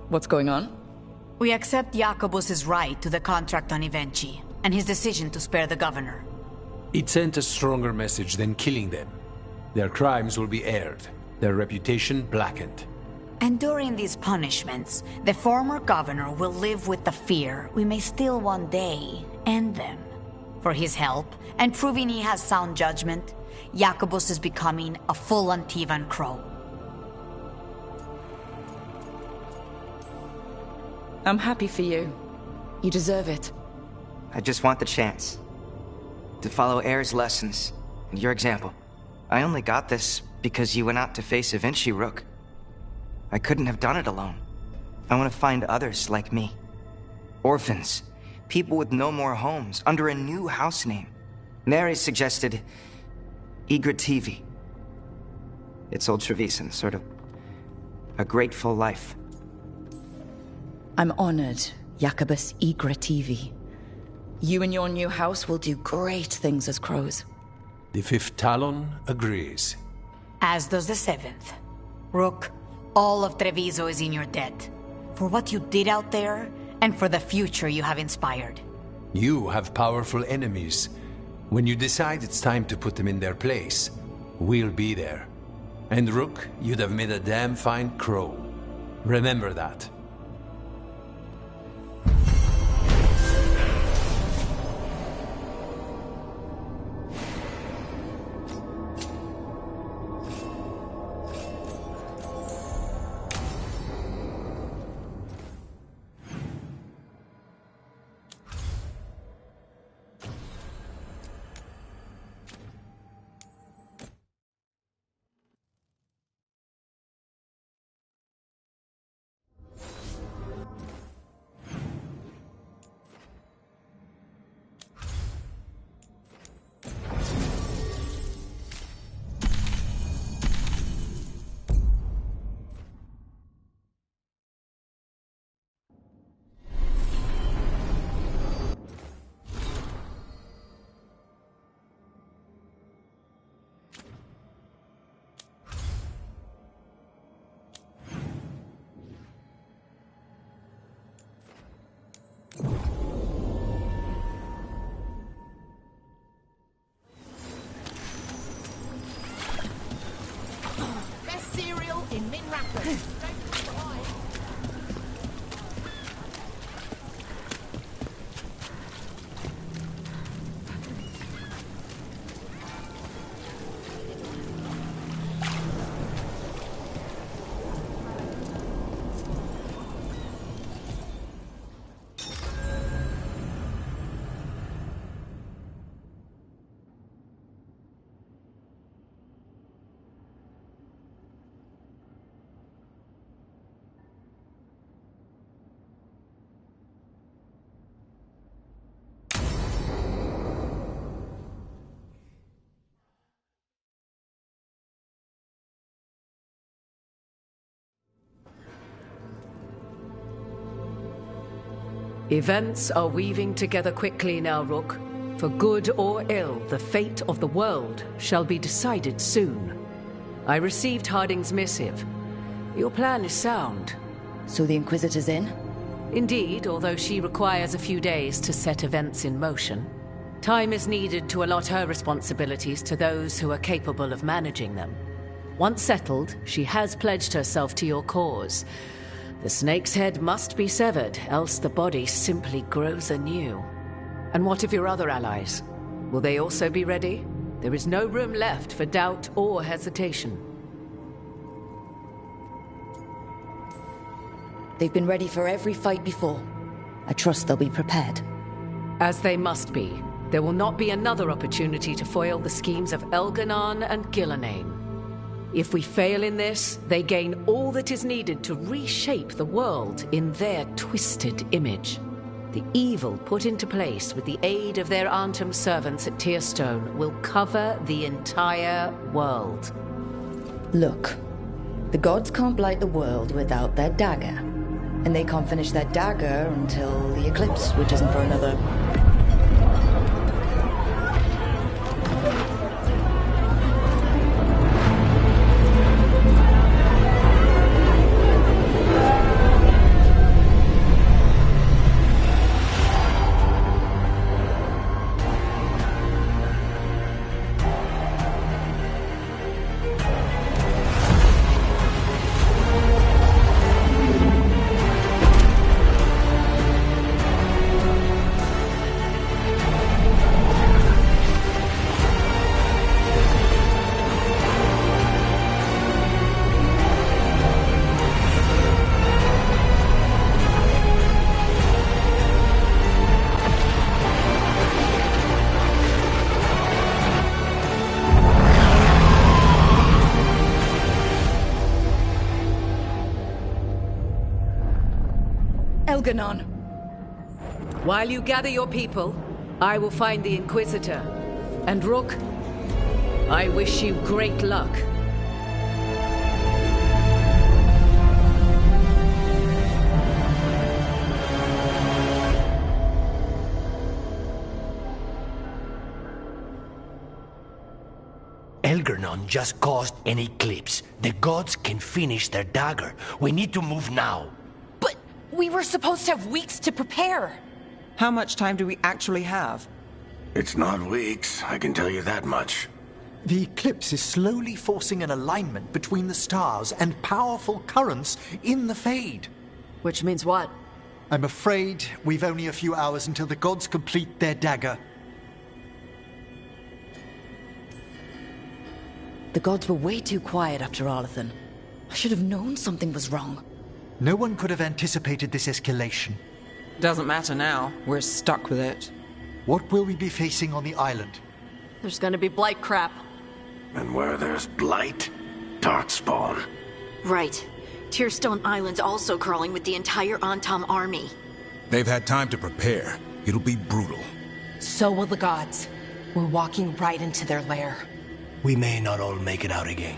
What's going on? We accept Jacobus's right to the contract on Evenchi, and his decision to spare the governor. It sent a stronger message than killing them. Their crimes will be aired, their reputation blackened. And during these punishments, the former governor will live with the fear we may still one day end them. For his help, and proving he has sound judgment, Jacobus is becoming a full Antivan Crow. I'm happy for you. You deserve it. I just want the chance to follow Air's lessons and your example. I only got this because you went out to face Evenchi, Rook. I couldn't have done it alone. I want to find others like me. Orphans, people with no more homes, under a new house name. Neri suggested Igrativi. It's Old Trevisan, sort of a grateful life. I'm honored, Jacobus Igrativi. You and your new house will do great things as crows. The Fifth Talon agrees. As does the Seventh. Rook, all of Treviso is in your debt. For what you did out there, and for the future you have inspired. You have powerful enemies. When you decide it's time to put them in their place, we'll be there. And Rook, you'd have made a damn fine crow. Remember that. Events are weaving together quickly now, Rook. For good or ill, the fate of the world shall be decided soon. I received Harding's missive. Your plan is sound. So the Inquisitor's in? Indeed, although she requires a few days to set events in motion. Time is needed to allot her responsibilities to those who are capable of managing them. Once settled, she has pledged herself to your cause. The snake's head must be severed, else the body simply grows anew. And what of your other allies? Will they also be ready? There is no room left for doubt or hesitation. They've been ready for every fight before. I trust they'll be prepared. As they must be. There will not be another opportunity to foil the schemes of Elganon and Gillenane. If we fail in this, they gain all that is needed to reshape the world in their twisted image. The evil put into place with the aid of their Arnhem servants at Tearstone will cover the entire world. Look, the gods can't blight the world without their dagger. And they can't finish their dagger until the eclipse, which isn't for another... Elganon. While you gather your people, I will find the Inquisitor. And Rook, I wish you great luck. Elgernon just caused an eclipse. The gods can finish their dagger. We need to move now. But we were supposed to have weeks to prepare. How much time do we actually have? It's not weeks, I can tell you that much. The eclipse is slowly forcing an alignment between the stars and powerful currents in the Fade. Which means what? I'm afraid we've only a few hours until the gods complete their dagger. The gods were way too quiet after Arlathan. I should have known something was wrong. No one could have anticipated this escalation. Doesn't matter now. We're stuck with it. What will we be facing on the island? There's gonna be blight crap. And where there's blight, darkspawn. Right. Tearstone Island's also crawling with the entire Antam army. They've had time to prepare. It'll be brutal. So will the gods. We're walking right into their lair. We may not all make it out again.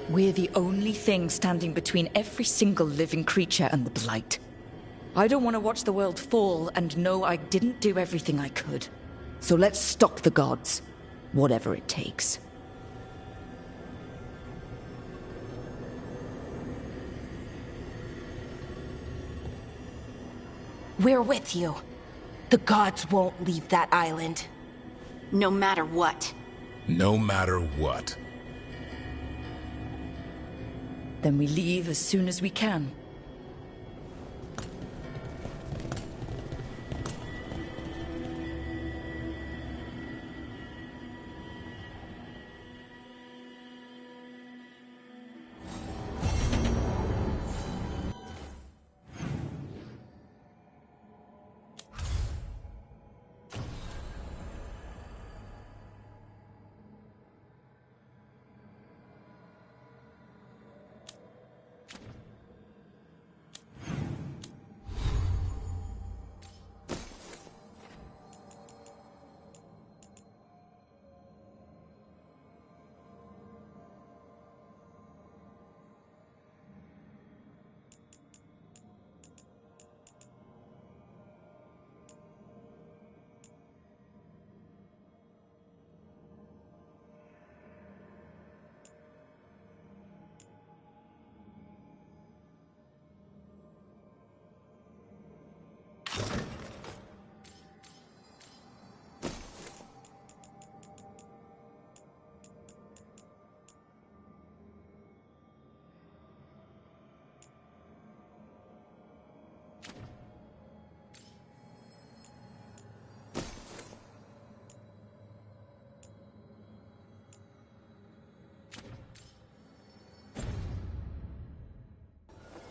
We're the only thing standing between every single living creature and the Blight. I don't want to watch the world fall and know I didn't do everything I could. So let's stop the gods, whatever it takes. We're with you. The gods won't leave that island. No matter what. No matter what. Then we leave as soon as we can.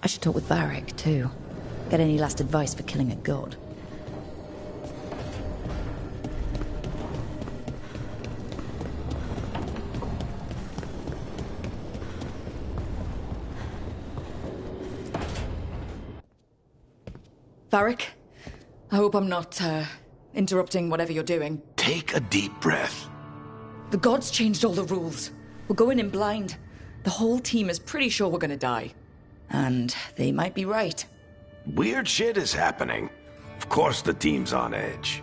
I should talk with Varric, too. Get any last advice for killing a god. Varric, I hope I'm not, interrupting whatever you're doing. Take a deep breath. The gods changed all the rules. We're going in blind. The whole team is pretty sure we're gonna die. And they might be right. Weird shit is happening. Of course the team's on edge.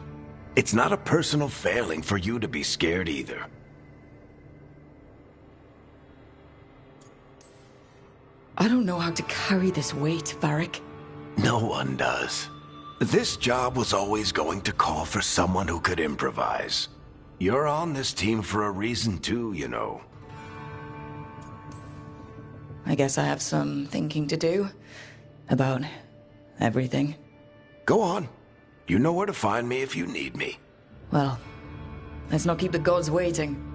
It's not a personal failing for you to be scared either. I don't know how to carry this weight, Varric. No one does. This job was always going to call for someone who could improvise. You're on this team for a reason too, you know. I guess I have some thinking to do. About everything. Go on. You know where to find me if you need me. Well, let's not keep the gods waiting.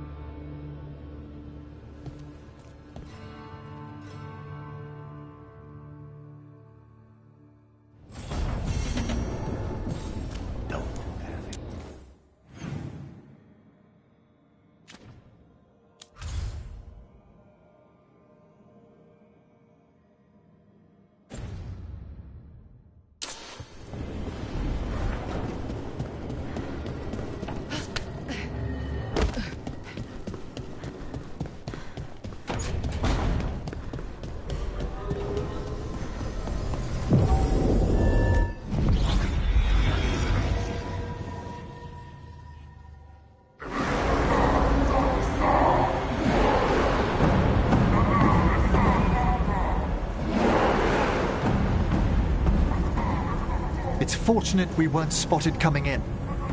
Unfortunate we weren't spotted coming in.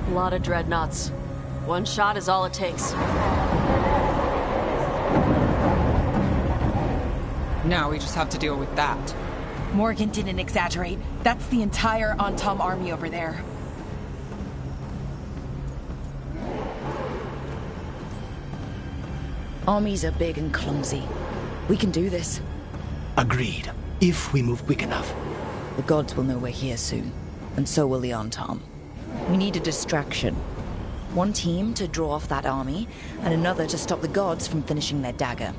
A lot of dreadnoughts. One shot is all it takes. Now we just have to deal with that. Morgan didn't exaggerate. That's the entire Antom army over there. Armies are big and clumsy. We can do this. Agreed. If we move quick enough. The gods will know we're here soon, and so will the Antom. We need a distraction. One team to draw off that army, and another to stop the gods from finishing their dagger.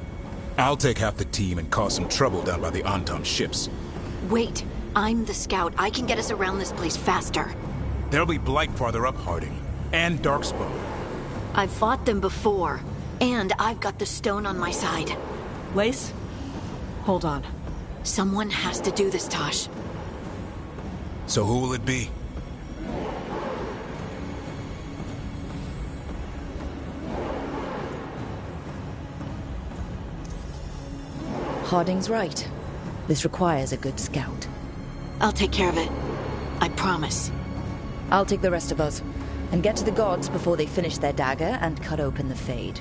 I'll take half the team and cause some trouble down by the Antom ships. Wait, I'm the scout. I can get us around this place faster. There'll be Blight farther up, Harding. And Darkspawn. I've fought them before, and I've got the stone on my side. Lace? Hold on. Someone has to do this, Tosh. So who will it be? Harding's right. This requires a good scout. I'll take care of it. I promise. I'll take the rest of us, and get to the gods before they finish their dagger and cut open the Fade.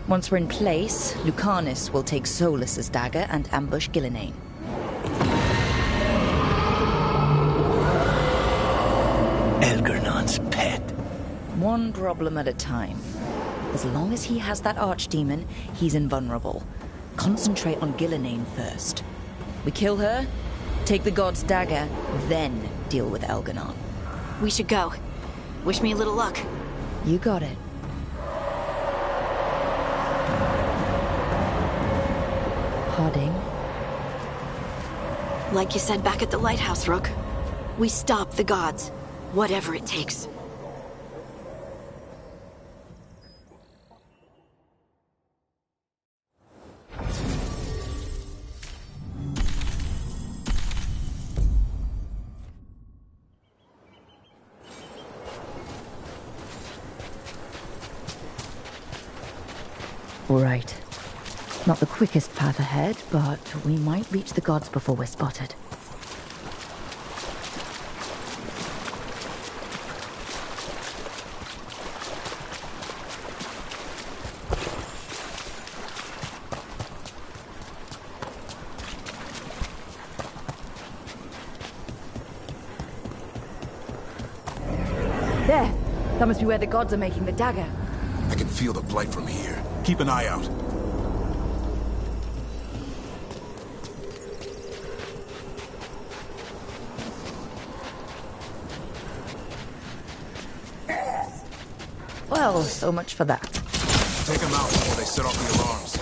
Once we're in place, Lucanus will take Solus's dagger and ambush Gillinane. Elgernon's pet. One problem at a time. As long as he has that archdemon, he's invulnerable. Concentrate on Gillinane first. We kill her, take the god's dagger, then deal with Elgernon. We should go. Wish me a little luck. You got it. Harding. Like you said back at the lighthouse, Rook. We stop the gods. Whatever it takes. Right. Not the quickest path ahead, but we might reach the gods before we're spotted. There! That must be where the gods are making the dagger. I can feel the Blight from here. Keep an eye out. Well, so much for that. Take them out before they set off the alarms.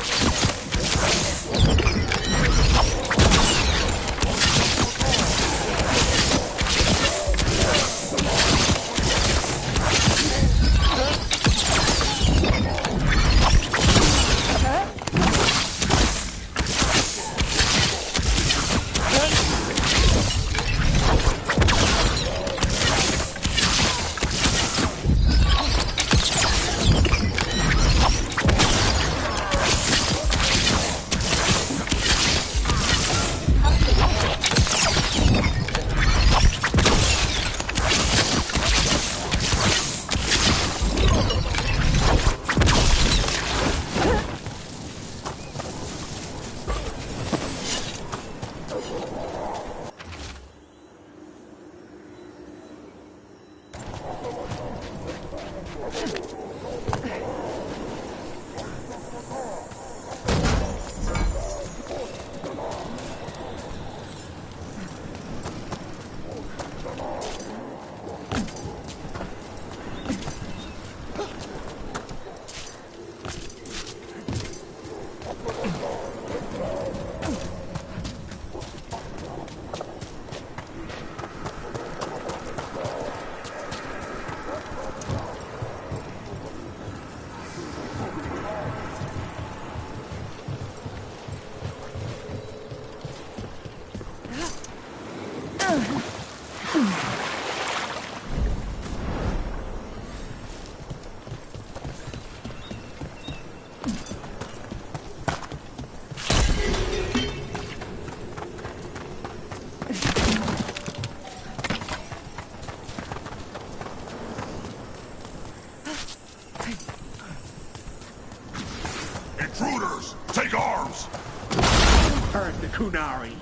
hurt the Kunari.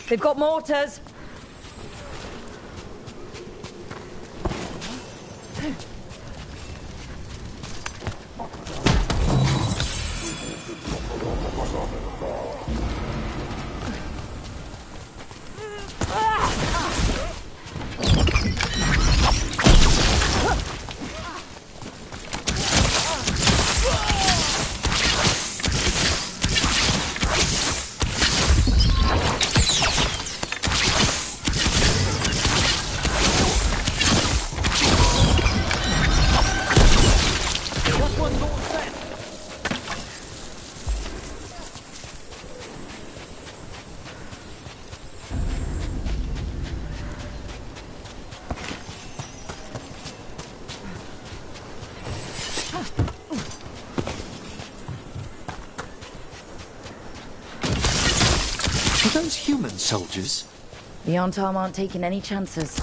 They've got mortars. Are those human soldiers? The Antam aren't taking any chances.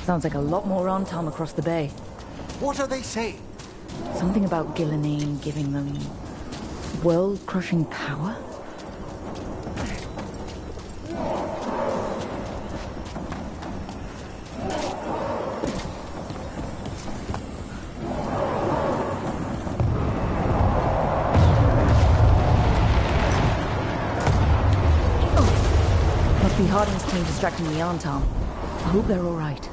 Sounds like a lot more Antam across the bay. What are they saying? Something about Gillenane giving them world-crushing power? Harding's team distracting the Arntam. I hope they're all right.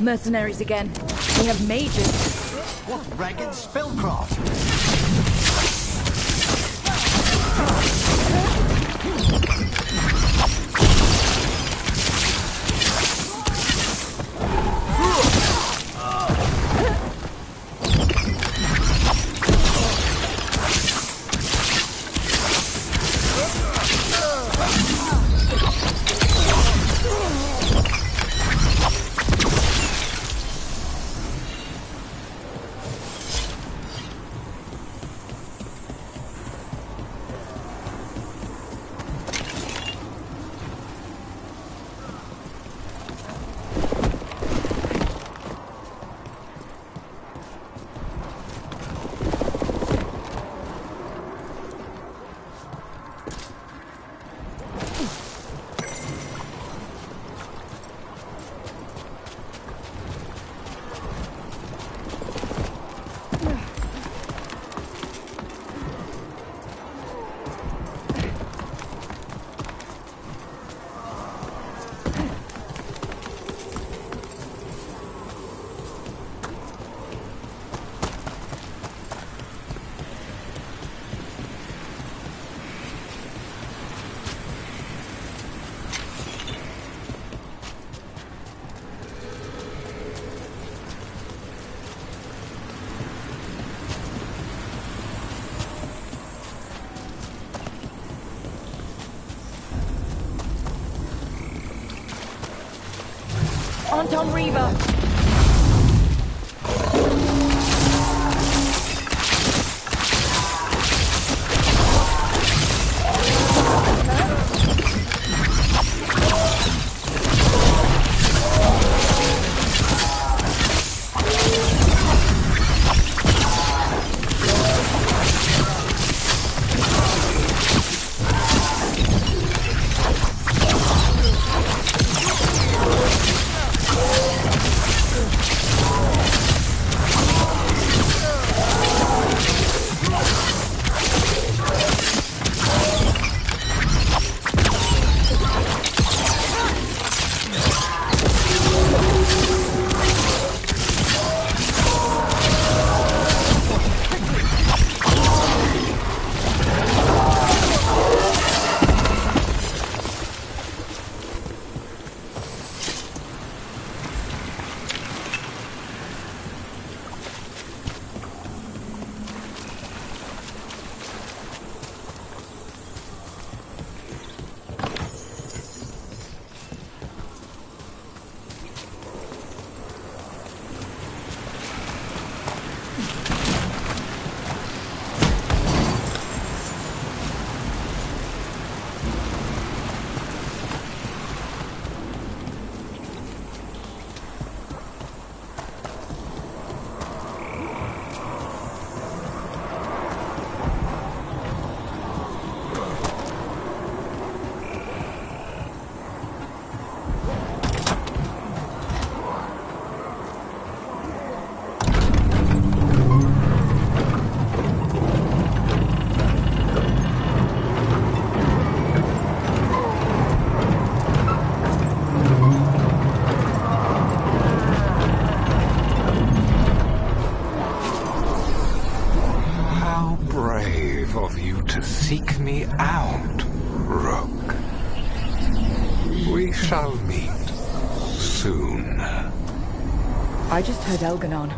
Mercenaries again. We have mages. What ragged spellcraft? Anton Reaver. out, Rook. We shall meet soon. I just heard Elganon.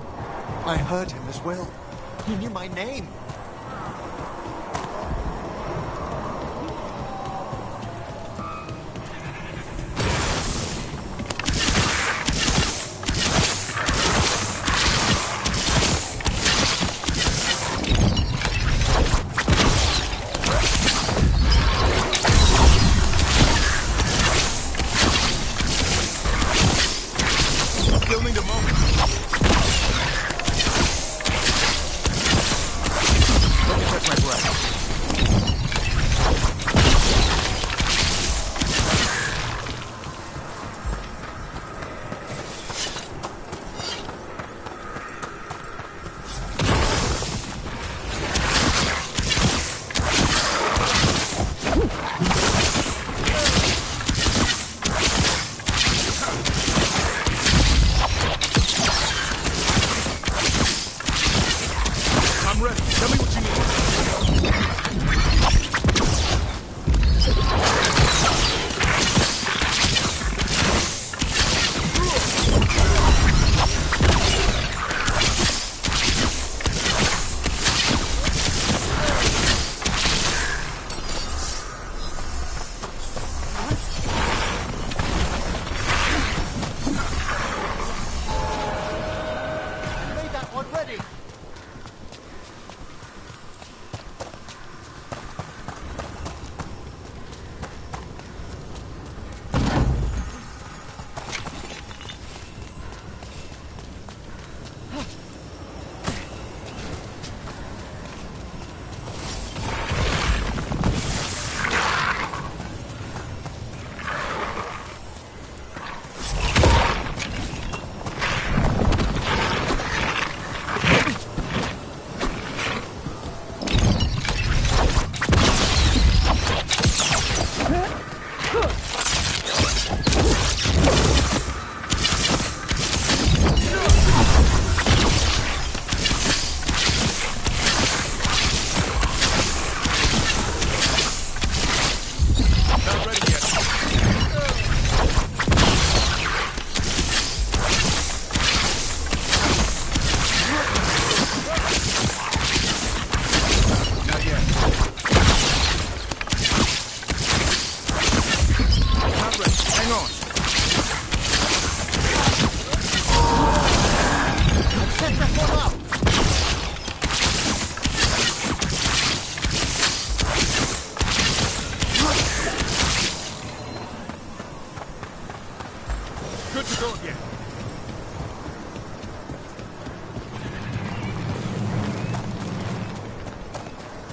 I heard him as well. He knew my name.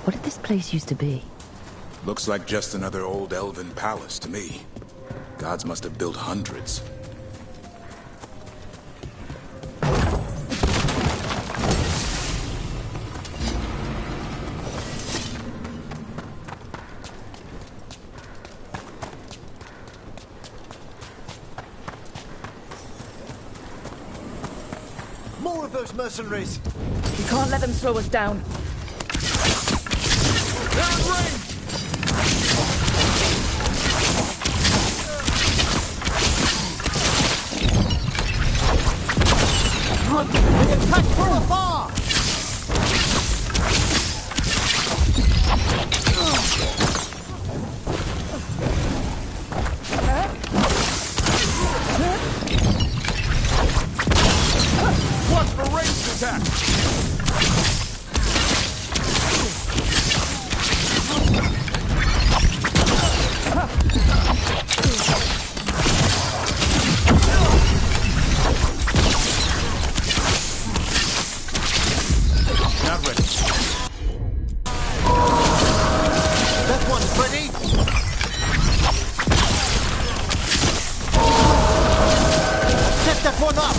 What did this place used to be? Looks like just another old elven palace to me. Gods must have built hundreds. More of those mercenaries! We can't let them slow us down. They attack from afar! Watch for ranged attack! Not ready. That one's ready! Set that one up!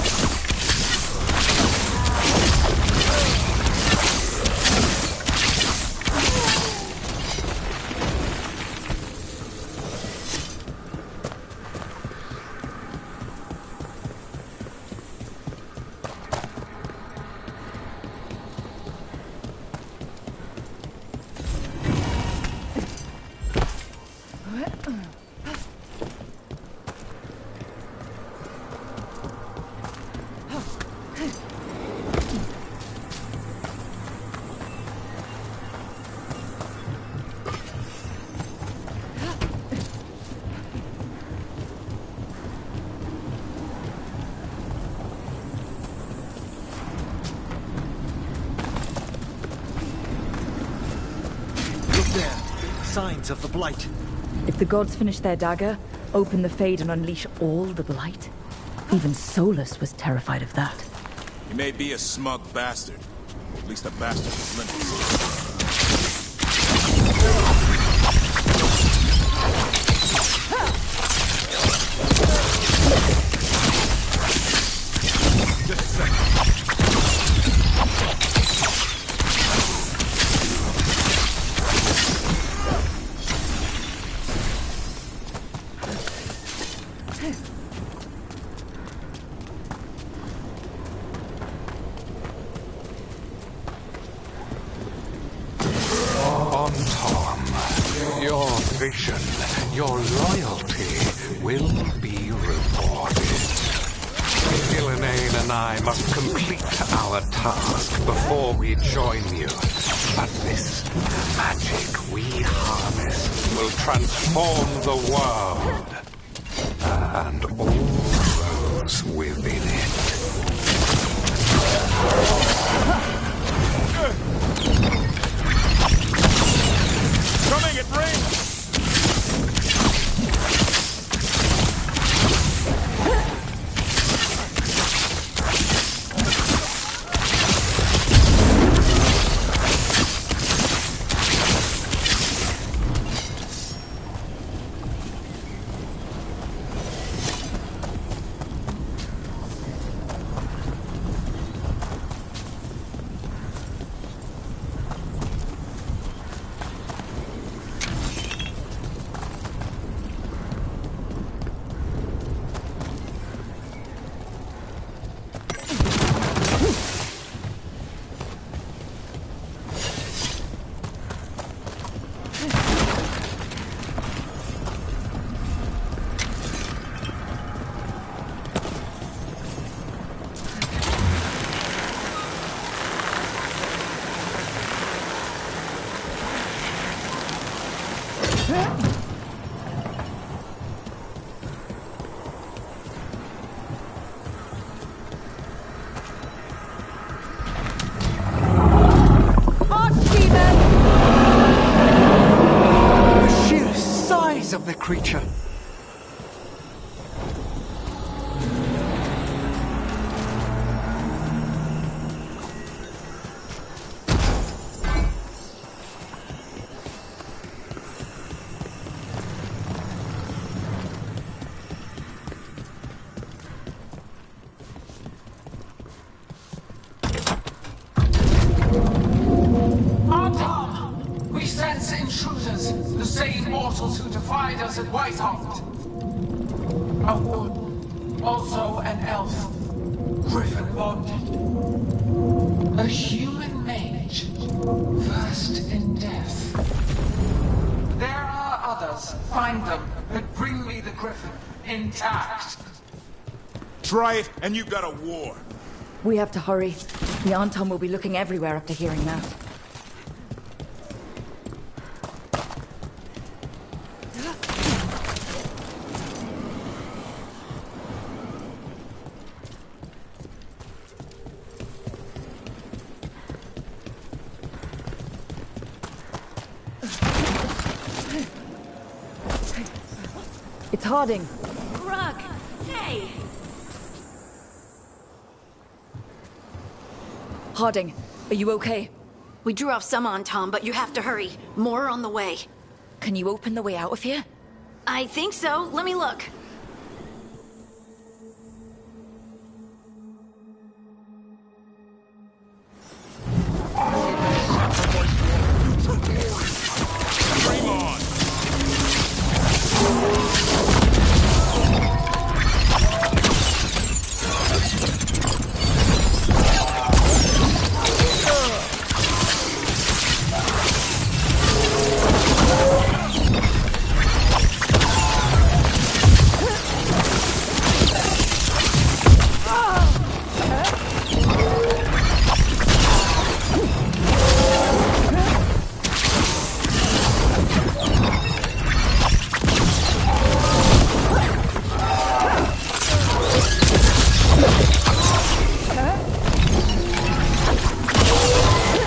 signs of the Blight. If the gods finish their dagger, open the Fade and unleash all the Blight. Even Solus was terrified of that. He may be a smug bastard. At least a bastard with limits. Just a second. Your vision, your loyalty will be rewarded. Ilinane and I must complete our task before we join you. But this magic we harness will transform the world and all those within it. Coming, it rings! Of the creature. We sense intruders, the same mortals who defied us at Whitehart. A wood, also an elf, griffin bonded. A human mage, versed in death. There are others. Find them, and bring me the griffin, intact. Try it, and you've got a war. We have to hurry. The Anton will be looking everywhere after hearing that. It's Harding. Rug! Hey! Harding, are you okay? We drew off some on Tom, but you have to hurry. More on the way. Can you open the way out of here? I think so. Let me look.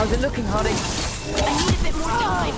How's it looking, Harding? I need a bit more time.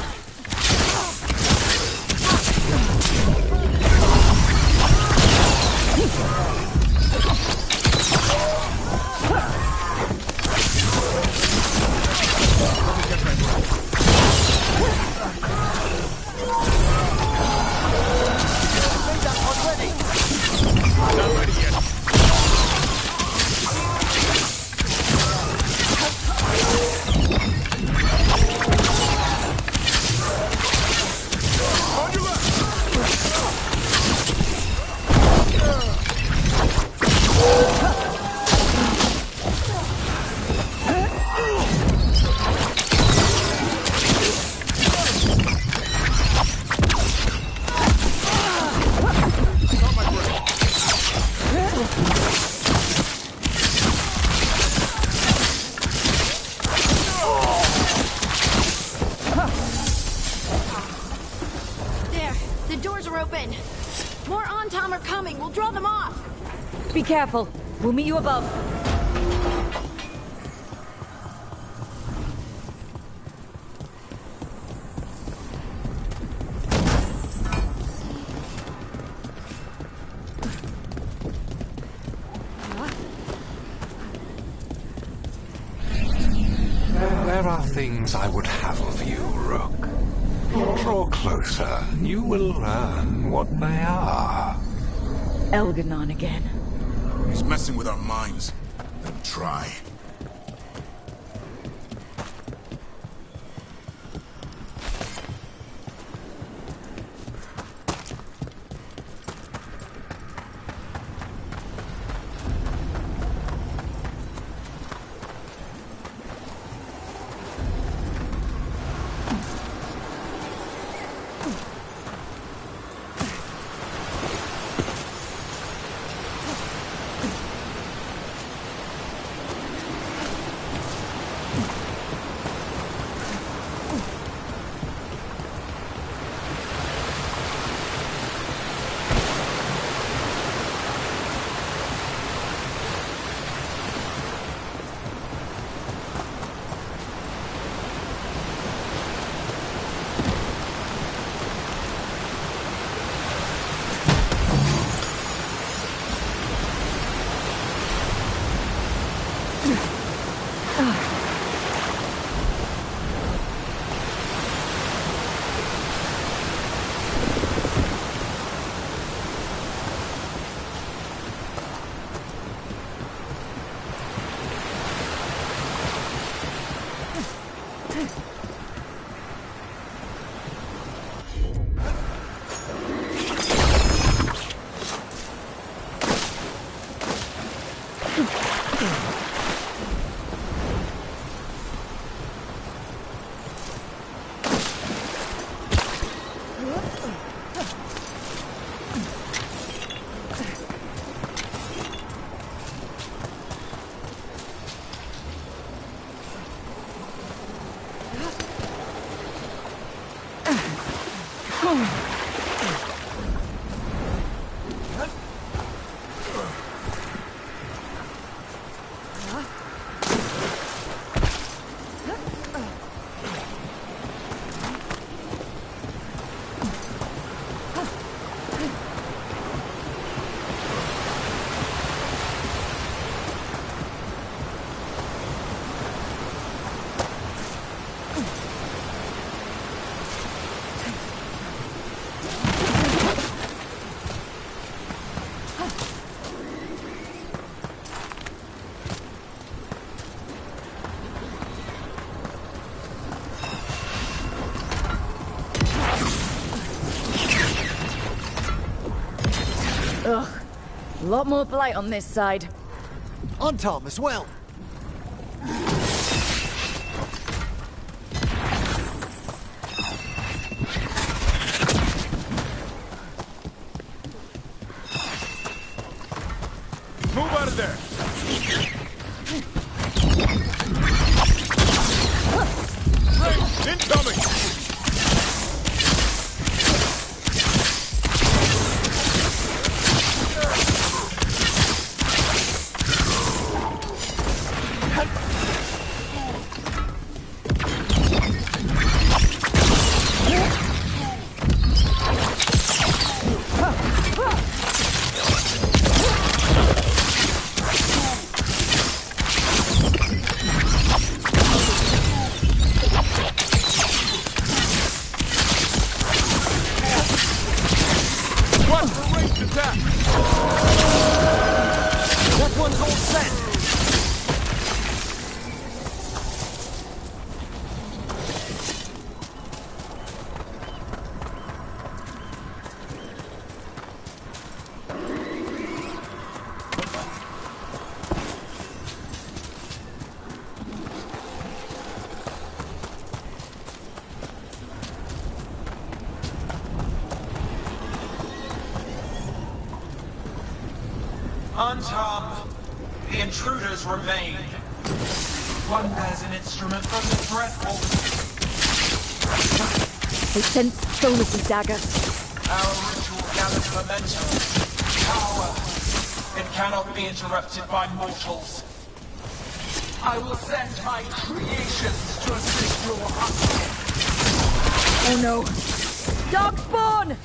Be careful. We'll meet you above. There are things I would have of you, Rook. Draw closer, and you will learn what they are. Elganon again. He's messing with our minds. Let him try. Ugh. A lot more blight on this side. On Tom as well. Move out of there! Rain, incoming! Antam, the intruders remain. One bears an instrument from the dreadful. I sense Solus' dagger. Our ritual gathers momentum, power. It cannot be interrupted by mortals. I will send my creations to assist your hunt. Oh no. Darkspawn!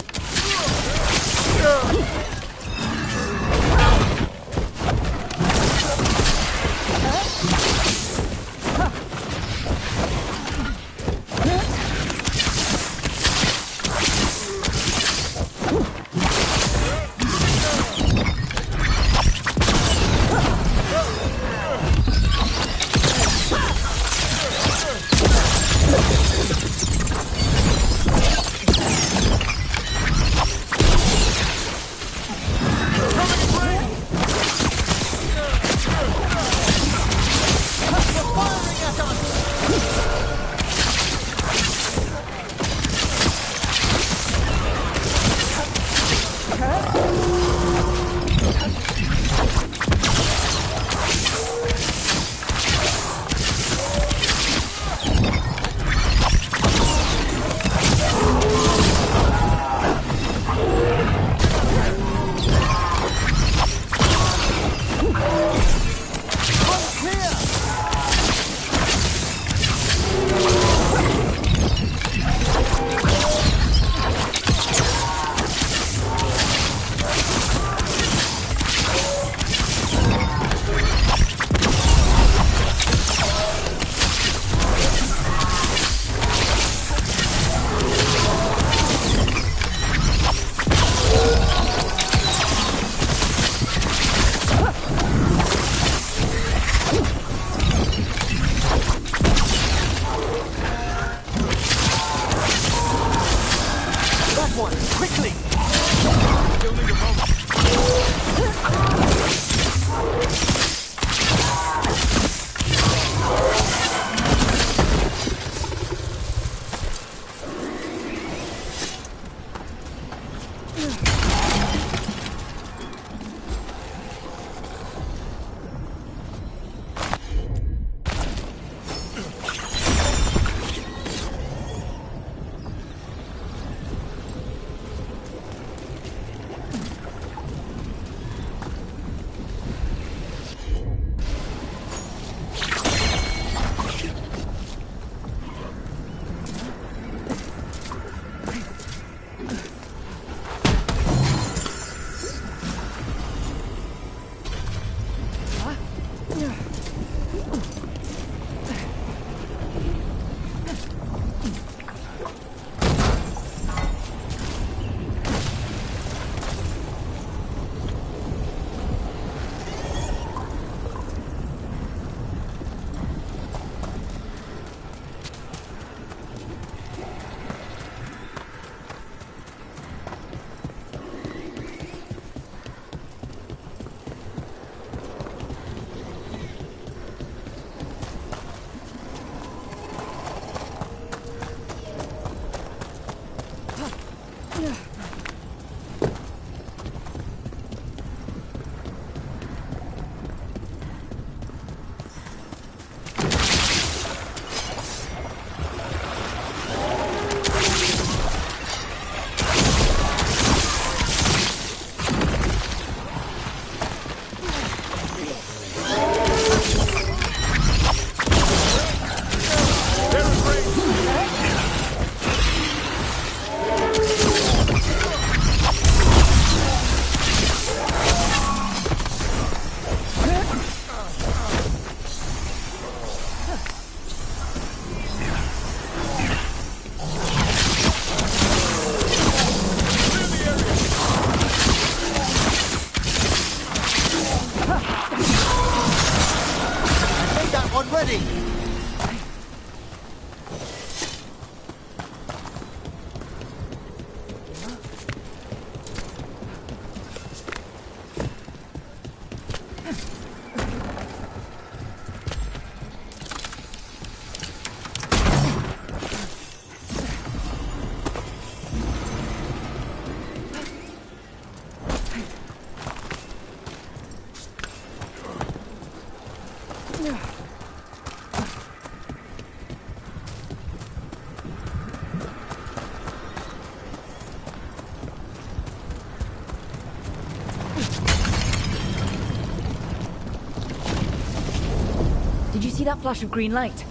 that flash of green light?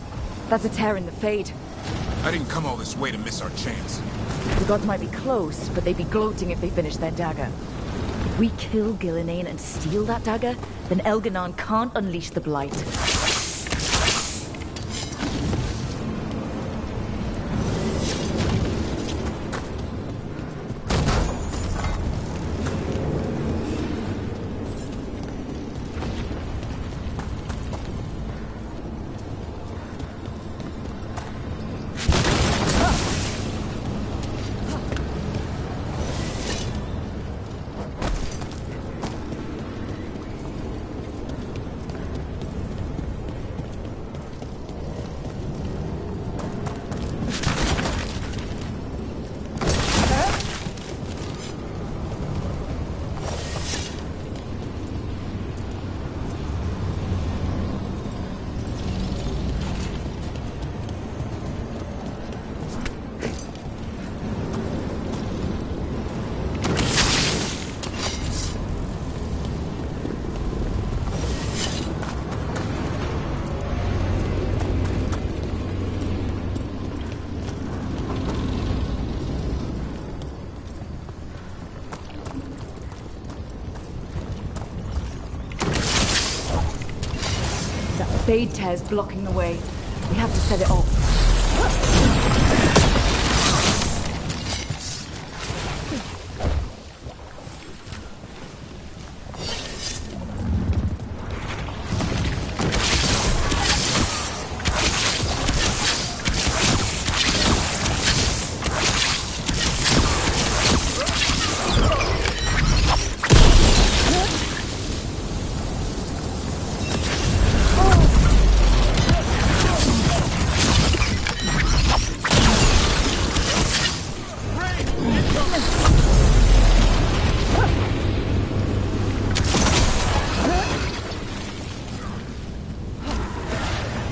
That's a tear in the Fade. I didn't come all this way to miss our chance. The gods might be close, but they'd be gloating if they finished their dagger. If we kill Gillenane and steal that dagger, then Elganon can't unleash the Blight. Fade tear's blocking the way. We have to set it off.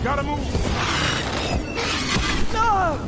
Gotta move! No!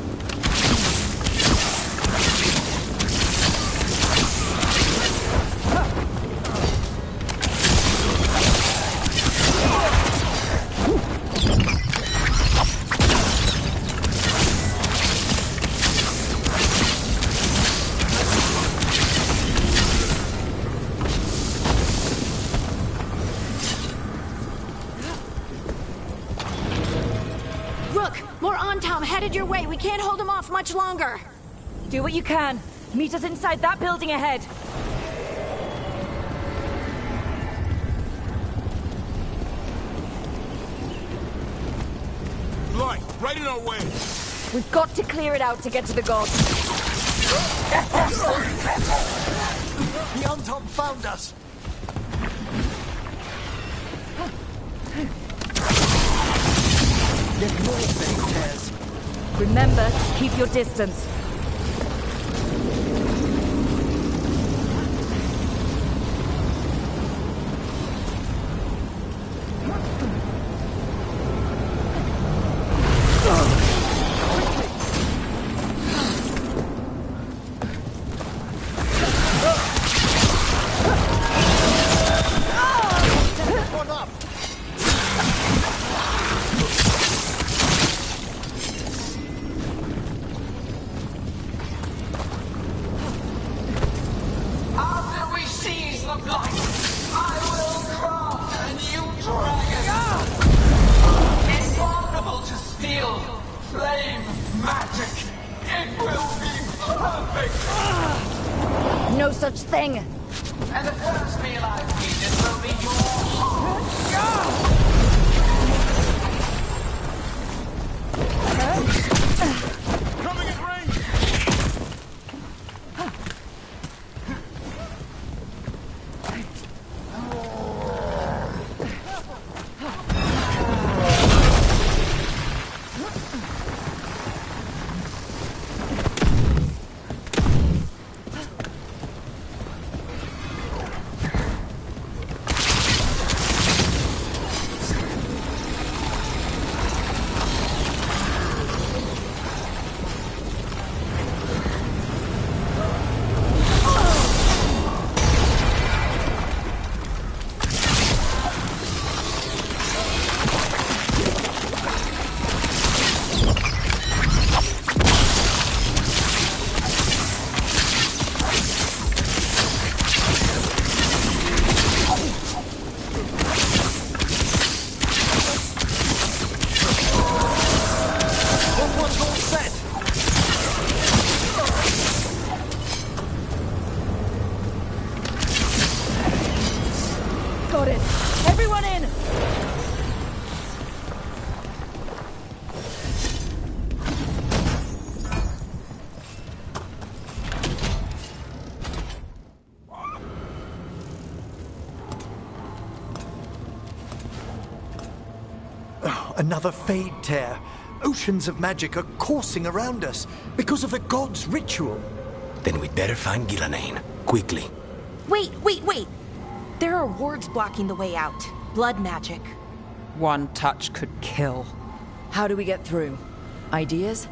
Headed your way. We can't hold him off much longer. Do what you can. Meet us inside that building ahead. Blight, right in our way. We've got to clear it out to get to the gods. The Untom found us. Get more fake tears. Remember to keep your distance. No such thing. And the first meal I feed will be your heart. Coming at range! Another fade tear. Oceans of magic are coursing around us because of the god's ritual. Then we'd better find Gillenane. Quickly. Wait! There are wards blocking the way out. Blood magic. One touch could kill. How do we get through? Ideas?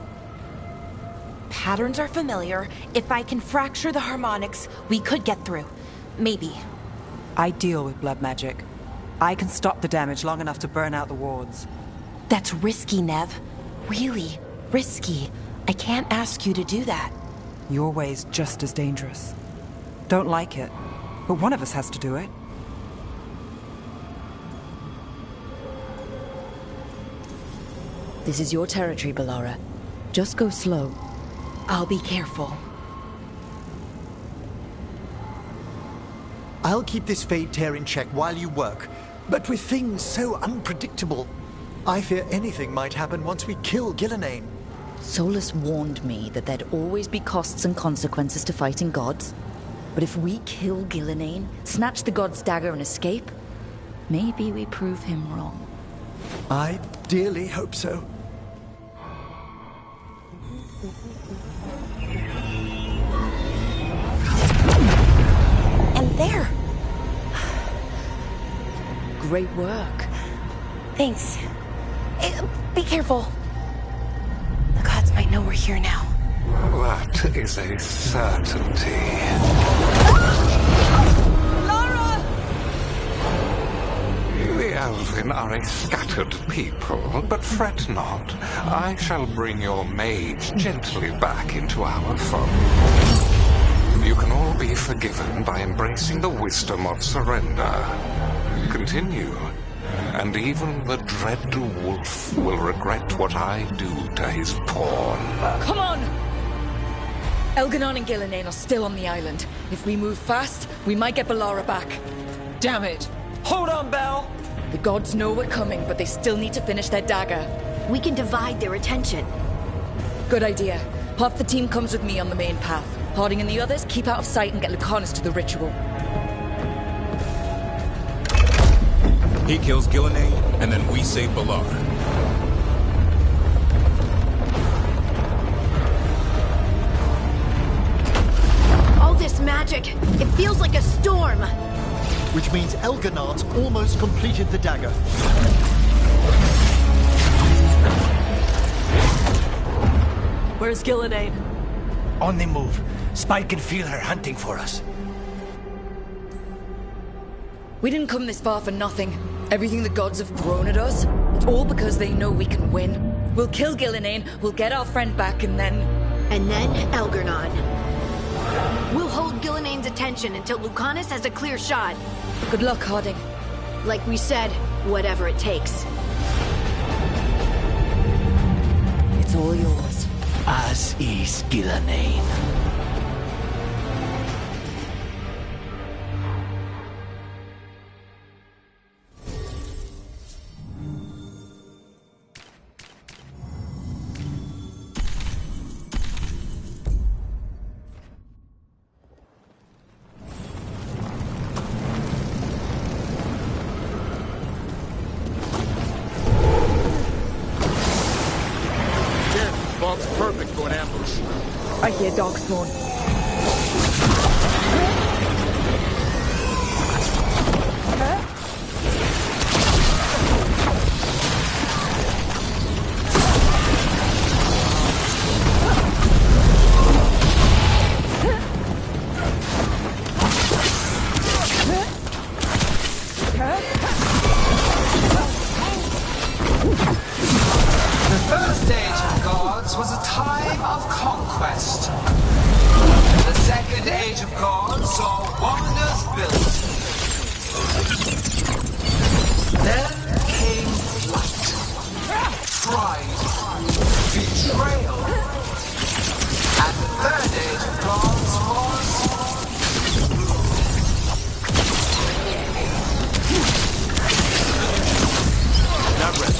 Patterns are familiar. If I can fracture the harmonics, we could get through. Maybe. I deal with blood magic. I can stop the damage long enough to burn out the wards. That's risky, Nev. Really risky. I can't ask you to do that. Your way's just as dangerous. Don't like it, but one of us has to do it. This is your territory, Bellara. Just go slow. I'll be careful. I'll keep this fade tear in check while you work, but with things so unpredictable, I fear anything might happen once we kill Gillenane. Solus warned me that there'd always be costs and consequences to fighting gods. But if we kill Gillenane, snatch the god's dagger and escape, maybe we prove him wrong. I dearly hope so. And there! Great work. Thanks. Be careful. The gods might know we're here now. That is a certainty. Lara! The Elven are a scattered people, but fret not. I shall bring your mage gently back into our fold. You can all be forgiven by embracing the wisdom of surrender. Continue. And even the dread wolf will regret what I do to his pawn. Come on! Elganon and Gillenane are still on the island. If we move fast, we might get Bellara back. Damn it! Hold on, Belle! The gods know we're coming, but they still need to finish their dagger. We can divide their attention. Good idea. Half the team comes with me on the main path. Harding and the others keep out of sight and get Lucanus to the ritual. He kills Gillenane, and then we save Bellara. All this magic, it feels like a storm. Which means Elganon's almost completed the dagger. Where's Gillenane? On the move. Spike can feel her hunting for us. We didn't come this far for nothing. Everything the gods have thrown at us, it's all because they know we can win. We'll kill Gillenane, we'll get our friend back, and then... And then Elgarnon. We'll hold Gillenane's attention until Lucanus has a clear shot. Good luck, Harding. Like we said, whatever it takes. It's all yours. As is Gillenane. Perfect for an ambush. I hear Darkspawn. Was a time of conquest. The second age of gods saw wonders built. Then came flight, pride, betrayal, and the third age of gods was Not ready.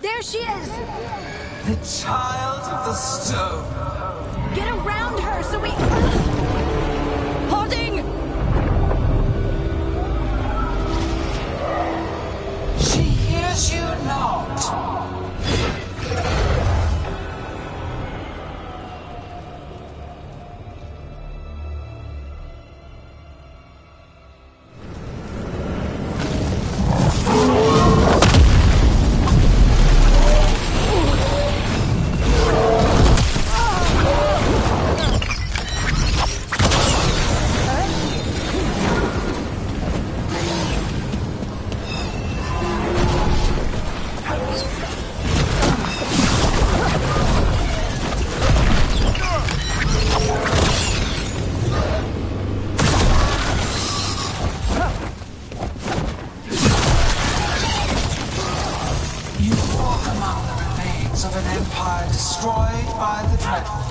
There she is! The child of the stone. Get around her so we... Holding! She hears you not. Of an empire destroyed by the Dreadful.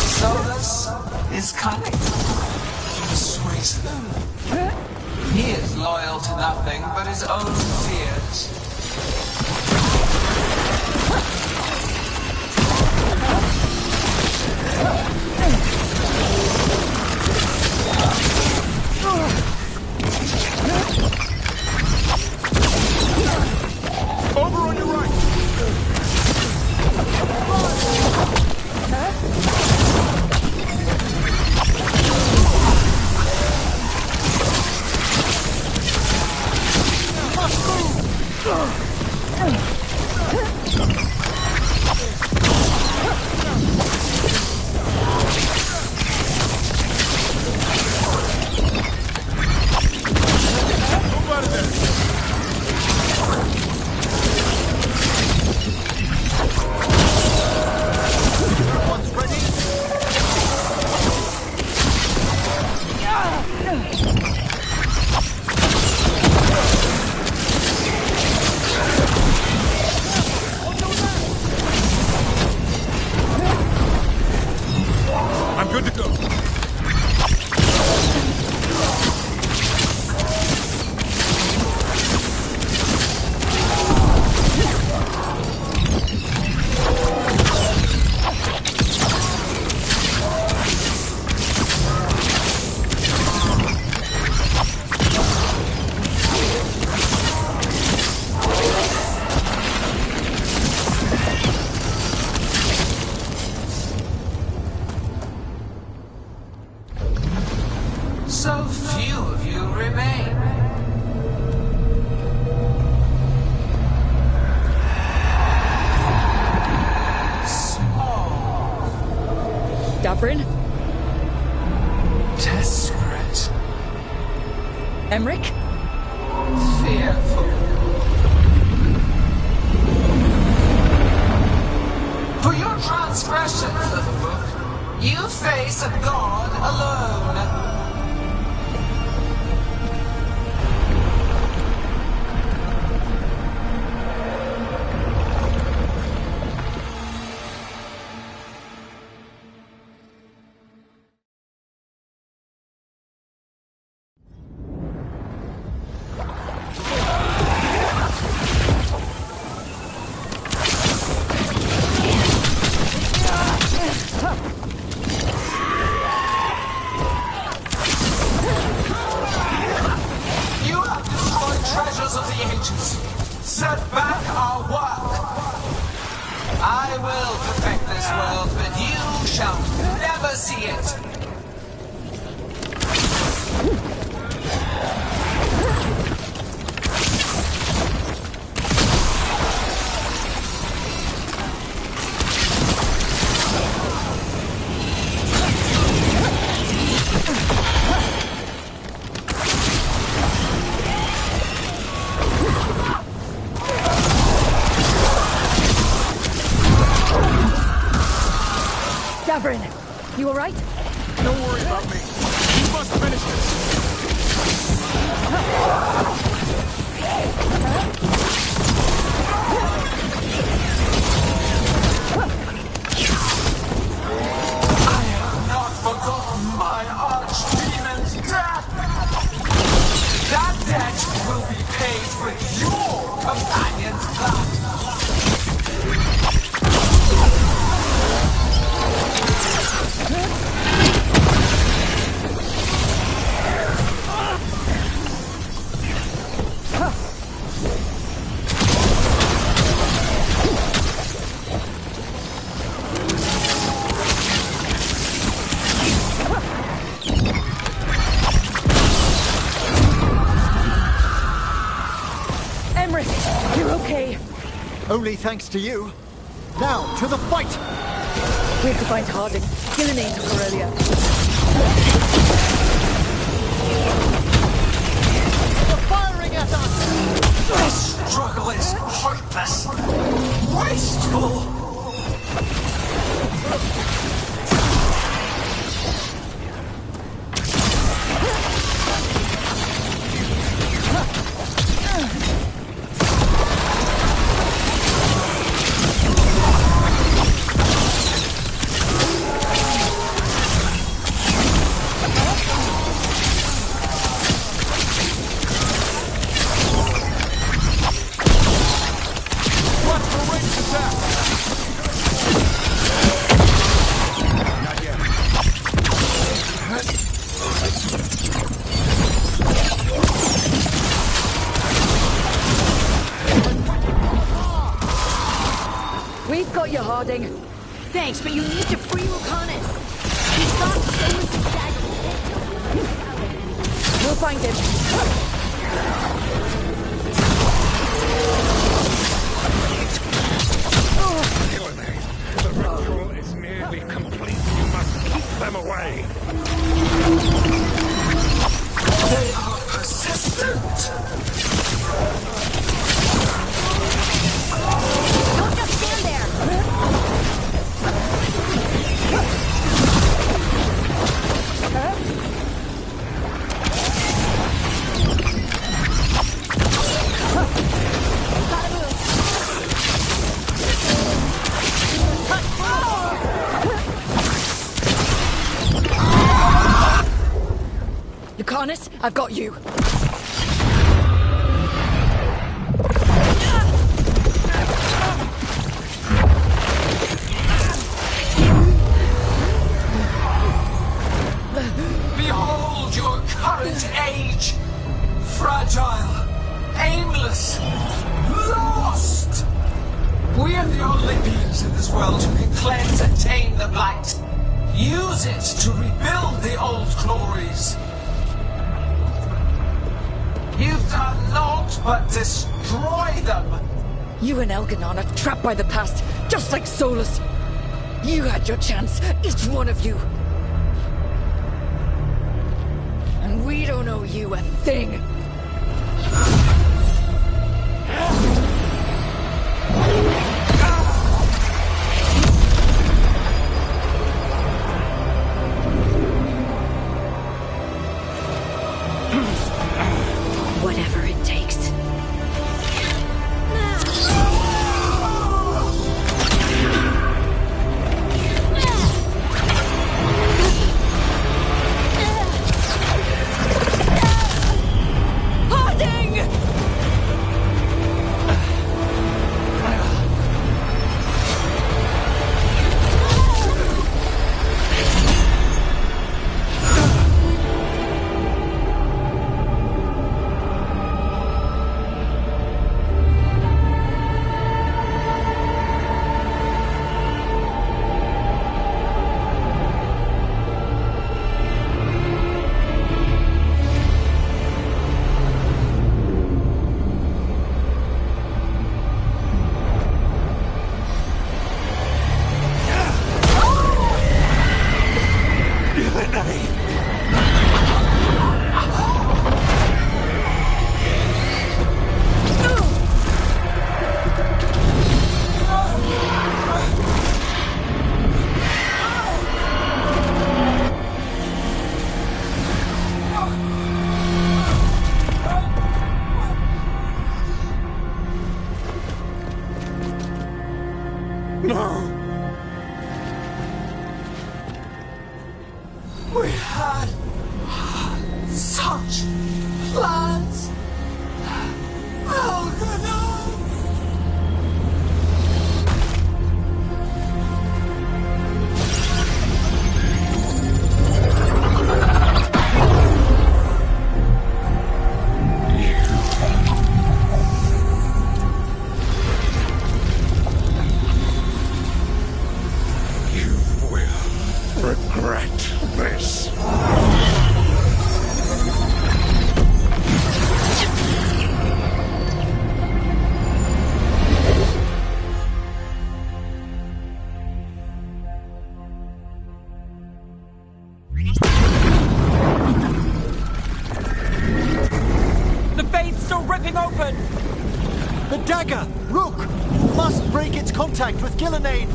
Solus is cunning, persuasive. He is loyal to nothing but his own fears. Over on your right! Good to go. So few of you remain. Small. Davrin? Desperate. Emric? Fearful. For your transgressions, little book, you face a god alone. Treasures of the ancients. Set back our work. I will perfect this world, but you shall never see it. Davrin, you alright? Don't worry about me. You must finish this. I have not forgotten my archdemon's death. That debt will be paid with your companion's blood. okay. Only thanks to you. Now, to the fight! We have to find Harding. Gillenane took her earlier. They're firing at us! This struggle is pointless. Wasteful. We've got you, Harding. Thanks, but you need to free Lucanus. He's got Solus' dagger. We'll find him. The ritual is nearly complete. You must keep them away. They are persistent. Don't just stand there. Lucanus, I've got you. Behold your current age. Fragile, aimless, lost. We are the only beings in this world who can cleanse and tame the blight. Use it to rebuild the old glories. You've done naught but destroy them. You and Elganon are trapped by the past, just like Solus. You had your chance, each one of you. And we don't owe you a thing. Whatever it takes. Harding! We had such plans. Veilguard. must break its contact with Gillenane!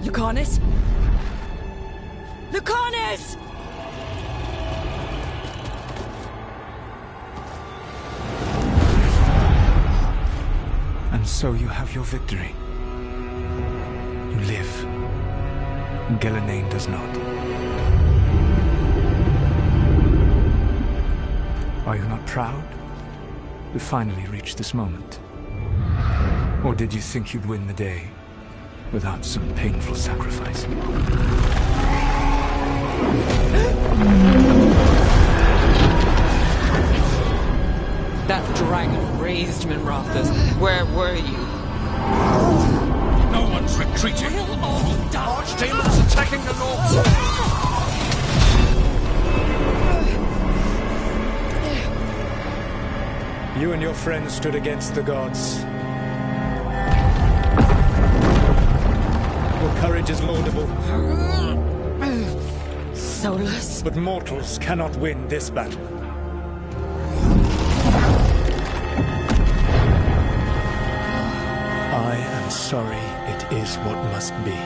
Lucanus? Lucanus! And so you have your victory. You live. Gillenane does not. Are you not proud to finally reach this moment? Or did you think you'd win the day without some painful sacrifice? That dragon raised Minrathas. Where were you? No one's retreating. We'll all die. Archdemons attacking the north! You and your friends stood against the gods. Your courage is laudable. Solus? But mortals cannot win this battle. I am sorry, it is what must be.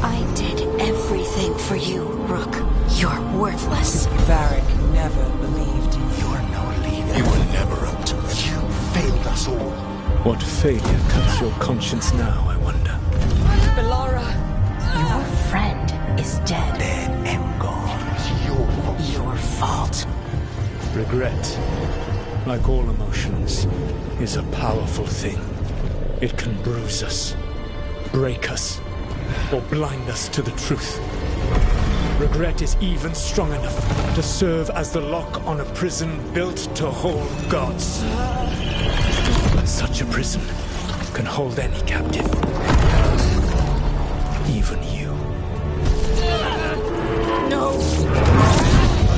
I did everything for you, Rook. You're worthless. Varric never believed in you. You are now leaving. You were never up to it. You failed us all. What failure cuts your conscience now, I wonder? Bellara! Your friend is dead. Dead and gone. It's Your fault. Regret, like all emotions, is a powerful thing. It can bruise us, break us, or blind us to the truth. Regret is even strong enough to serve as the lock on a prison built to hold gods. But such a prison can hold any captive. Even you. No!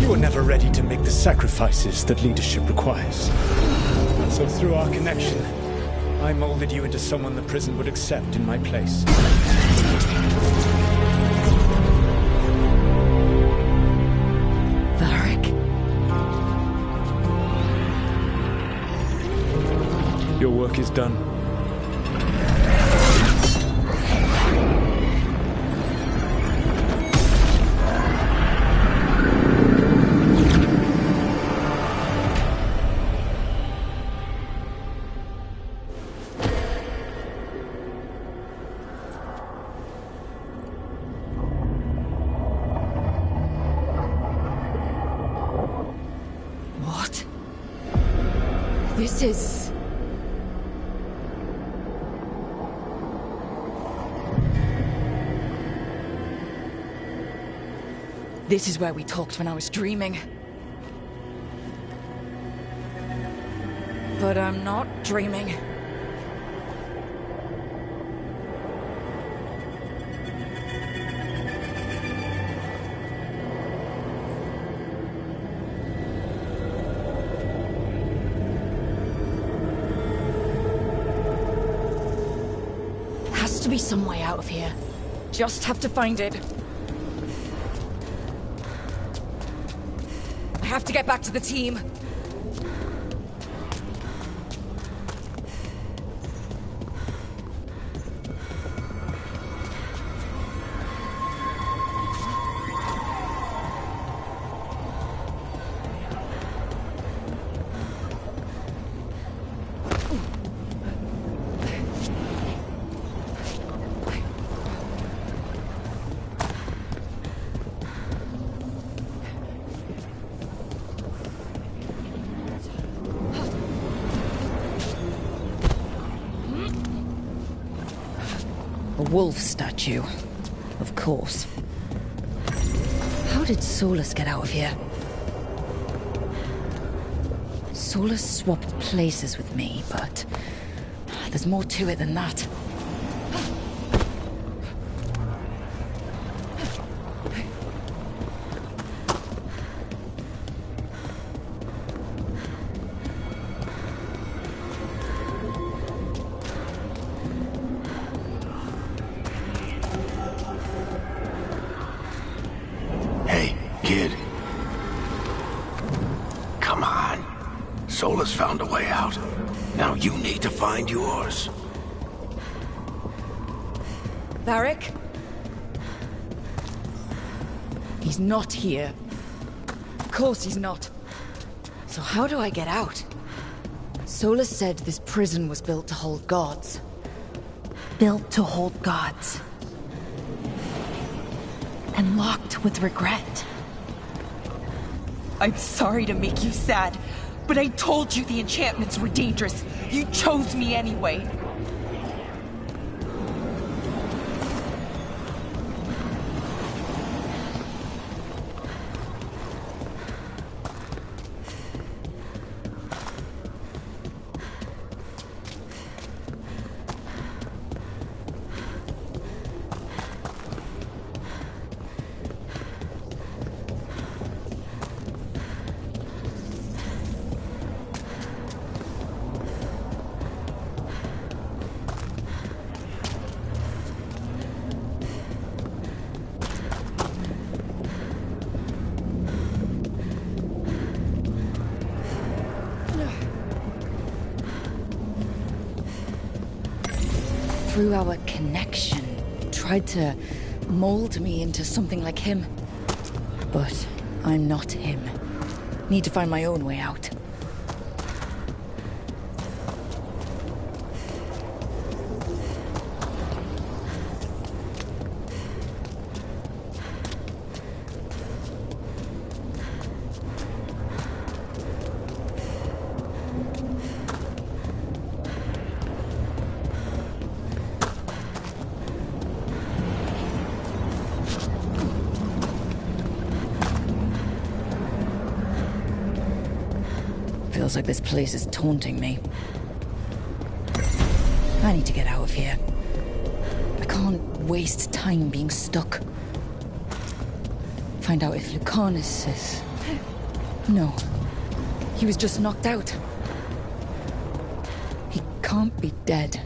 You were never ready to make the sacrifices that leadership requires. So through our connection, I molded you into someone the prison would accept in my place. Varric? Your work is done. What? This is... This is where we talked when I was dreaming. But I'm not dreaming. Has to be some way out of here. Just have to find it. I have to get back to the team. A wolf statue. Of course. How did Solus get out of here? Solus swapped places with me, but there's more to it than that. Kid. Come on. Solus found a way out. Now you need to find yours. Varric? He's not here. Of course he's not. So how do I get out? Solus said this prison was built to hold gods. Built to hold gods. And locked with regret. I'm sorry to make you sad, but I told you the enchantments were dangerous. You chose me anyway. Through our connection, tried to mold me into something like him. But I'm not him. Need to find my own way out. Feels like this place is taunting me. I need to get out of here. I can't waste time being stuck. Find out if Lucanus is... No. He was just knocked out. He can't be dead.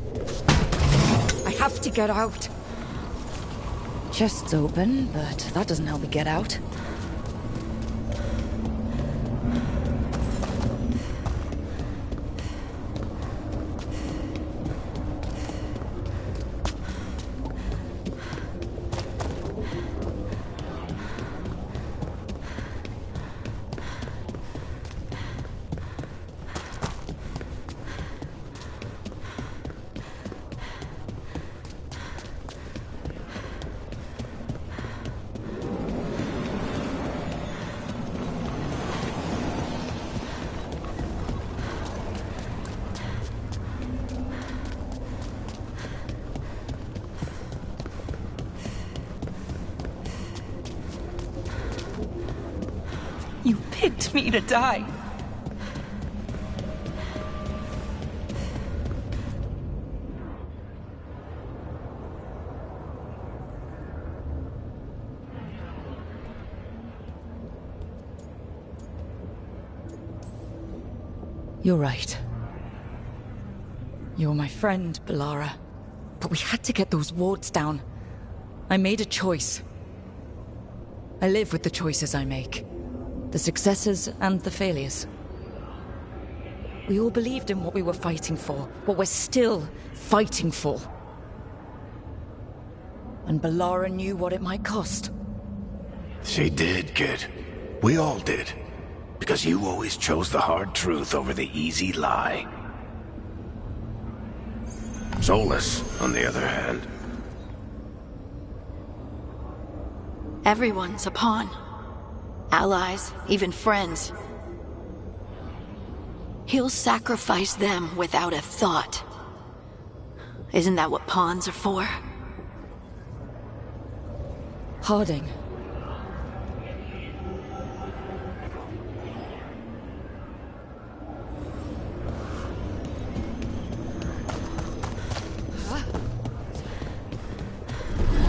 I have to get out. Chest's open, but that doesn't help me get out. You picked me to die. You're right. You're my friend, Bellara. But we had to get those wards down. I made a choice. I live with the choices I make. The successes and the failures. We all believed in what we were fighting for, what we're still fighting for. And Bellara knew what it might cost. She did, kid. We all did. Because you always chose the hard truth over the easy lie. Solus, on the other hand. Everyone's a pawn. Allies, even friends. He'll sacrifice them without a thought. Isn't that what pawns are for? Harding.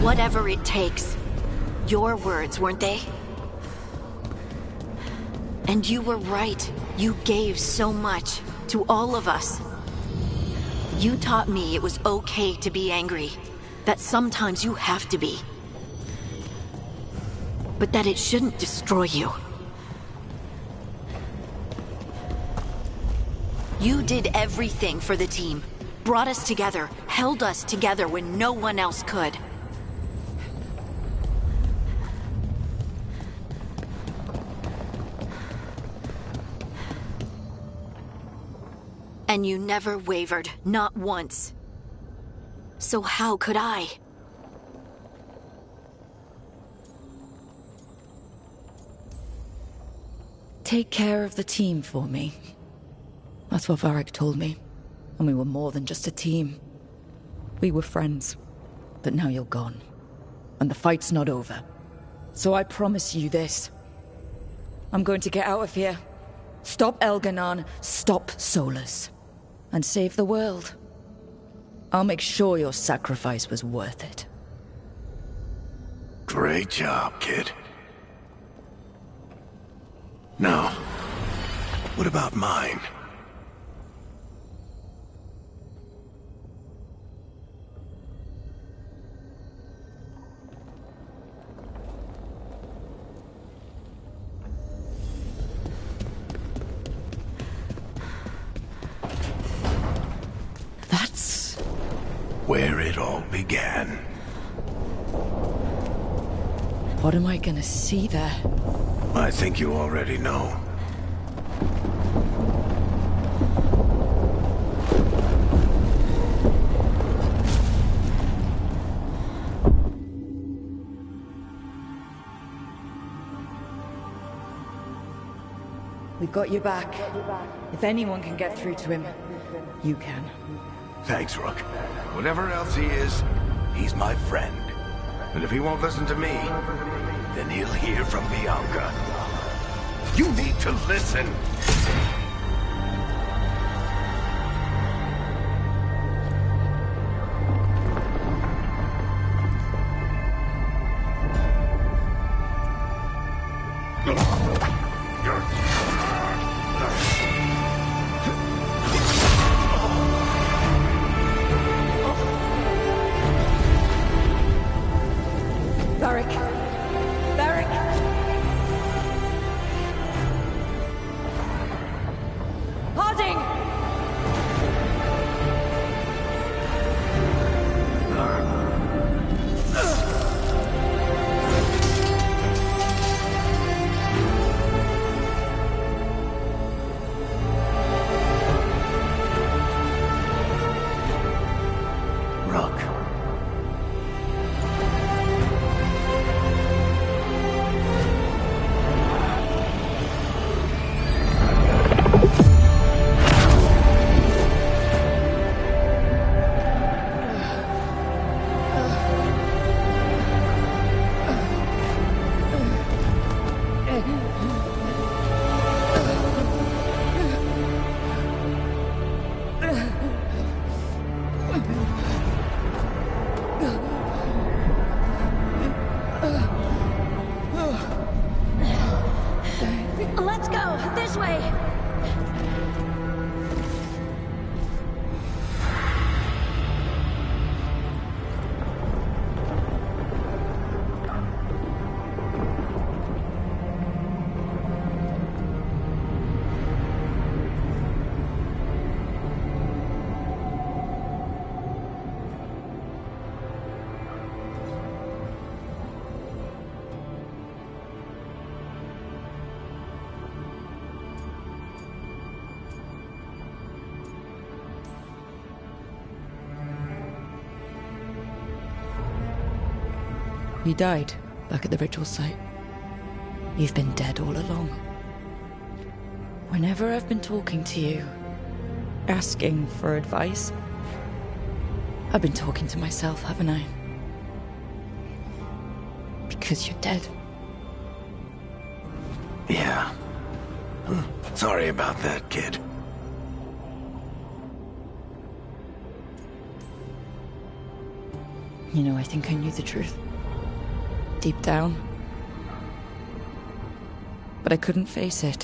Whatever it takes. Your words, weren't they? And you were right. You gave so much to all of us. You taught me it was okay to be angry. That sometimes you have to be. but that it shouldn't destroy you. You did everything for the team. Brought us together, held us together when no one else could. And you never wavered, not once. So how could I? Take care of the team for me. That's what Varric told me. And we were more than just a team. We were friends. But now you're gone. And the fight's not over. So I promise you this. I'm going to get out of here. Stop Elganon, stop Solus. And save the world. I'll make sure your sacrifice was worth it. Great job, kid. Now, what about mine? That's where it all began. What am I gonna see there? I think you already know. We've got your back. If anyone can get through to him, you can. Thanks, Rook. Whatever else he is, he's my friend. And if he won't listen to me, then he'll hear from Bianca. You need to listen! You died back at the ritual site. You've been dead all along. Whenever I've been talking to you, asking for advice, I've been talking to myself, haven't I? Because you're dead. Yeah. Sorry about that, kid. You know, I think I knew the truth. Deep down. But I couldn't face it.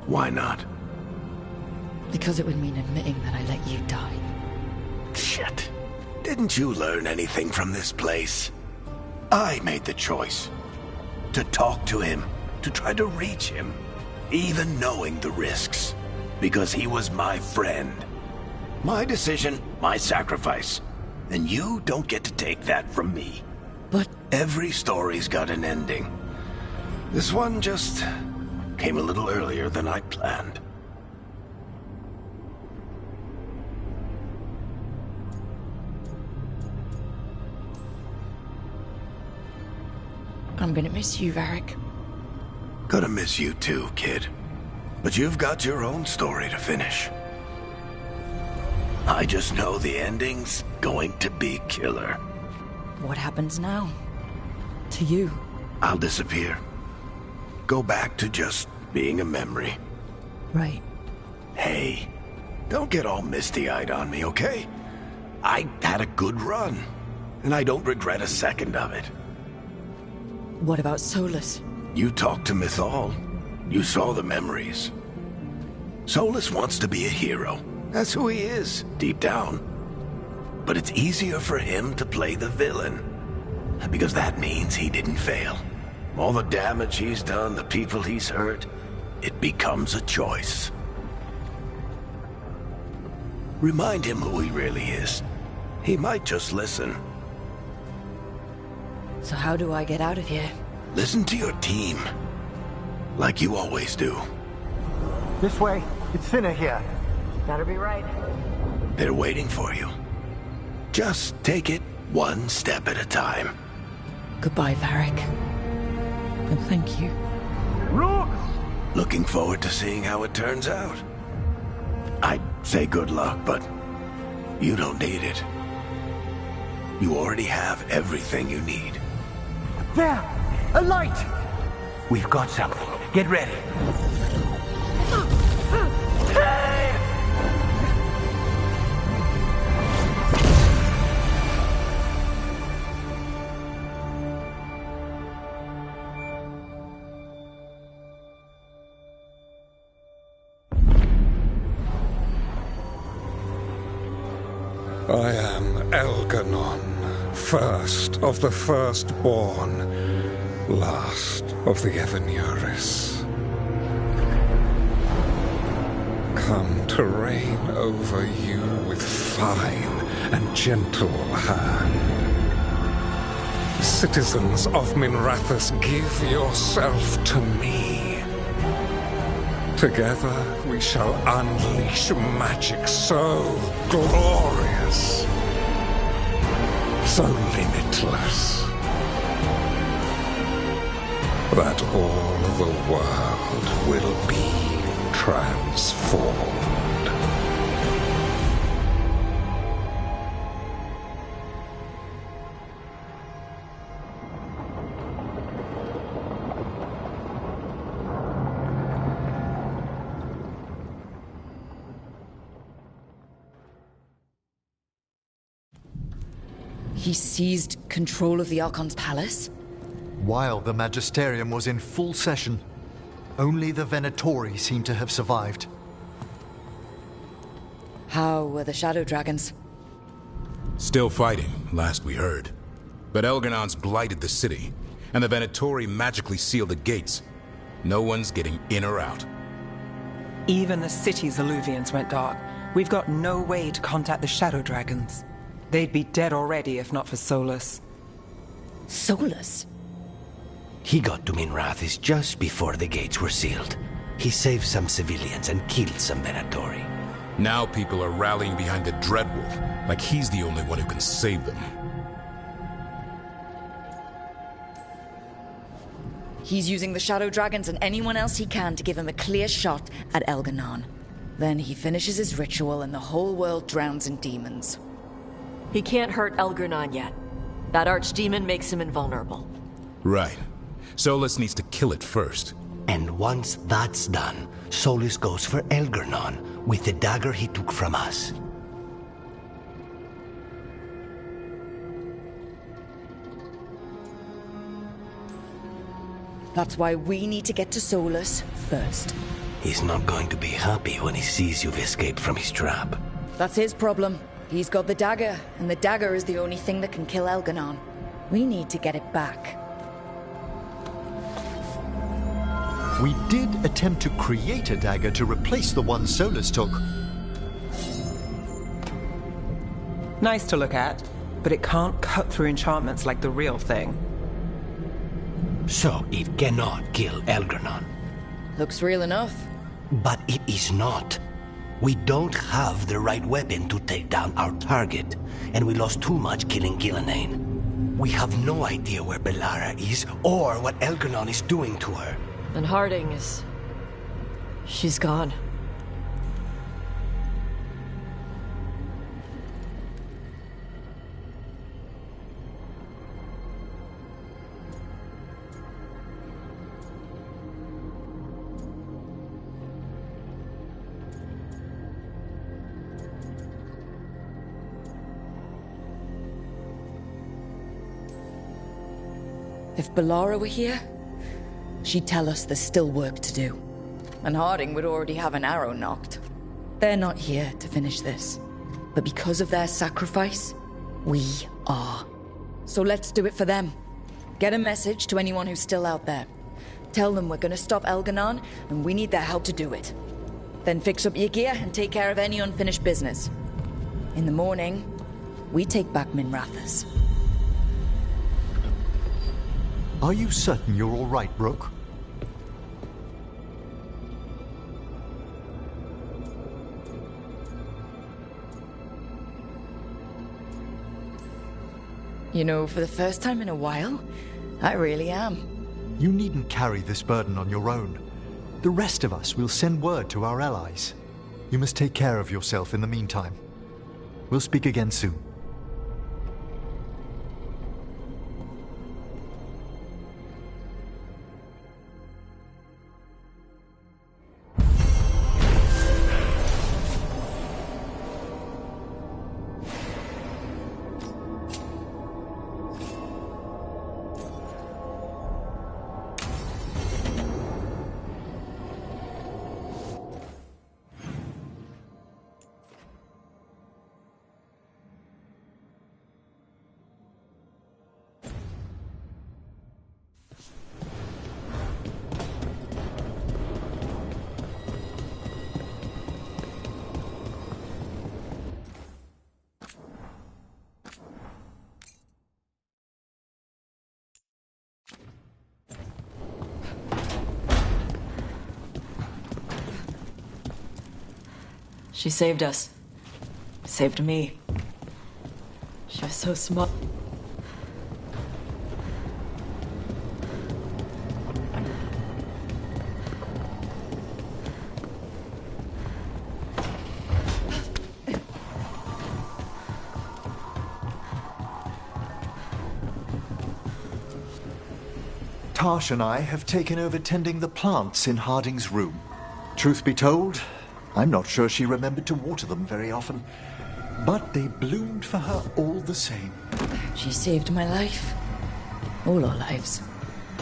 Why not? Because it would mean admitting that I let you die. Shit. Didn't you learn anything from this place? I made the choice. to talk to him, to try to reach him, even knowing the risks. Because he was my friend. My decision, my sacrifice. And you don't get to take that from me. But every story's got an ending. This one just came a little earlier than I'd planned. I'm gonna miss you, Varric. Gonna miss you too, kid. But you've got your own story to finish. I just know the ending's going to be killer. What happens now? To you? I'll disappear. Go back to just being a memory. Right. Hey, don't get all misty-eyed on me, okay? I had a good run, and I don't regret a second of it. What about Solus? You talked to Mythal. You saw the memories. Solus wants to be a hero. That's who he is, deep down. But it's easier for him to play the villain. Because that means he didn't fail. All the damage he's done, the people he's hurt, it becomes a choice. Remind him who he really is. He might just listen. So how do I get out of here? Listen to your team. Like you always do. This way. It's thinner here. Better be right. They're waiting for you. Just take it one step at a time. Goodbye, Varric. And thank you. Look! Looking forward to seeing how it turns out. I'd say good luck, but you don't need it. You already have everything you need. There! A light! We've got something. Get ready. I am Elganon, first of the firstborn, last of the Evanuris. Come to reign over you with fine and gentle hand. Citizens of Minrathous, give yourself to me. Together we shall unleash magic so glorious, so limitless, that all the world will be transformed. He seized control of the Archon's palace? While the Magisterium was in full session, only the Venatori seem to have survived. How were the Shadow Dragons? Still fighting, last we heard. But Elganon's blighted the city, and the Venatori magically sealed the gates. No one's getting in or out. Even the city's Alluvians went dark. We've got no way to contact the Shadow Dragons. They'd be dead already if not for Solus. Solus? He got to Minrathous just before the gates were sealed. He saved some civilians and killed some Venatori. Now people are rallying behind the Dreadwolf, like he's the only one who can save them. He's using the Shadow Dragons and anyone else he can to give him a clear shot at Elganon. Then he finishes his ritual and the whole world drowns in demons. He can't hurt Elganon yet. That archdemon makes him invulnerable. Right. Solus needs to kill it first. And once that's done, Solus goes for Elganon with the dagger he took from us. That's why we need to get to Solus first. He's not going to be happy when he sees you've escaped from his trap. That's his problem. He's got the dagger, and the dagger is the only thing that can kill Elganon. We need to get it back. We did attempt to create a dagger to replace the one Solus took. Nice to look at, but it can't cut through enchantments like the real thing. So it cannot kill Elgranon. Looks real enough. But it is not. We don't have the right weapon to take down our target, and we lost too much killing Gillenane. We have no idea where Belara is, or what Elgranon is doing to her. And Harding is... she's gone. If Belara were here, she'd tell us there's still work to do. And Harding would already have an arrow knocked. They're not here to finish this. But because of their sacrifice, we are. So let's do it for them. Get a message to anyone who's still out there. Tell them we're gonna stop Elganon, and we need their help to do it. Then fix up your gear and take care of any unfinished business. In the morning, we take back Minrathous. Are you certain you're all right, Rook? You know, for the first time in a while, I really am. You needn't carry this burden on your own. The rest of us will send word to our allies. You must take care of yourself in the meantime. We'll speak again soon. She saved us. Saved me. She was so smart. Tash and I have taken over tending the plants in Harding's room. Truth be told, I'm not sure she remembered to water them very often, but they bloomed for her all the same. She saved my life. All our lives.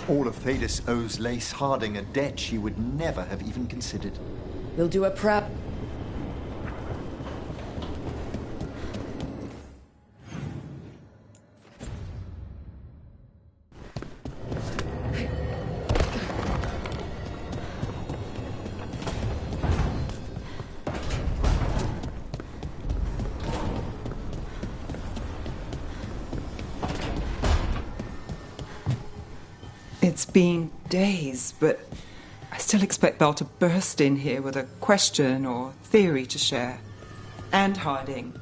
All of Thedas owes Lace Harding a debt she would never have even considered. We'll do a prep. It's been days, but I still expect Belle to burst in here with a question or theory to share. And Harding.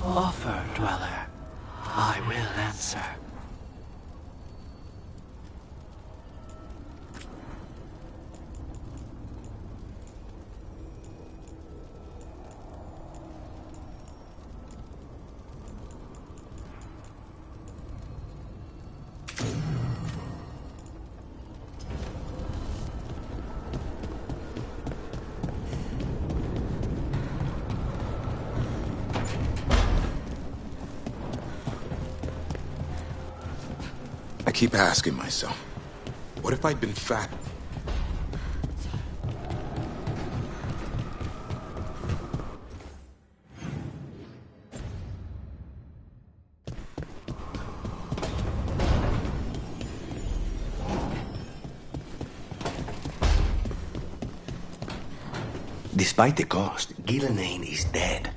Offer, Dweller. I will answer. I keep asking myself, what if I'd been fat? Despite the cost, Gillenane is dead.